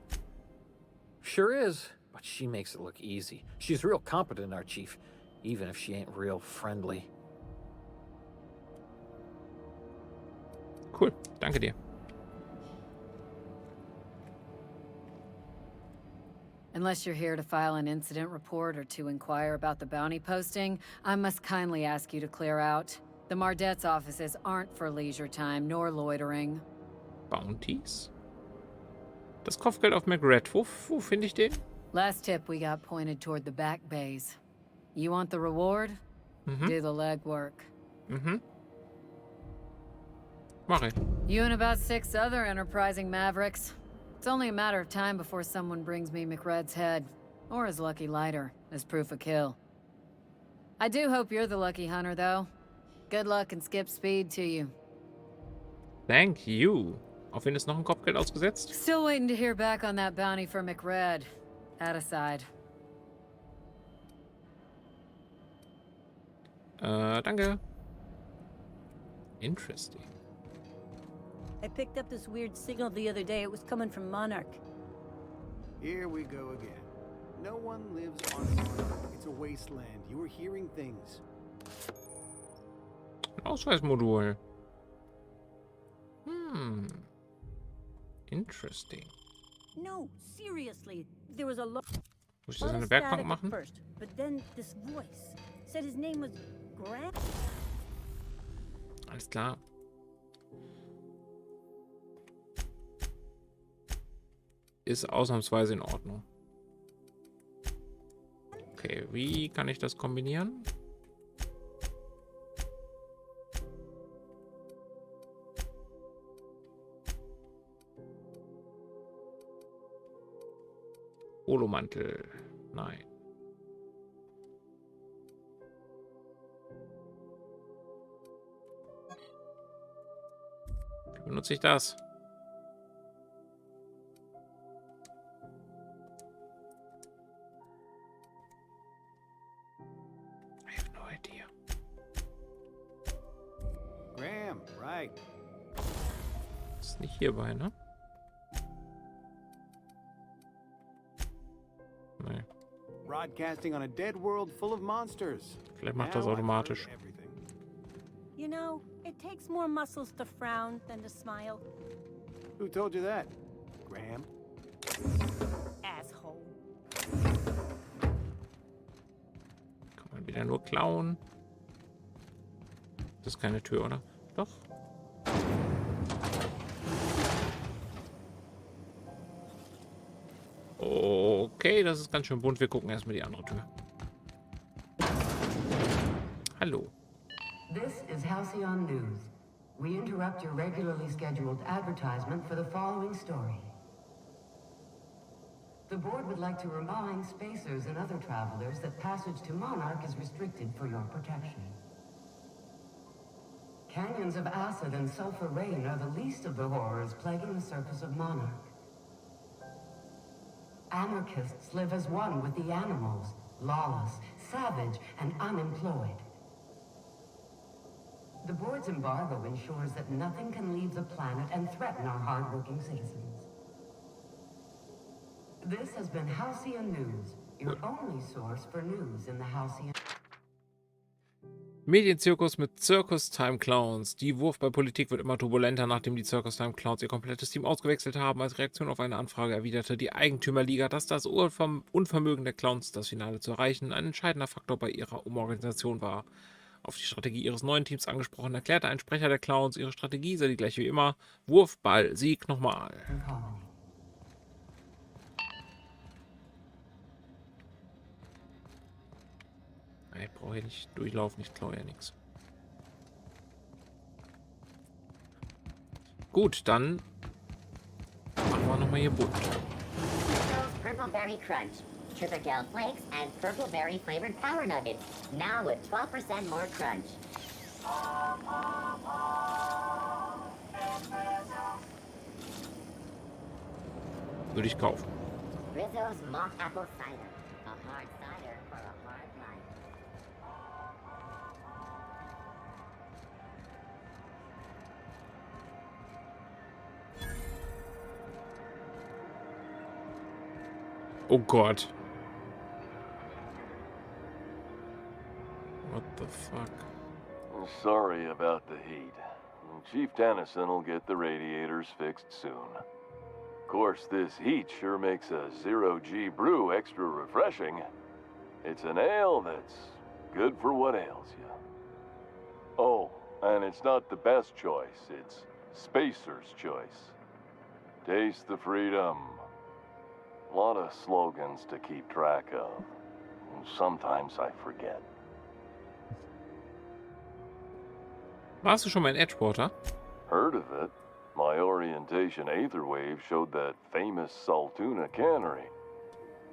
Sure is, but she makes it look easy. She's real competent, our chief, even if she ain't real friendly. Cool, danke dir. Unless you're here to file an incident report or to inquire about the bounty posting, I must kindly ask you to clear out. The Mardet's offices aren't for leisure time nor loitering. Bounties? Das Kopfgeld auf McRed. Wo finde ich den? Last tip we got pointed toward the back bays. You want the reward? Do the legwork. Mach ich. You and about 6 other enterprising mavericks. It's only a matter of time before someone brings me McRed's head, or his lucky lighter, as proof of kill. I do hope you're the lucky hunter, though. Good luck and skip speed to you. Thank you. Auf wen ist noch ein Kopfgeld ausgesetzt? Still waiting to hear back on that bounty for McRed. That aside. Danke. Interesting. I picked up this weird signal the other day. It was coming from Monarch. Here we go again. No one lives on Monarch. It's a wasteland. You were hearing things. Ausweismodul. Interesting. No, seriously. There was a lot. Muss ich das in eine Werkbank machen? First, but then this voice said his name was Grant. Alles klar. Ist ausnahmsweise in Ordnung. Okay, wie kann ich das kombinieren? Holomantel. Nein. Wie benutze ich das? I have no idea. Graham, right. Ist nicht hierbei, ne? Nee. Broadcasting on a dead world full of monsters. Vielleicht macht das automatisch. You know, it takes more muscles to frown than to smile. Who told you that? Graham? Asshole. Kann man wieder nur klauen. Das ist keine Tür, oder? Doch. Okay, das ist ganz schön bunt. Wir gucken erstmal die andere Tür. Hallo. This is Halcyon News. We interrupt your regularly scheduled advertisement for the following story. The board would like to remind spacers and other travelers that passage to Monarch is restricted for your protection. Canyons of acid and sulfur rain are the least of the horrors plaguing the surface of Monarch. Anarchists live as one with the animals, lawless, savage, and unemployed. The board's embargo ensures that nothing can leave the planet and threaten our hard-working citizens. This has been Halcyon News, your only source for news in the Halcyon... Medienzirkus mit Circus Time Clowns. Die Wurf bei Politik wird immer turbulenter, nachdem die Circus Time Clowns ihr komplettes Team ausgewechselt haben. Als Reaktion auf eine Anfrage erwiderte die Eigentümerliga, dass das Unvermögen der Clowns, das Finale zu erreichen, ein entscheidender Faktor bei ihrer Umorganisation war. Auf die Strategie ihres neuen Teams angesprochen, erklärte ein Sprecher der Clowns, ihre Strategie sei die gleiche wie immer. Wurf, Ball, Sieg, nochmal. Ich brauche hier nicht durchlaufen, ich klaue ja nichts. Gut, dann machen wir nochmal hier bunt. Purple Berry Crunch, Sugar Gel Flakes, and Purple Berry Flavored Power Nuggets. Now with 12% more crunch. Würde ich kaufen. Rizzo's Malt Apple Cider. A hard cider for a hard life. Oh Gott. What the fuck? Sorry about the heat. Chief Tennyson will get the radiators fixed soon. course, this heat sure makes a zero-G brew extra refreshing. It's an ale that's good for what ails you. Oh, and it's not the best choice. It's Spacer's choice. Taste the freedom. A lot of slogans to keep track of. Sometimes I forget. Warst du schon mal in Edgewater? Heard of it. My orientation aetherwave showed that famous Saltuna cannery,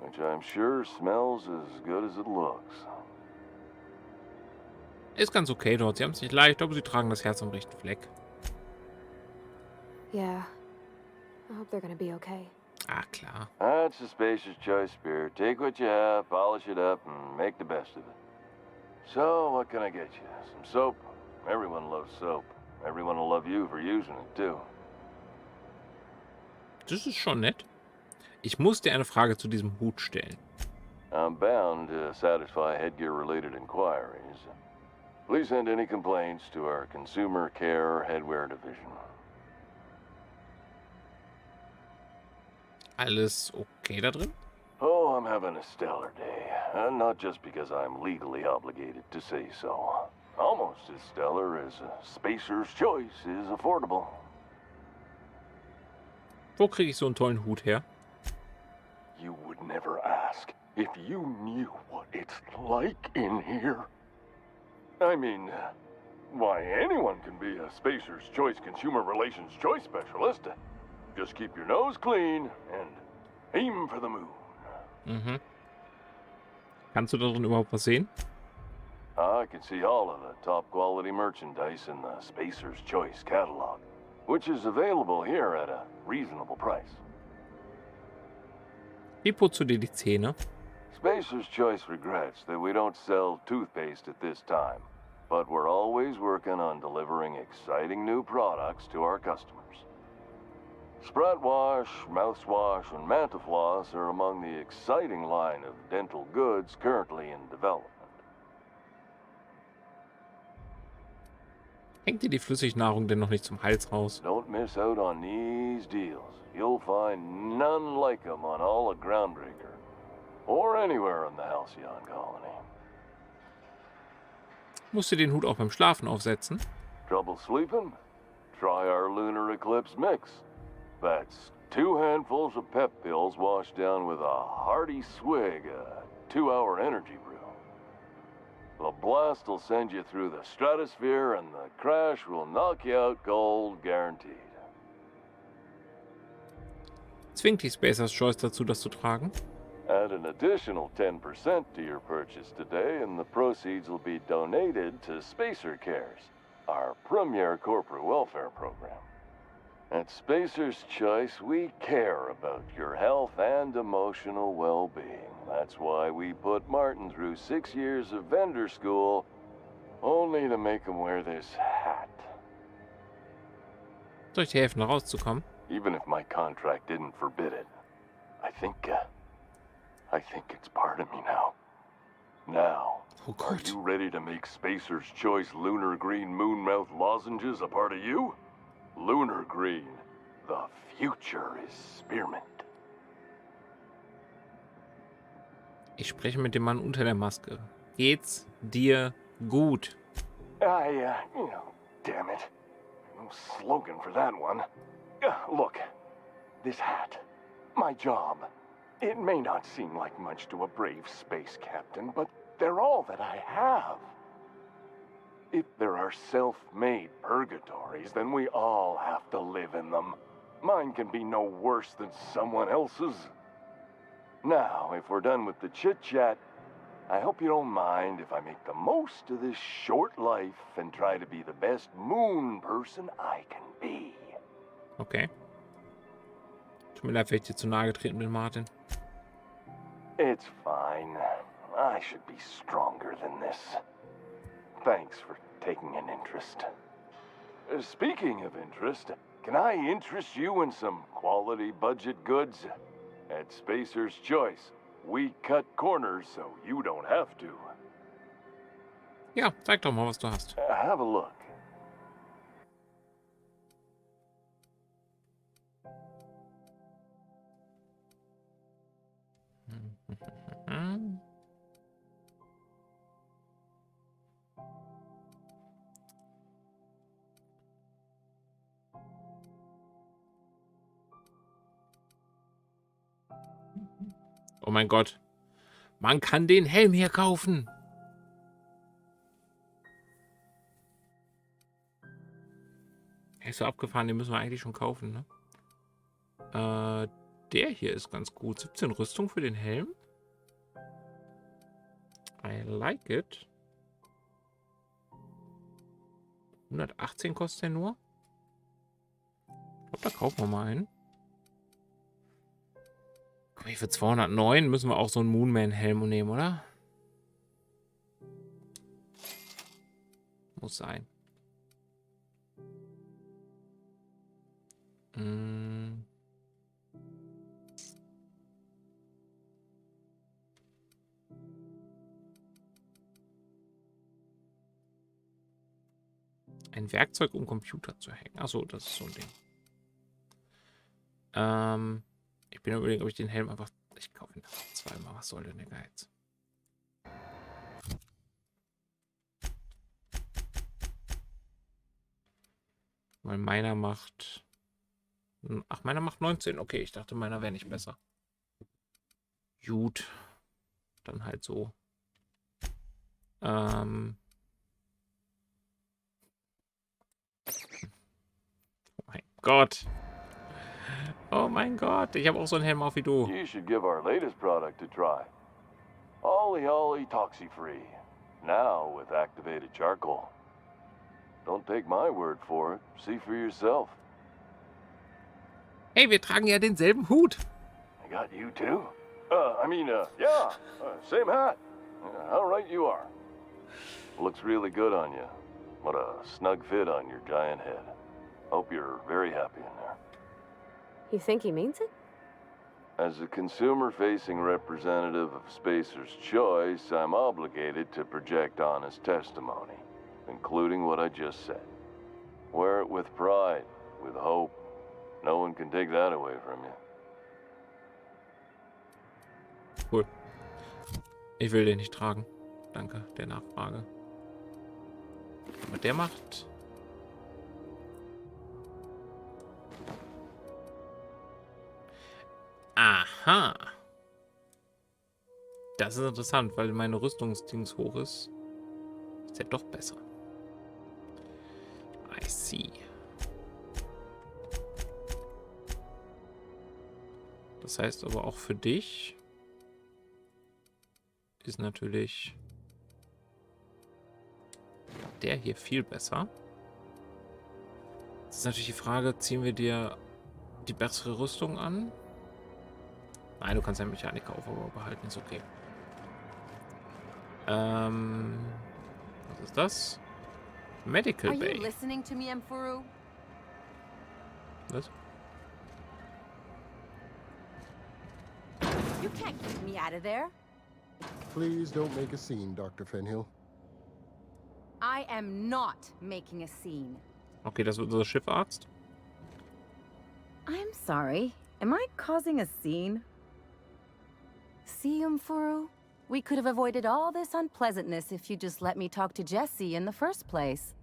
which I'm sure smells as good as it looks. Ist ganz okay dort. Sie haben es nicht leicht, aber sie tragen das Herz am rechten Fleck. Yeah. I hope they're gonna be okay. Ah, klar. That's a Spacer's choice beer. Take what you have, polish it up, and make the best of it. So, what can I get you? Some soap? Everyone loves soap. Everyone will love you for using it, too. Das ist schon nett. Ich muss dir eine Frage zu diesem Hut stellen. I'm bound to satisfy headgear-related inquiries. Please send any complaints to our Consumer Care Headwear Division. Alles okay da drin? Oh, I'm having a stellar day. Not just because I'm legally obligated to say so. Almost as stellar as a Spacer's choice is affordable. Wo kriege ich so einen tollen Hut her? You would never ask if you knew what it's like in here. I mean, why, anyone can be a Spacer's Choice Consumer Relations Choice Specialist. Just keep your nose clean and aim for the moon. Mhm. Kannst du da drin überhaupt was sehen? I can see all of the top quality merchandise in the Spacer's Choice catalog, which is available here at a reasonable price. Wie putzt du dir die Zähne? Spacer's Choice regrets that we don't sell toothpaste at this time, but we're always working on delivering exciting new products to our customers. Sprout Wash, Mouthwash, and Mantafloss are among the exciting line of dental goods currently in development. Hängt dir die Flüssignahrung denn noch nicht zum Hals raus? Don't miss out on these deals. You'll find none like them on all of Groundbreaker, or anywhere in the Halcyon Colony. Musst du den Hut auch beim Schlafen aufsetzen? Trouble sleeping? Try our Lunar Eclipse mix. That's 2 handfuls of pep pills washed down with a hearty swig of 2-hour energy brew. The blast will send you through the stratosphere and the crash will knock you out cold, guaranteed. Zwingt die Spacer's Choice dazu, das zu tragen? Add an additional 10% to your purchase today and the proceeds will be donated to Spacer Cares, our premier corporate welfare program. At Spacer's Choice, we care about your health and emotional well-being. That's why we put Martin through 6 years of vendor school, only to make him wear this hat. Soll ich dir helfen, da rauszukommen? Even if my contract didn't forbid it, I think it's part of me now. Now, are you ready to make Spacer's Choice Lunar Green Moonmouth lozenges a part of you? Lunar Green, the future is spearmint. Ich spreche mit dem Mann unter der Maske. Geht's dir gut? Damn it. No slogan for that one. Look, this hat, my job. It may not seem like much to a brave space captain, but they're all that I have. If there are self-made purgatories, then we all have to live in them. Mine can be no worse than someone else's. Now, if we're done with the chit-chat, I hope you don't mind if I make the most of this short life and try to be the best moon person I can be. Okay. Tut mir leid, wenn ich dir zu nahe getreten bin, Martin. It's fine. I should be stronger than this. Thanks for taking an interest. Speaking of interest, can I interest you in some quality budget goods? At Spacer's Choice, we cut corners so you don't have to. Ja, zeig doch mal, was du hast. Have a look. Oh mein Gott. Man kann den Helm hier kaufen. Er ist so abgefahren, den müssen wir eigentlich schon kaufen, ne? Der hier ist ganz gut. 17 Rüstung für den Helm. I like it. 118 kostet er nur. Ich glaube, da kaufen wir mal einen. Guck mal, für 209 müssen wir auch so einen Moonman-Helm nehmen, oder? Muss sein. Ein Werkzeug, um Computer zu hacken. Achso, das ist so ein Ding. Ich bin überlegen, ob ich den Helm einfach... Ich kaufe ihn einfach zweimal. Was soll denn der Geiz? Weil meiner macht... Ach, meiner macht 19. Okay, ich dachte, meiner wäre nicht besser. Gut. Dann halt so. Oh mein Gott. Oh mein Gott. Ich habe auch so einen Helm auf wie du. You should give our latest product a try. Ollie toxy-free. Now with activated charcoal. Don't take my word for it. See for yourself. Hey, wir tragen ja denselben Hut. I got you too? Yeah. Same hat. How right you are. Looks really good on you. What a snug fit on your giant head. Hope you're very happy in there. You think he means it? As a consumer-facing representative of Spacer's Choice, I'm obligated to project honest testimony, including what I just said. Wear it with pride, with hope. No one can take that away from you. Cool. Ich will den nicht tragen. Danke der Nachfrage. Aber der macht... Aha. Das ist interessant, weil meine Rüstungsdings hoch ist. Ist der doch besser. I see. Das heißt aber auch für dich ist natürlich der hier viel besser. Jetzt ist natürlich die Frage, ziehen wir dir die bessere Rüstung an? Nein, du kannst ja Mechanik auf, aber behalten ist okay. Was ist das? Medical Bay. Are you listening to me, Mfuru? Was? You can't keep me out of there. Please don't make a scene, Dr. Fenhill. I am not making a scene. Okay, das wird unser Schiffarzt. I'm sorry. Am I causing a scene? See, Mfuru? We could have avoided all this unpleasantness if you just let me talk to Jessie in the first place.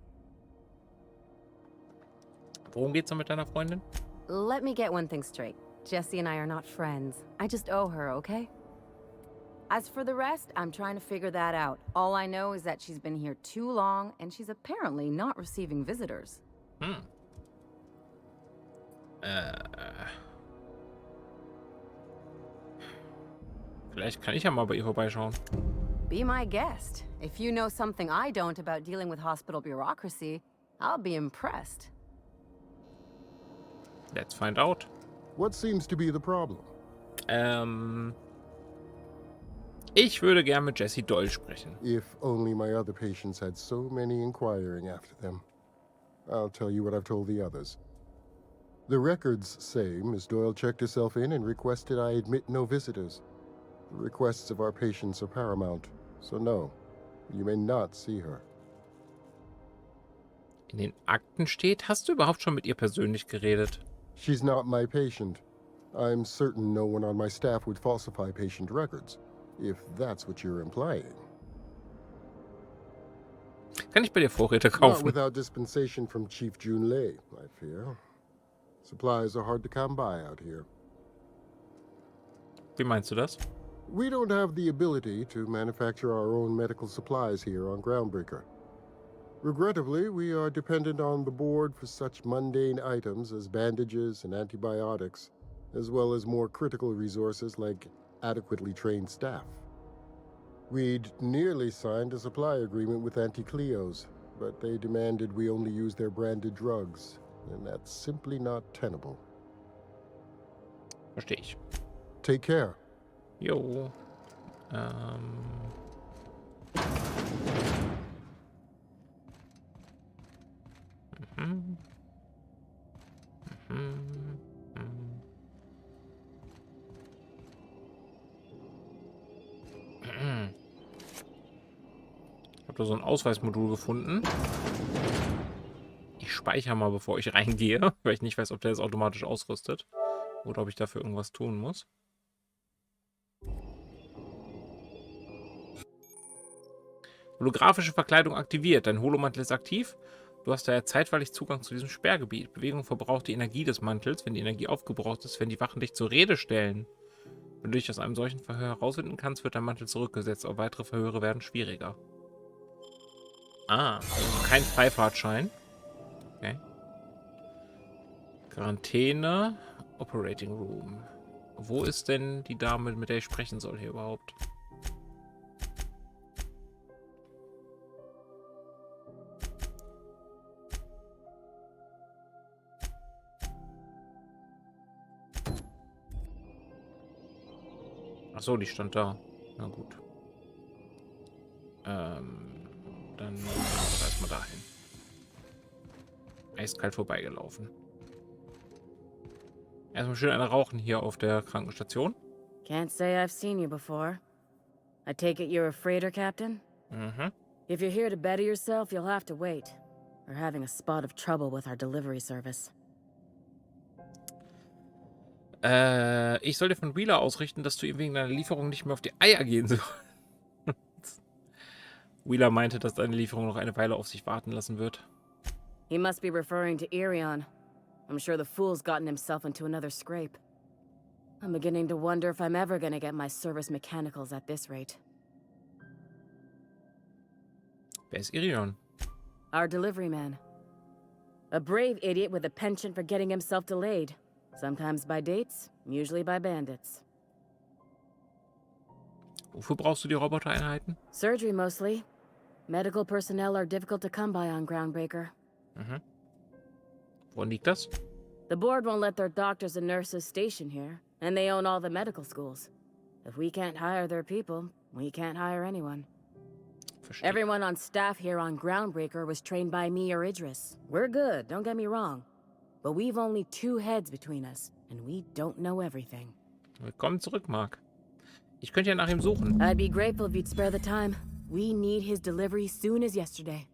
Worum geht's denn mit deiner Freundin? Let me get one thing straight. Jessie and I are not friends. I just owe her, okay? As for the rest, I'm trying to figure that out. All I know is that she's been here too long, and she's apparently not receiving visitors. Vielleicht kann ich ja mal bei ihr vorbeischauen. Be my guest. If you know something I don't about dealing with hospital bureaucracy, I'll be impressed. Let's find out. What seems to be the problem? Ich würde gerne mit Jessie Doyle sprechen. If only my other patients had so many inquiring after them. I'll tell you what I've told the others. The records say Miss Doyle checked herself in and requested I admit no visitors. The requests of our patients are paramount, so no, you may not see her. In den Akten steht, hast du überhaupt schon mit ihr persönlich geredet? She's not my patient. I'm certain no one on my staff would falsify patient records, if that's what you're implying. Kann ich bei dir Vorräte Not kaufen? without dispensation from Chief Junlei, I fear. Supplies are hard to come by out here. Wie meinst du das? We don't have the ability to manufacture our own medical supplies here on Groundbreaker. Regrettably, we are dependent on the board for such mundane items as bandages and antibiotics, as well as more critical resources like adequately trained staff. We'd nearly signed a supply agreement with Anti-Cleos, but they demanded we only use their branded drugs, and that's simply not tenable. Verstehe ich. Take care. Jo. Ich habe da so ein Ausweismodul gefunden. Ich speichere mal, bevor ich reingehe, weil ich nicht weiß, ob der das automatisch ausrüstet oder ob ich dafür irgendwas tun muss. Holographische Verkleidung aktiviert. Dein Holomantel ist aktiv. Du hast daher zeitweilig Zugang zu diesem Sperrgebiet. Bewegung verbraucht die Energie des Mantels. Wenn die Energie aufgebraucht ist, werden die Wachen dich zur Rede stellen. Wenn du dich aus einem solchen Verhör herausfinden kannst, wird dein Mantel zurückgesetzt. Auch weitere Verhöre werden schwieriger. Ah, also kein Freifahrtschein. Okay. Quarantäne. Operating Room. Wo ist denn die Dame, mit der ich sprechen soll hier überhaupt? Achso, die stand da. Na gut. Dann gehen wir doch erstmal dahin. Eiskalt vorbeigelaufen. Erstmal schön eine rauchen hier auf der Krankenstation. Can't say I've seen you before. I take it you're a freighter captain? Mhm. If you're here to better yourself, you'll have to wait. We're having a spot of trouble with our delivery service. Ich soll dir von Wheeler ausrichten, dass du ihm wegen deiner Lieferung nicht mehr auf die Eier gehen sollst. Wheeler meinte, dass deine Lieferung noch eine Weile auf sich warten lassen wird. He must be referring to Irion. I'm sure the fool's gotten himself into another scrape. I'm beginning to wonder if I'm ever gonna get my service mechanicals at this rate. Wer ist Irion? Our delivery man. A brave idiot with a penchant for getting himself delayed. Sometimes by dates, usually by bandits. Wofür brauchst du die Robotereinheiten? Surgery mostly. Medical personnel are difficult to come by on Groundbreaker. Mhm. Woran liegt das? The board won't let their doctors and nurses station here, and they own all the medical schools. If we can't hire their people, we can't hire anyone. Verstehe. Everyone on staff here on Groundbreaker was trained by me or Idris. We're good, don't get me wrong. But we've only 2 heads between us, and we don't know everything. Willkommen zurück, Mark. Ich könnte ja nach ihm suchen. I'd be grateful if you'd spare the time. We need his delivery soon as yesterday.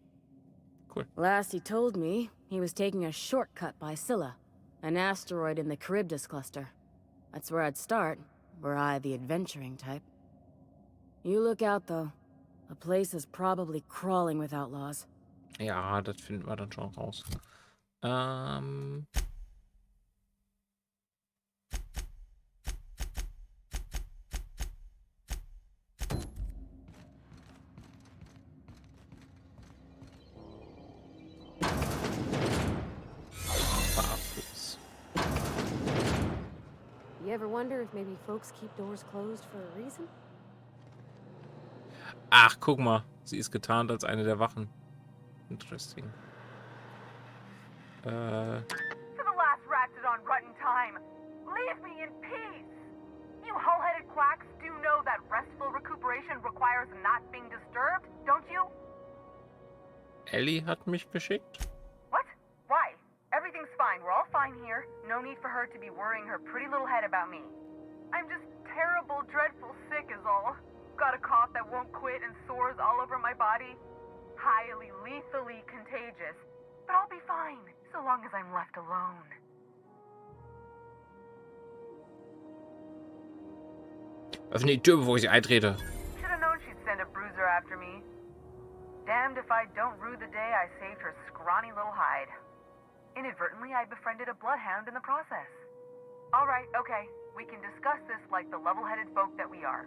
Cool. Last he told me, he was taking a shortcut by Scylla, an asteroid in the Charybdis cluster. That's where I'd start, were I the adventuring type. You look out, though. The place is probably crawling with outlaws. Ja, das finden wir dann schon raus. You ever wonder if maybe folks keep doors closed for a reason? Ach, guck mal. Sie ist getarnt als eine der Wachen. Interesting. For the last ratchet on rotten time, leave me in peace! You hull-headed quacks do know that restful recuperation requires not being disturbed, don't you? Ellie hat mich geschickt. What? Why? Everything's fine. We're all fine here. No need for her to be worrying her pretty little head about me. I'm just terrible, dreadful sick is all. Got a cough that won't quit and sores all over my body. Highly, lethally contagious. But I'll be fine, so long as I'm left alone. Öffne die Tür, bevor ich sie eintrete. Should have known she'd send a bruiser after me. Damned if I don't rue the day I saved her scrawny little hide. Inadvertently, I befriended a bloodhound in the process. All right, okay. We can discuss this like the level-headed folk that we are.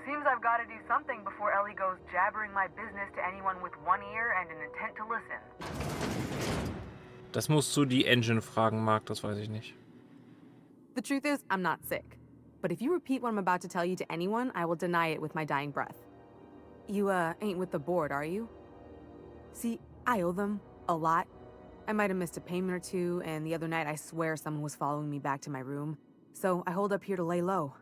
Seems I've got to do something before Ellie goes jabbering my business to anyone with one ear and an intent to listen. Das musst du die Engine fragen, Mark, das weiß ich nicht. The truth is, I'm not sick. But if you repeat what I'm about to tell you to anyone, I will deny it with my dying breath. You, ain't with the board, are you? See, I owe them a lot. I might have missed a payment or two, and the other night I swear someone was following me back to my room. So I hold up here to lay low.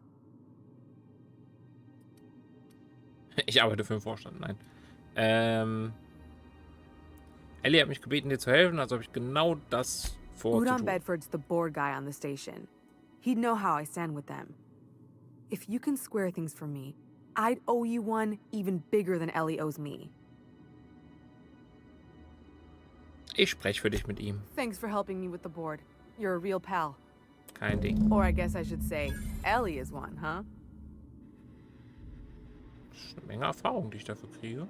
Ich arbeite für den Vorstand, nein. Ellie hat mich gebeten, dir zu helfen, also habe ich genau das vor zu Udon tun. Bedford's the board guy on the station. He'd know how I stand with them. If you can square things for me, I'd owe you one even bigger than Ellie owes me. Ich spreche für dich mit ihm. Thanks for helping me with the board. You're a real pal. Kein Ding. Or I guess I should say, Ellie is one, huh? Das ist eine Menge Erfahrung, die ich dafür kriege.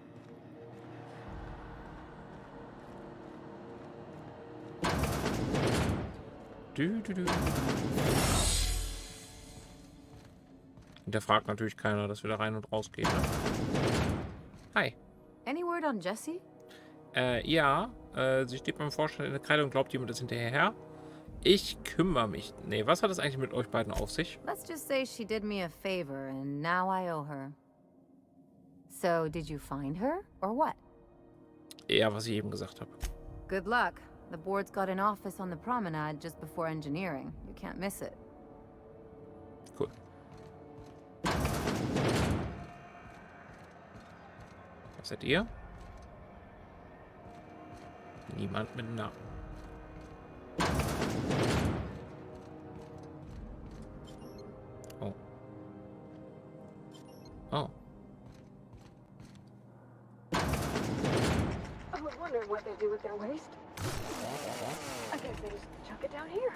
Hinterfragt natürlich keiner, dass wir da rein und raus gehen. Ne? Hi. Any word on Jessie? Ja, sie steht beim Vorstand in der Kreide und glaubt, jemand ist hinterher. Ich kümmere mich. Nee, was hat es eigentlich mit euch beiden auf sich? Let's just say she did me a favor and now I owe her. So, did you find her or what? Ja, was ich eben gesagt habe. Good luck. The board's got an office on the promenade just before engineering. You can't miss it. Cool. Was seid ihr? Niemand mit Namen. Oh. Oh. I was wondering what they do with their waste. I guess they just chuck it down here.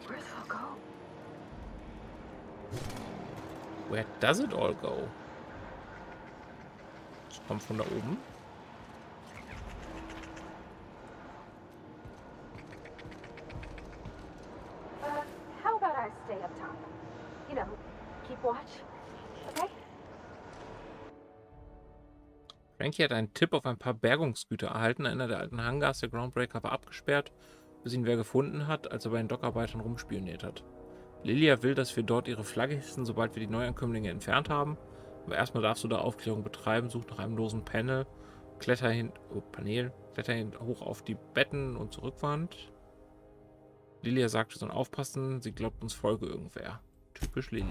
Where does it all go? Where does it all go? Das kommt von da oben. How about I stay up top? You know, keep watch. Okay? Frankie hat einen Tipp auf ein paar Bergungsgüter erhalten. Einer der alten Hangars der Groundbreaker war abgesperrt, bis ihn wer gefunden hat, als er bei den Dockarbeitern rumspioniert hat. Lilia will, dass wir dort ihre Flagge hissen, sobald wir die Neuankömmlinge entfernt haben. Aber erstmal darfst du da Aufklärung betreiben, such nach einem losen Panel, kletter hoch auf die Betten und zur Rückwand. Lilia sagt, wir sollen aufpassen, sie glaubt, uns folge irgendwer. Typisch Lilia.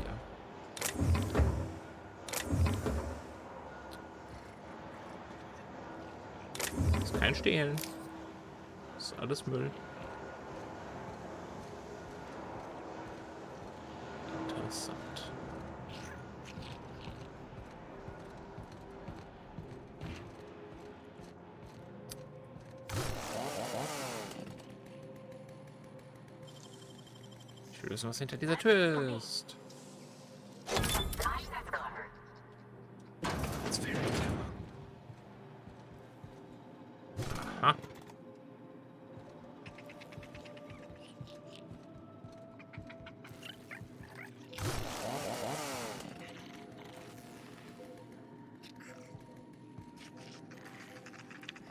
Das ist kein Stehlen. Das ist alles Müll. Interessant. Ich will wissen, was hinter dieser Tür ist. That's very clever. Aha.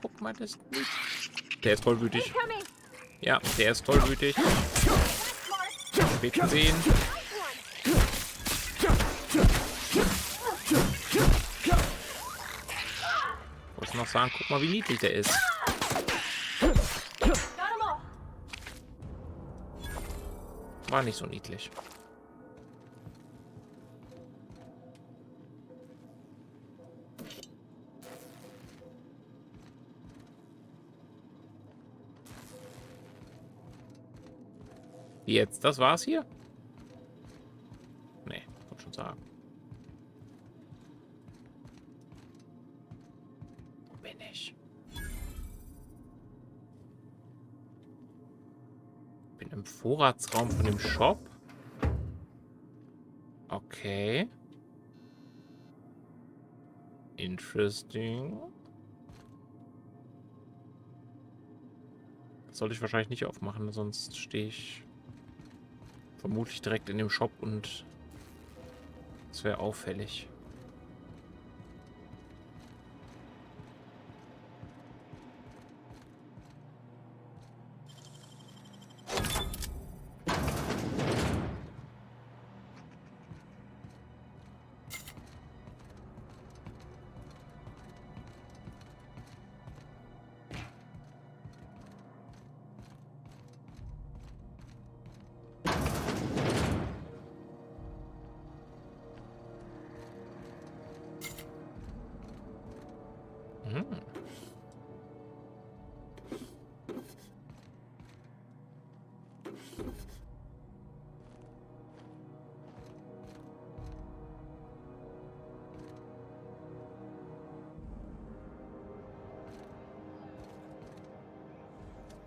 Guck mal, das nicht. Der ist tollwütig. Ja, der ist tollwütig. Spät sehen. Ich noch sagen, guck mal, wie niedlich der ist. War nicht so niedlich. Wie jetzt? Das war's hier? Nee, wollte schon sagen. Wo bin ich? Bin im Vorratsraum von dem Shop. Okay. Interesting. Das sollte ich wahrscheinlich nicht aufmachen, sonst stehe ich vermutlich direkt in dem Shop und Das wäre auffällig.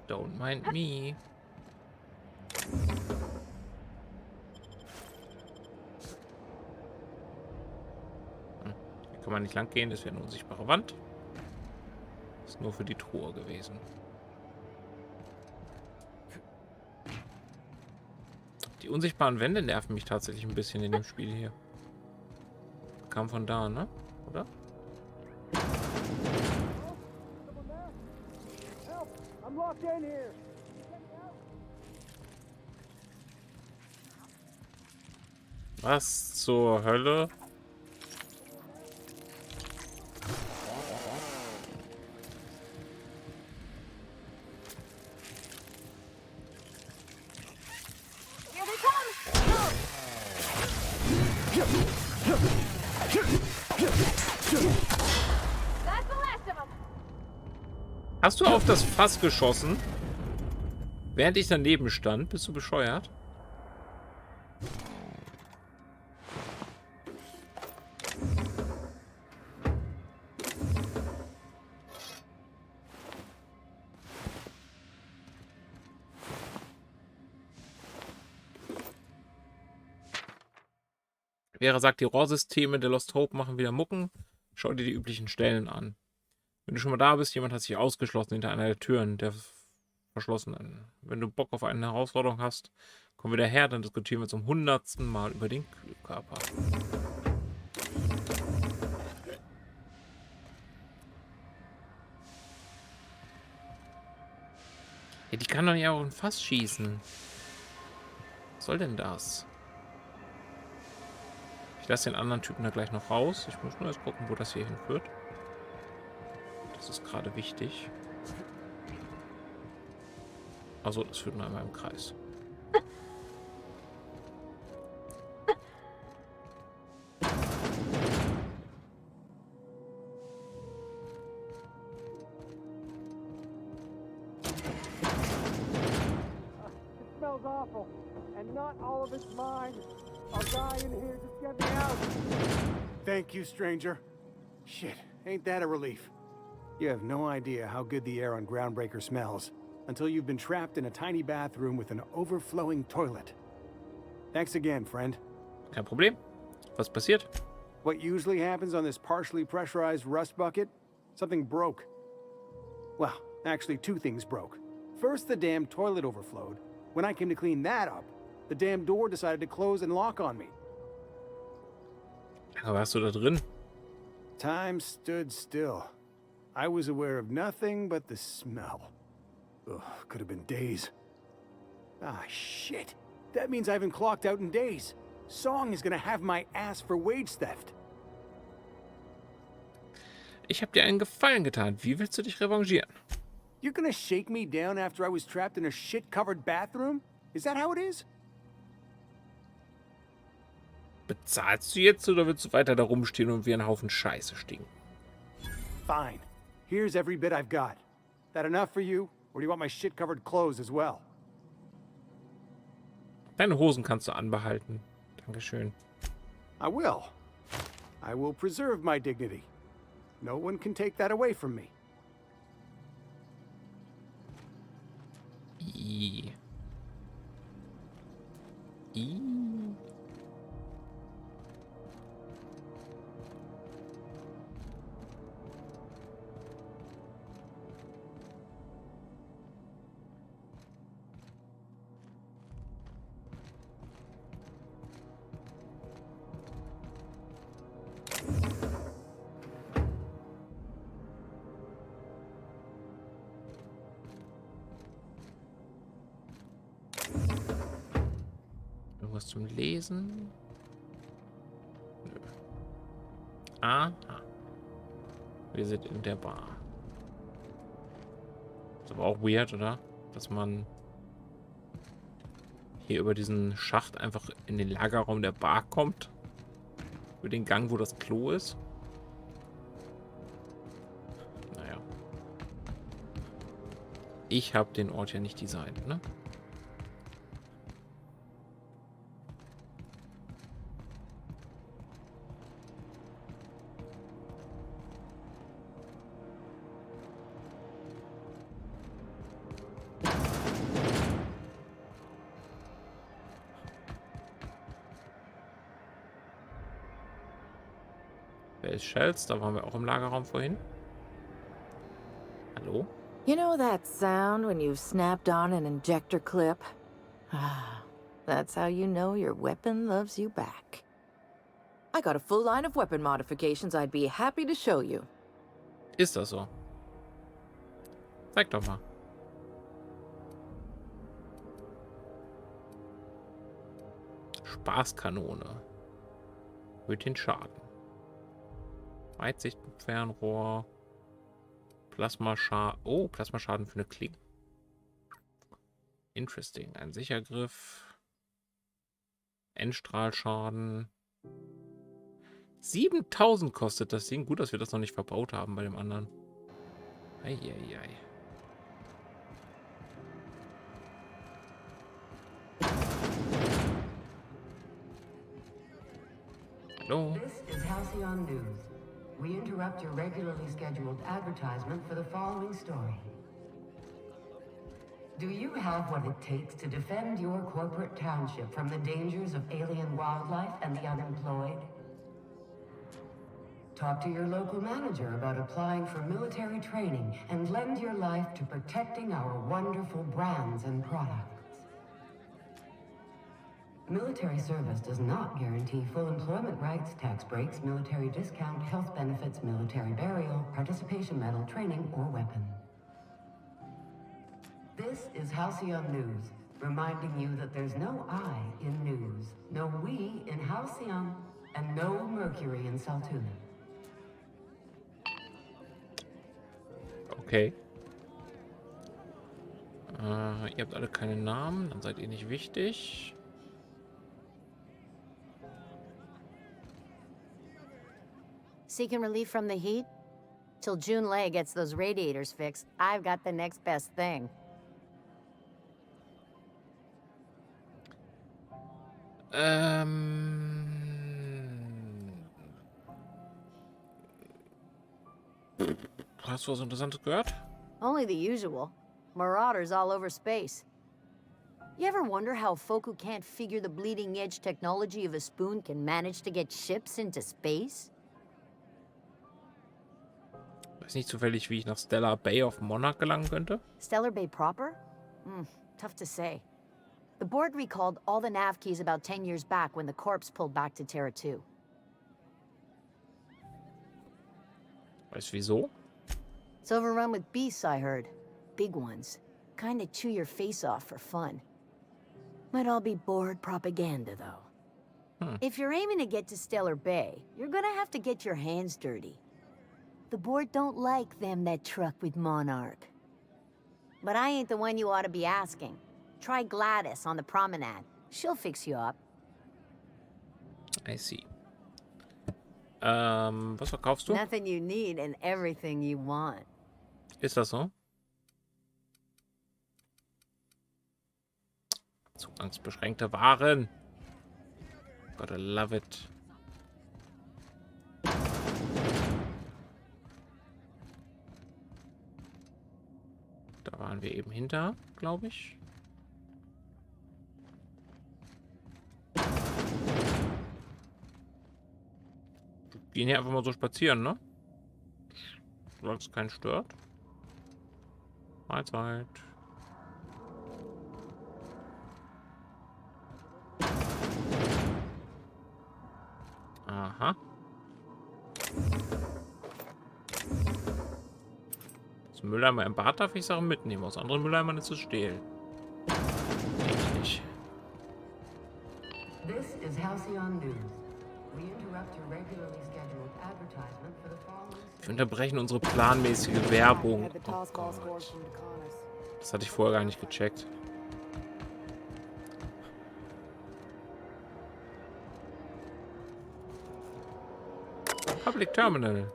Don't mind me. Hier kann man nicht lang gehen, das wäre eine unsichtbare Wand. Ist nur für die Truhe gewesen. Die unsichtbaren Wände nerven mich tatsächlich ein bisschen in dem Spiel hier. Kam von da, ne? Oder? Was zur Hölle? Hast du auf das Fass geschossen? Während ich daneben stand? Bist du bescheuert? Vera sagt, die Rohrsysteme der Lost Hope machen wieder Mucken. Schau dir die üblichen Stellen an. Wenn du schon mal da bist, jemand hat sich ausgeschlossen hinter einer der Türen der verschlossenen. Wenn du Bock auf eine Herausforderung hast, komm wieder her, dann diskutieren wir zum 100. Mal über den Kühlkörper. Ja, die kann doch nicht auch ein Fass schießen. Was soll denn das? Ich lasse den anderen Typen da gleich noch raus. Ich muss nur erst gucken, wo das hier hinführt. Das ist gerade wichtig. Also, das führt nur einmal im Kreis. It smells awful, and not all of it's mine. I'll die in here. Just get me out. Thank you, stranger. Shit, ain't that a relief? You have no idea how good the air on Groundbreaker smells until you've been trapped in a tiny bathroom with an overflowing toilet. Thanks again, friend. Kein Problem. Was passiert? What usually happens on this partially pressurized rust bucket? Something broke. Well, actually, two things broke. First, the damn toilet overflowed. When I came to clean that up, the damn door decided to close and lock on me. Aber warst du da drin? Time stood still. I was aware of nothing but the smell. Ugh, could have been days. Ah, shit. That means I haven't clocked out in days. Song is gonna have my ass for wage theft. Ich habe dir einen Gefallen getan. Wie willst du dich revanchieren? You're gonna shake me down after I was trapped in a shit-covered bathroom? Is that how it is? Bezahlst du jetzt oder willst du weiter da rumstehen und wie ein Haufen Scheiße stinken? Fine. Here's every bit I've got. That enough for you? Or do you want my shit-covered clothes as well? Deine Hosen kannst du anbehalten. Dankeschön. I will. I will preserve my dignity. No one can take that away from me. I. Irgendwas zum Lesen? Nö. Aha. Wir sind in der Bar. Ist aber auch weird, oder? Dass man hier über diesen Schacht einfach in den Lagerraum der Bar kommt. Über den Gang, wo das Klo ist. Naja. Ich habe den Ort ja nicht designt, ne? Wer ist Shells? Da waren wir auch im Lagerraum vorhin. Hallo? You know that sound when you've snapped on an injector clip? That's how you know your weapon loves you back. I got a full line of weapon modifications I'd be happy to show you. Ist das so? Zeig doch mal. Spaßkanone. Erhöht den Schaden. Weitsicht, Fernrohr. Plasmaschaden. Oh, Plasmaschaden für eine Klinge. Interesting. Ein Sichergriff. Endstrahlschaden. 7000 kostet das Ding. Gut, dass wir das noch nicht verbaut haben bei dem anderen. Eieiei. Hallo? This is Halcyon News. We interrupt your regularly scheduled advertisement for the following story. Do you have what it takes to defend your corporate township from the dangers of alien wildlife and the unemployed? Talk to your local manager about applying for military training and lend your life to protecting our wonderful brands and products. Military service does not guarantee full employment rights, tax breaks, military discount, health benefits, military burial, participation medal, training, or weapon. This is Halcyon News, reminding you that there's no I in news, no we in Halcyon, and no Mercury in Saltuna. Okay. Ihr habt alle keine Namen, dann seid ihr nicht wichtig. Seeking relief from the heat? Till June Lay gets those radiators fixed, I've got the next best thing. Hast du was Interessantes gehört? Only the usual. Marauders all over space. You ever wonder how folk who can't figure the bleeding edge technology of a spoon can manage to get ships into space? Weiß nicht zufällig, wie ich nach Stellar Bay of Monarch gelangen könnte? Stellar Bay proper? Tough to say. The board recalled all the nav keys about 10 years back when the corps pulled back to Terra 2. Weißt du wieso? It's overrun with beasts, I heard. Big ones. Kinda chew your face off for fun. Might all be board propaganda, though. If you're aiming to get to Stellar Bay, you're gonna have to get your hands dirty. The board don't like them that truck with Monarch. But I ain't the one you ought to be asking. Try Gladys on the promenade. She'll fix you up. I see. Was verkaufst du? Nothing you need and everything you want. Ist das so? Zugangsbeschränkte Waren. Gotta love it. Da waren wir eben hinter, glaube ich. Gehen hier einfach mal so spazieren, ne? Solange es keinen stört. Mahlzeit. Aha. Das Mülleimer im Bad darf ich Sachen mitnehmen. Aus anderen Mülleimern ist es stehlen. Ich nicht. This is Halcyon News. We interrupt your regularly scheduled advertisement for the following. Wir unterbrechen unsere planmäßige Werbung. Oh Gott. Das hatte ich vorher gar nicht gecheckt. Public Terminal.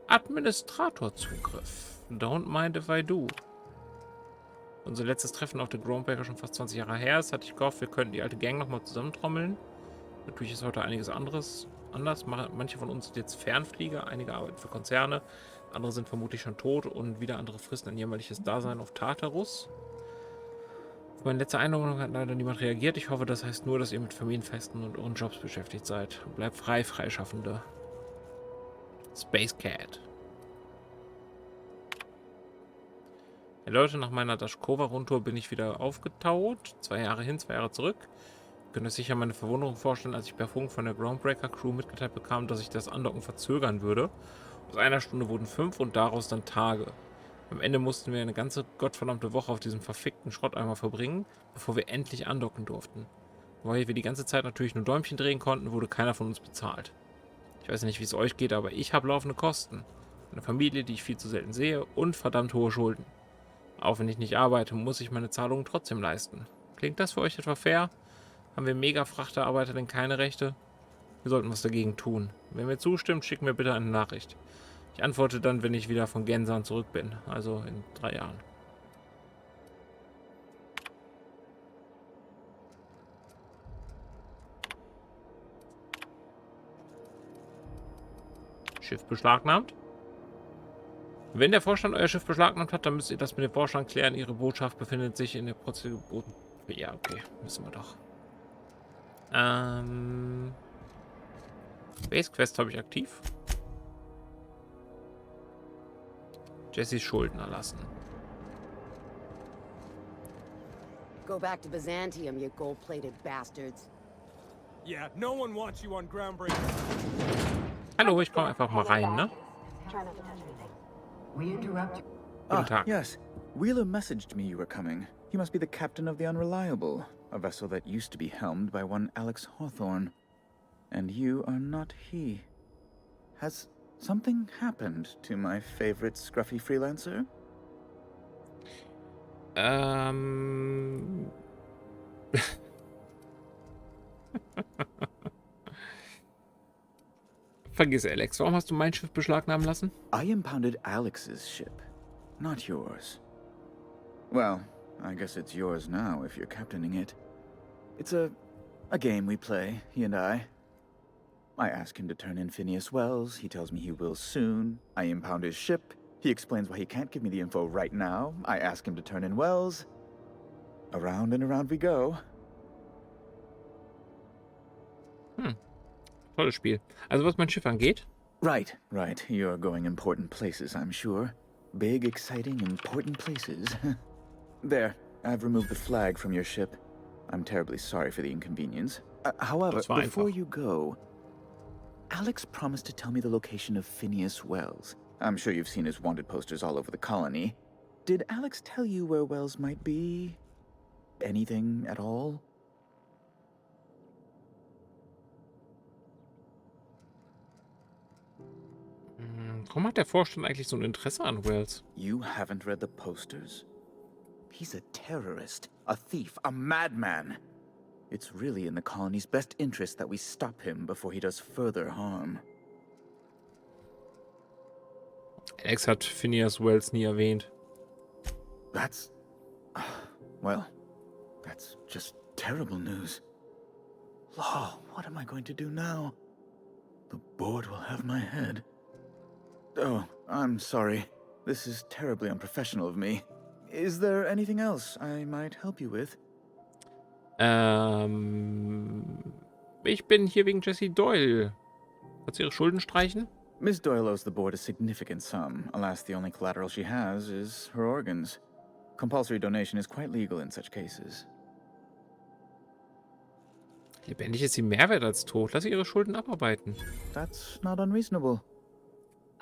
Administratorzugriff. Don't mind if I do. Unser letztes Treffen auf der Groundbreaker schon fast 20 Jahre her ist. Hatte ich gehofft, wir könnten die alte Gang nochmal zusammentrommeln. Natürlich ist heute einiges anders. Manche von uns sind jetzt Fernflieger, einige arbeiten für Konzerne, andere sind vermutlich schon tot und wieder andere fristen ein jämmerliches Dasein auf Tartarus. Auf meine letzte Einladung hat leider niemand reagiert. Ich hoffe, das heißt nur, dass ihr mit Familienfesten und euren Jobs beschäftigt seid. Bleibt frei, Freischaffende. Space Cat. Hey Leute, nach meiner Dashkova-Rundtour bin ich wieder aufgetaut. 2 Jahre hin, 2 Jahre zurück. Ihr könnt euch sicher meine Verwunderung vorstellen, als ich per Funk von der Groundbreaker-Crew mitgeteilt bekam, dass ich das Andocken verzögern würde. Aus 1 Stunde wurden 5 und daraus dann Tage. Am Ende mussten wir eine ganze gottverdammte Woche auf diesem verfickten Schrotteimer verbringen, bevor wir endlich andocken durften. Weil wir die ganze Zeit natürlich nur Däumchen drehen konnten, wurde keiner von uns bezahlt. Ich weiß nicht, wie es euch geht, aber ich habe laufende Kosten. Eine Familie, die ich viel zu selten sehe und verdammt hohe Schulden. Auch wenn ich nicht arbeite, muss ich meine Zahlungen trotzdem leisten. Klingt das für euch etwa fair? Haben wir Mega-Frachterarbeiter denn keine Rechte? Wir sollten was dagegen tun. Wenn mir zustimmt, schickt mir bitte eine Nachricht. Ich antworte dann, wenn ich wieder von Gensan zurück bin. Also in 3 Jahren. Schiff beschlagnahmt. Wenn der Vorstand euer Schiff beschlagnahmt hat, dann müsst ihr das mit dem Vorstand klären. Ihre Botschaft befindet sich in der Prozedur. Ja, okay. Müssen wir doch. Base Quest habe ich aktiv. Jessys Schulden erlassen. Go back to Byzantium, you gold-plated bastards. Yeah, no one wants you on Groundbreaker. Hallo, ich komme einfach mal rein, ne? Guten Tag. Yes. Wheeler messaged me you were coming. He must be the captain of the Unreliable, a vessel that used to be helmed by one Alex Hawthorne. And you are not he. Has something happened to my favorite scruffy freelancer? Vergiss, Alex. Warum hast du mein Schiff beschlagnahmen lassen? I impounded Alex's ship, not yours. Well, I guess it's yours now if you're captaining it. It's a game we play, he and I. I ask him to turn in Phineas Wells. He tells me he will soon. I impound his ship. He explains why he can't give me the info right now. I ask him to turn in Wells. Around and around we go. Tolles Spiel. Also was mein Schiff angeht? Right. You're going important places, I'm sure. Big, exciting, important places. There, I've removed the flag from your ship. I'm terribly sorry for the inconvenience. However, before you go, Alex promised to tell me the location of Phineas Wells. I'm sure you've seen his wanted posters all over the colony. Did Alex tell you where Wells might be? Anything at all? Warum hat der Vorstand eigentlich so ein Interesse an Wells? You haven't read the posters? He's a terrorist, a thief, a madman. It's really in the colony's best interest that we stop him before he does further harm. Alex hat Phineas Wells nie erwähnt. That's... well, that's just terrible news. Law, what am I going to do now? The board will have my head. Oh, I'm sorry. This is terribly unprofessional of me. Is there anything else I might help you with? Ich bin hier wegen Jessie Doyle. Hat sie ihre Schulden streichen? Miss Doyle owes the board a significant sum. Alas, the only collateral she has is her organs. Compulsory donation is quite legal in such cases. Lebendig ist sie mehr wert als tot. Lass sie ihre Schulden abarbeiten. That's not unreasonable.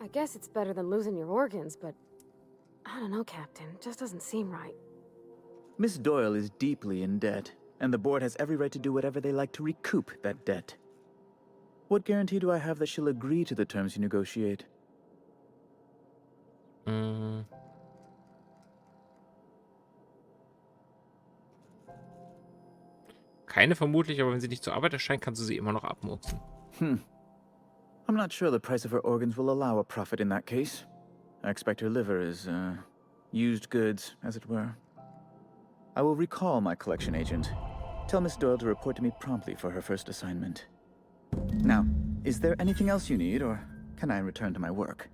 I guess it's better than losing your organs, but I don't know, Captain. Just doesn't seem right. Miss Doyle is deeply in debt. and the board has every right to do whatever they like to recoup that debt. What guarantee do I have that she'll agree to the terms you negotiate? Keine vermutlich, aber wenn sie nicht zur Arbeit erscheint, kannst du sie immer noch abmurksen. I'm not sure the price of her organs will allow a profit in that case. I expect her liver is, used goods, as it were. I will recall my collection agent. Tell Miss Doyle to report to me promptly for her first assignment. Now, is there anything else you need, or can I return to my work?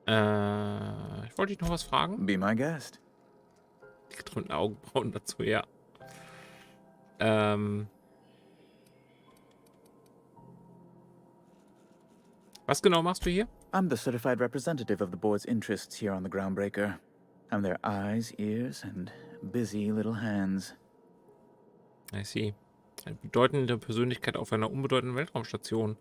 Ich wollte dich noch was fragen. Be my guest. Die gedrückten Augenbrauen dazu, ja. Was genau machst du hier? I'm the certified representative of the board's interests here on the Groundbreaker. I'm their eyes, ears, and busy little hands. I see. Eine bedeutende Persönlichkeit auf einer unbedeutenden Weltraumstation.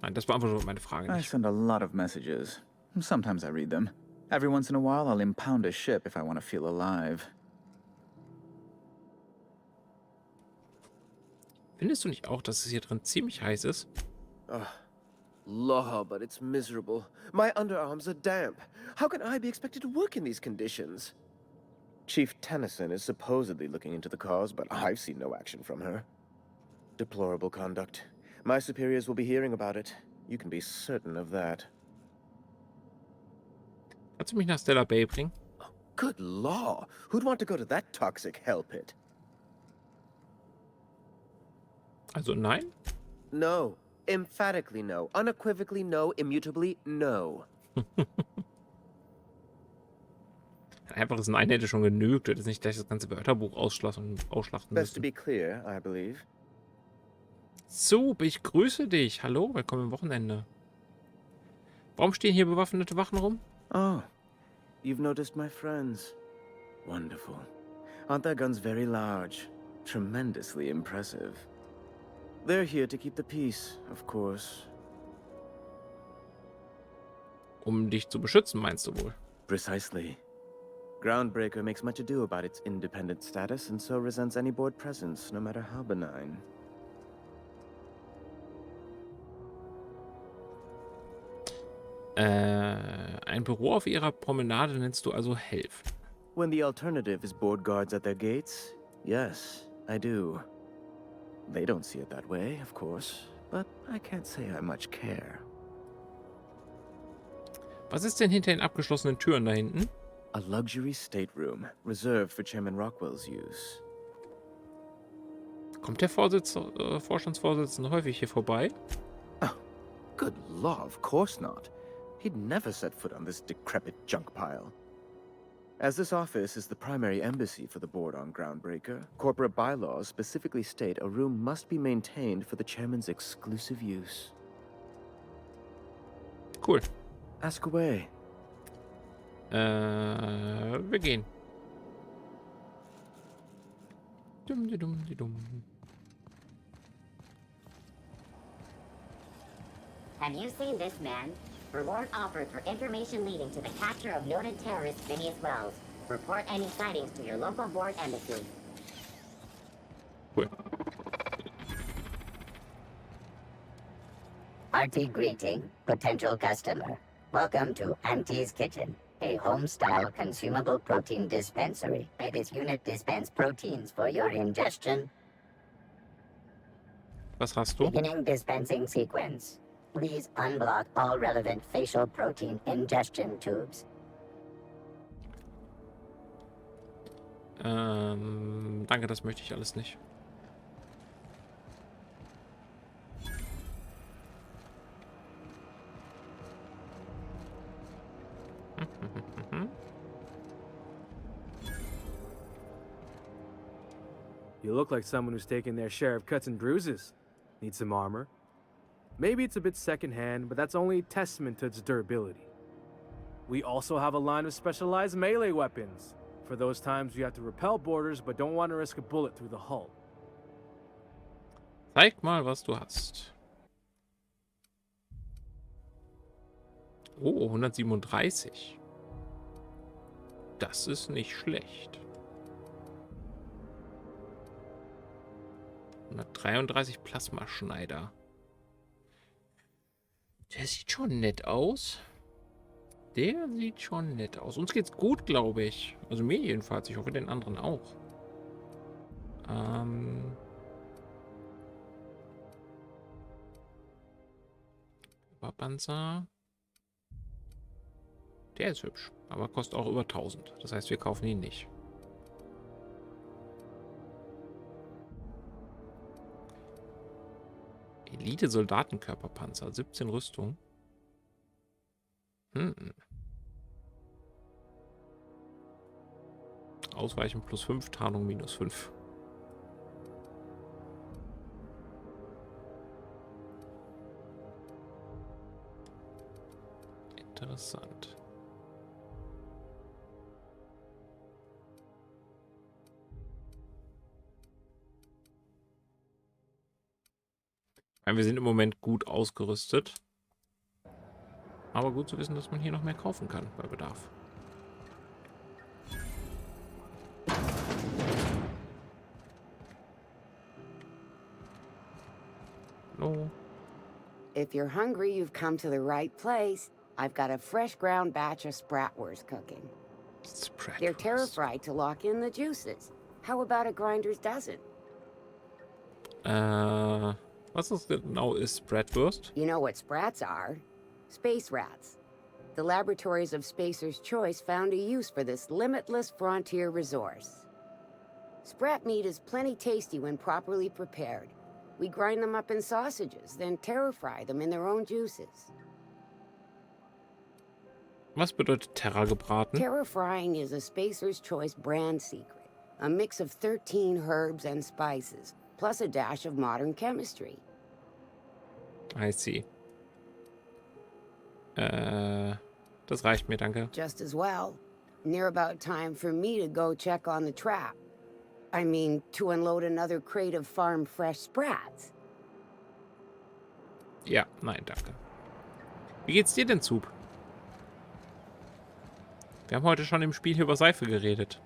Nein, das beantwortet meine Frage I nicht. send a lot of messages. Sometimes I read them. Every once in a while, I'll impound a ship if I want to feel alive. Findest du nicht auch, dass es hier drin ziemlich heiß ist? Law, but it's miserable. My underarms are damp. How can I be expected to work in these conditions? Chief Tennyson is supposedly looking into the cause, but I've seen no action from her. Deplorable conduct. My superiors will be hearing about it. You can be certain of that. Kannst du mich nach Stella Bay bringen? Good law. Who'd want to go to that toxic hell pit? Also nein? No. Emphatically no. Unequivocally no. Immutably no. Ein einfaches Nein hätte schon genügt. Du hättest nicht gleich das ganze Wörterbuch ausschlachten Best to müssen. be clear, I believe. So, ich grüße dich. Hallo, willkommen am Wochenende. Warum stehen hier bewaffnete Wachen rum? Oh, you've noticed my friends. Wonderful. Aren't their guns very large? Tremendously impressive. They're here to keep the peace, of course. Um dich zu beschützen, meinst du wohl? Precisely. Groundbreaker makes much ado about its independent status and so resents any board presence, no matter how benign. Ein Büro auf ihrer Promenade nennst du also Helf. When the alternative is board guards at their gates, yes, I do. They don't see it that way, of course, but I can't say I much care. Was ist denn hinter den abgeschlossenen Türen da hinten? A luxury stateroom, reserved for Chairman Rockwell's use. Kommt der Vorstandsvorsitzende häufig hier vorbei? Oh, good law, of course not. He'd never set foot on this decrepit junk pile. As this office is the primary embassy for the board on Groundbreaker, corporate bylaws specifically state a room must be maintained for the chairman's exclusive use. Cool. Ask away. Wir gehen. Dumm. Have you seen this man? Reward offered for information leading to the capture of noted terrorist Phineas Wells. Report any sightings to your local board embassy. Cool. Hearty greeting, potential customer. Welcome to Auntie's Kitchen, a home-style consumable protein dispensary. May this unit dispense proteins for your ingestion. Was hast du? Beginning dispensing sequence. Please unblock all relevant facial protein ingestion tubes. Danke, das möchte ich alles nicht. You look like someone who's taken their share of cuts and bruises. Need some armor? Maybe it's a bit secondhand, but that's only testament to its durability. We also have a line of specialized melee weapons, for those times you have to repel boarders but don't want to risk a bullet through the hull. Zeig mal, was du hast. Oh, 137. Das ist nicht schlecht. 133 Plasmaschneider. Der sieht schon nett aus. Der sieht schon nett aus. Uns geht's gut, glaube ich. Also mir jedenfalls. Ich hoffe, den anderen auch. Panzer. Der ist hübsch. Aber kostet auch über 1000. Das heißt, wir kaufen ihn nicht. Elite-Soldatenkörperpanzer. 17 Rüstung. Ausweichen plus 5, Tarnung minus 5. Interessant. Wir sind im Moment gut ausgerüstet. Aber gut zu wissen, dass man hier noch mehr kaufen kann bei Bedarf. Hallo. If you're hungry, you've come to the right place. I've got a fresh ground batch of spratwurst cooking. They're terra-fried to lock in the juices. How about a grinder's dozen? Was ist genau Spratwurst? You know what sprats are? Space rats. The laboratories of Spacer's Choice found a use for this limitless frontier resource. Sprat meat is plenty tasty when properly prepared. We grind them up in sausages, then terra-fry them in their own juices. Was bedeutet Terra gebraten? Terra-frying is a Spacer's Choice brand secret. A mix of 13 herbs and spices, plus a dash of modern chemistry. I see. Das reicht mir, danke. Just as well. Near about time for me to go check on the trap. I mean, to unload another crate of farm-fresh sprats. Ja, nein, danke. Wie geht's dir denn, Zub? Wir haben heute schon im Spiel hier über Seife geredet.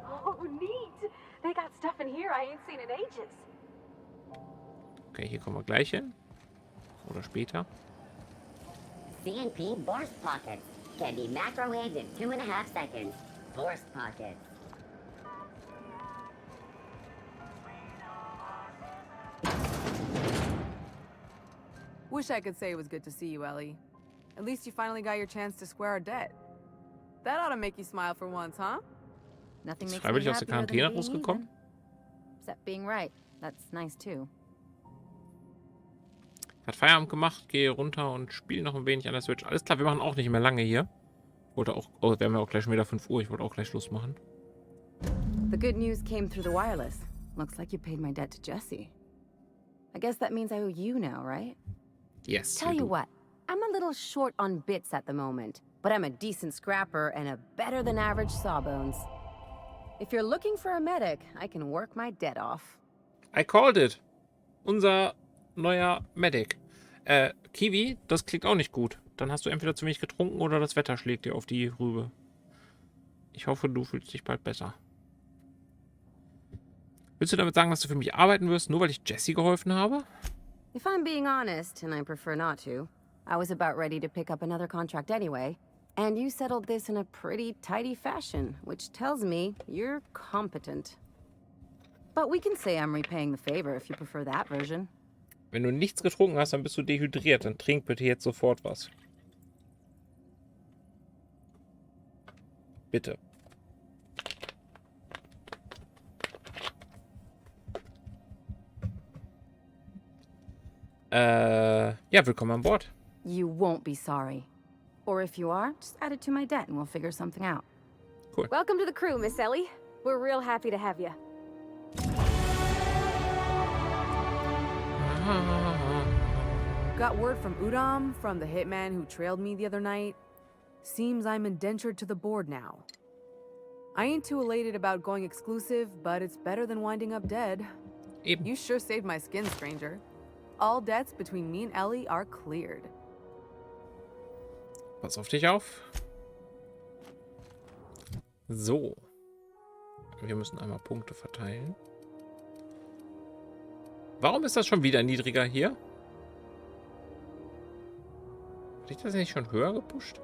Oh, neat! They got stuff in here I ain't seen in ages. Okay, hier kommen wir gleich hin. Oder später. CNP Burst Pockets. Can be microwaved in 2.5 seconds. Burst Pockets. Wish I could say it was good to see you, Ellie. At least you finally got your chance to square our debt. That ought to make you smile for once, huh? Nothing makes Freiwillig me aus der happier than Quarantäne being rausgekommen? even. Except being right. That's nice too. Hat Feierabend gemacht, gehe runter und spiele noch ein wenig an der Switch. Alles klar, wir machen auch nicht mehr lange hier. Wollte auch, oh, wir haben ja auch gleich schon wieder 5 Uhr. Ich wollte auch gleich Schluss machen. The good news came through the wireless. Looks like you paid my debt to Jesse. I guess that means I owe you now, right? Yes. Tell you what, I'm a little short on bits at the moment, but I'm a decent scrapper and a better than average sawbones. If you're looking for a medic, I can work my debt off. I called it. Unser neuer Medic. Kiwi, das klingt auch nicht gut. Dann hast du entweder zu wenig getrunken oder das Wetter schlägt dir auf die Rübe. Ich hoffe, du fühlst dich bald besser. Willst du damit sagen, dass du für mich arbeiten wirst, nur weil ich Jesse geholfen habe? If I'm being honest, and I prefer not to, I was about ready to pick up another contract anyway, and you settled this in a pretty tidy fashion, which tells me you're competent. But we can say I'm repaying the favor if you prefer that version. Wenn du nichts getrunken hast, dann bist du dehydriert. Dann trink bitte jetzt sofort was. Bitte. Ja, willkommen an Bord. You won't be sorry. Or if you are, just add it to my debt and we'll figure something out. Cool. Welcome to the crew, Miss Ellie. We're real happy to have you. Got word from Udam, from the hitman who trailed me the other night. Seems I'm indentured to the board now. I ain't too elated about going exclusive, but it's better than winding up dead. Eben. You sure saved my skin, stranger. All debts between me and Ellie are cleared. Pass auf dich auf. So. Wir müssen einmal Punkte verteilen. Warum ist das schon wieder niedriger hier? Hatte ich das nicht schon höher gepusht?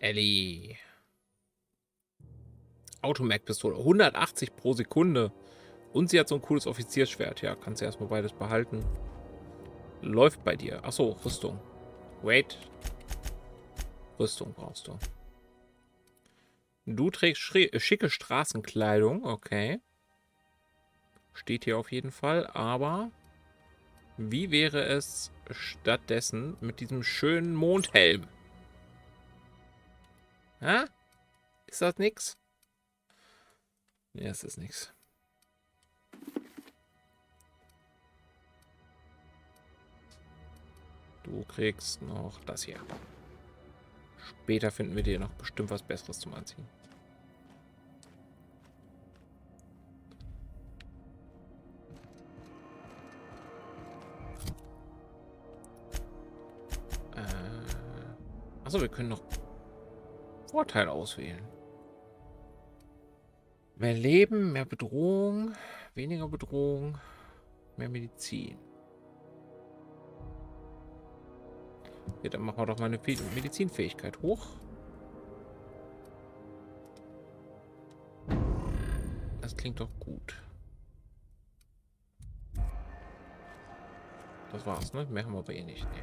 Ellie. Automag-Pistole. 180 pro Sekunde. Und sie hat so ein cooles Offiziersschwert. Ja, kannst du erstmal beides behalten. Läuft bei dir. Achso, Rüstung. Wait. Rüstung brauchst du. Du trägst schicke Straßenkleidung. Okay. Steht hier auf jeden Fall. Aber wie wäre es stattdessen mit diesem schönen Mondhelm? Hä? Ist das nix? Ja, es ist nix. Du kriegst noch das hier. Später finden wir dir noch bestimmt was Besseres zum Anziehen. Achso, wir können noch Vorteil auswählen. Mehr Leben, mehr Bedrohung, weniger Bedrohung, mehr Medizin. Ja, dann machen wir doch mal eine Medizinfähigkeit hoch. Das klingt doch gut. Das war's, ne? Mehr haben wir aber eh nicht. Nee.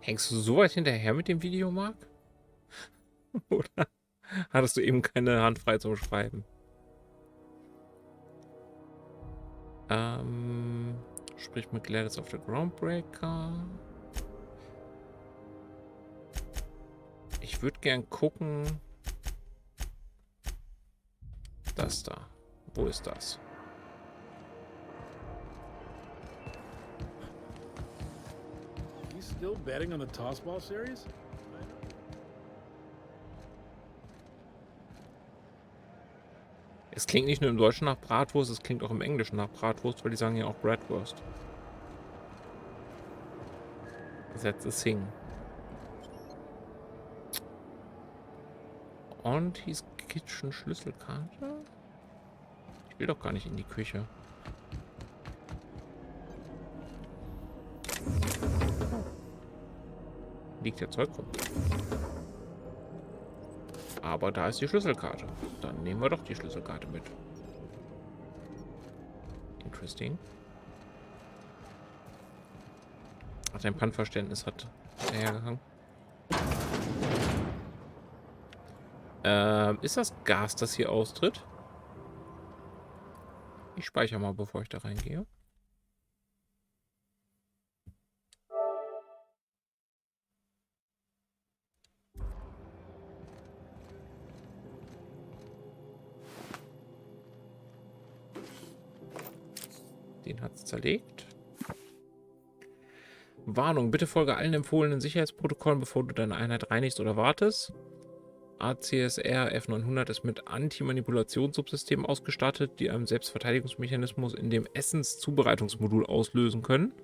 Hängst du so weit hinterher mit dem Video, Marc? Oder hattest du eben keine Hand frei zum Schreiben? Sprich mit Gladys auf der Groundbreaker. Ich würde gern gucken. Das da. Wo ist das? Still betting on the tossball series? Es klingt nicht nur im Deutschen nach Bratwurst, es klingt auch im Englischen nach Bratwurst, weil die sagen ja auch Bratwurst. That's a thing. Und hieß Kitchen Schlüsselkarte? Ich will doch gar nicht in die Küche. Liegt ja Zeug rum. Aber da ist die Schlüsselkarte. Dann nehmen wir doch die Schlüsselkarte mit. Interesting. Ach, dein Pannverständnis hat hergehangen. Ist das Gas, das hier austritt? Ich speichere mal, bevor ich da reingehe. Den hat es zerlegt. Warnung, bitte folge allen empfohlenen Sicherheitsprotokollen, bevor du deine Einheit reinigst oder wartest. ACSR F900 ist mit Anti-Manipulationssubsystemen ausgestattet, die einen Selbstverteidigungsmechanismus in dem Essenszubereitungsmodul auslösen können.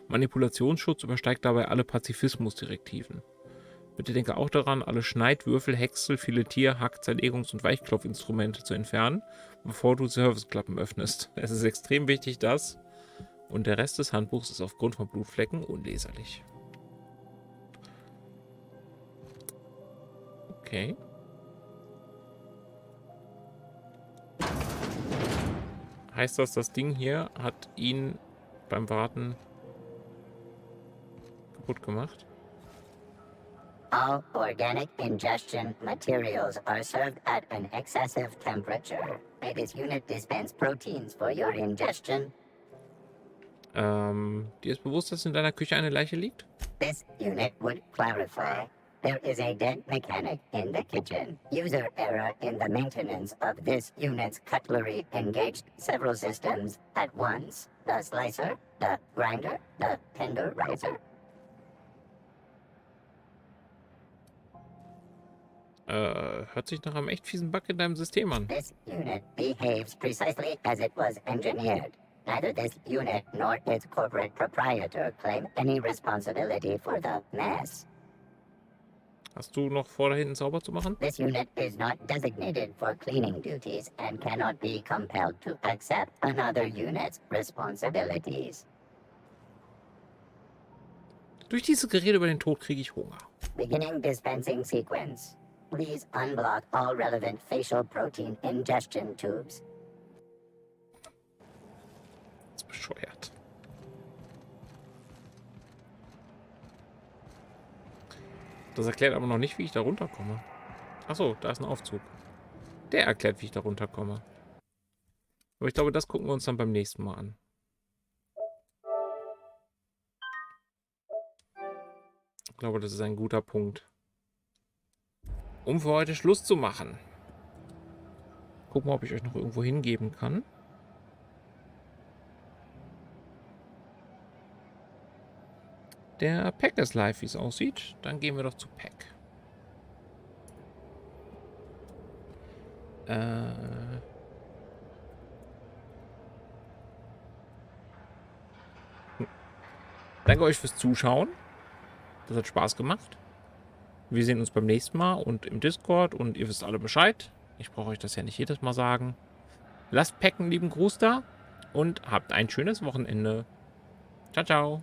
Manipulationsschutz übersteigt dabei alle Pazifismusdirektiven. Bitte denke auch daran, alle Schneidwürfel, Häcksel, Filetier-, Hack-, Zerlegungs- und Weichklopfinstrumente zu entfernen, bevor du Serviceklappen öffnest. Es ist extrem wichtig, dass... Und der Rest des Handbuchs ist aufgrund von Blutflecken unleserlich. Okay. Heißt das, das Ding hier hat ihn beim Warten kaputt gemacht? All organic ingestion materials are served at an excessive temperature. May this unit dispense proteins for your ingestion. Dir ist bewusst, dass in deiner Küche eine Leiche liegt? This unit would clarify. There is a dead mechanic in the kitchen. User error in the maintenance of this unit's cutlery engaged several systems at once. The slicer, the grinder, the tenderizer. Hört sich nach einem echt fiesen Bug in deinem System an. This unit behaves precisely as it was engineered. Neither this unit nor its corporate proprietor claim any responsibility for the mess. Hast du noch vor, da hinten sauber zu machen? This unit is not designated for cleaning duties and cannot be compelled to accept another unit's responsibilities. Durch diese Gerede über den Tod kriege ich Hunger. Beginning dispensing sequence. Please unblock all relevant facial protein ingestion tubes. Das ist bescheuert. Das erklärt aber noch nicht, wie ich da runterkomme. Achso, da ist ein Aufzug. Der erklärt, wie ich da runterkomme. Aber ich glaube, das gucken wir uns dann beim nächsten Mal an. Ich glaube, das ist ein guter Punkt, um für heute Schluss zu machen. Gucken wir, ob ich euch noch irgendwo hingeben kann. Der Pack ist live, wie es aussieht. Dann gehen wir doch zu Pack. Danke euch fürs Zuschauen. Das hat Spaß gemacht. Wir sehen uns beim nächsten Mal und im Discord und ihr wisst alle Bescheid. Ich brauche euch das ja nicht jedes Mal sagen. Lasst Pack einen lieben Gruß da und habt ein schönes Wochenende. Ciao, ciao.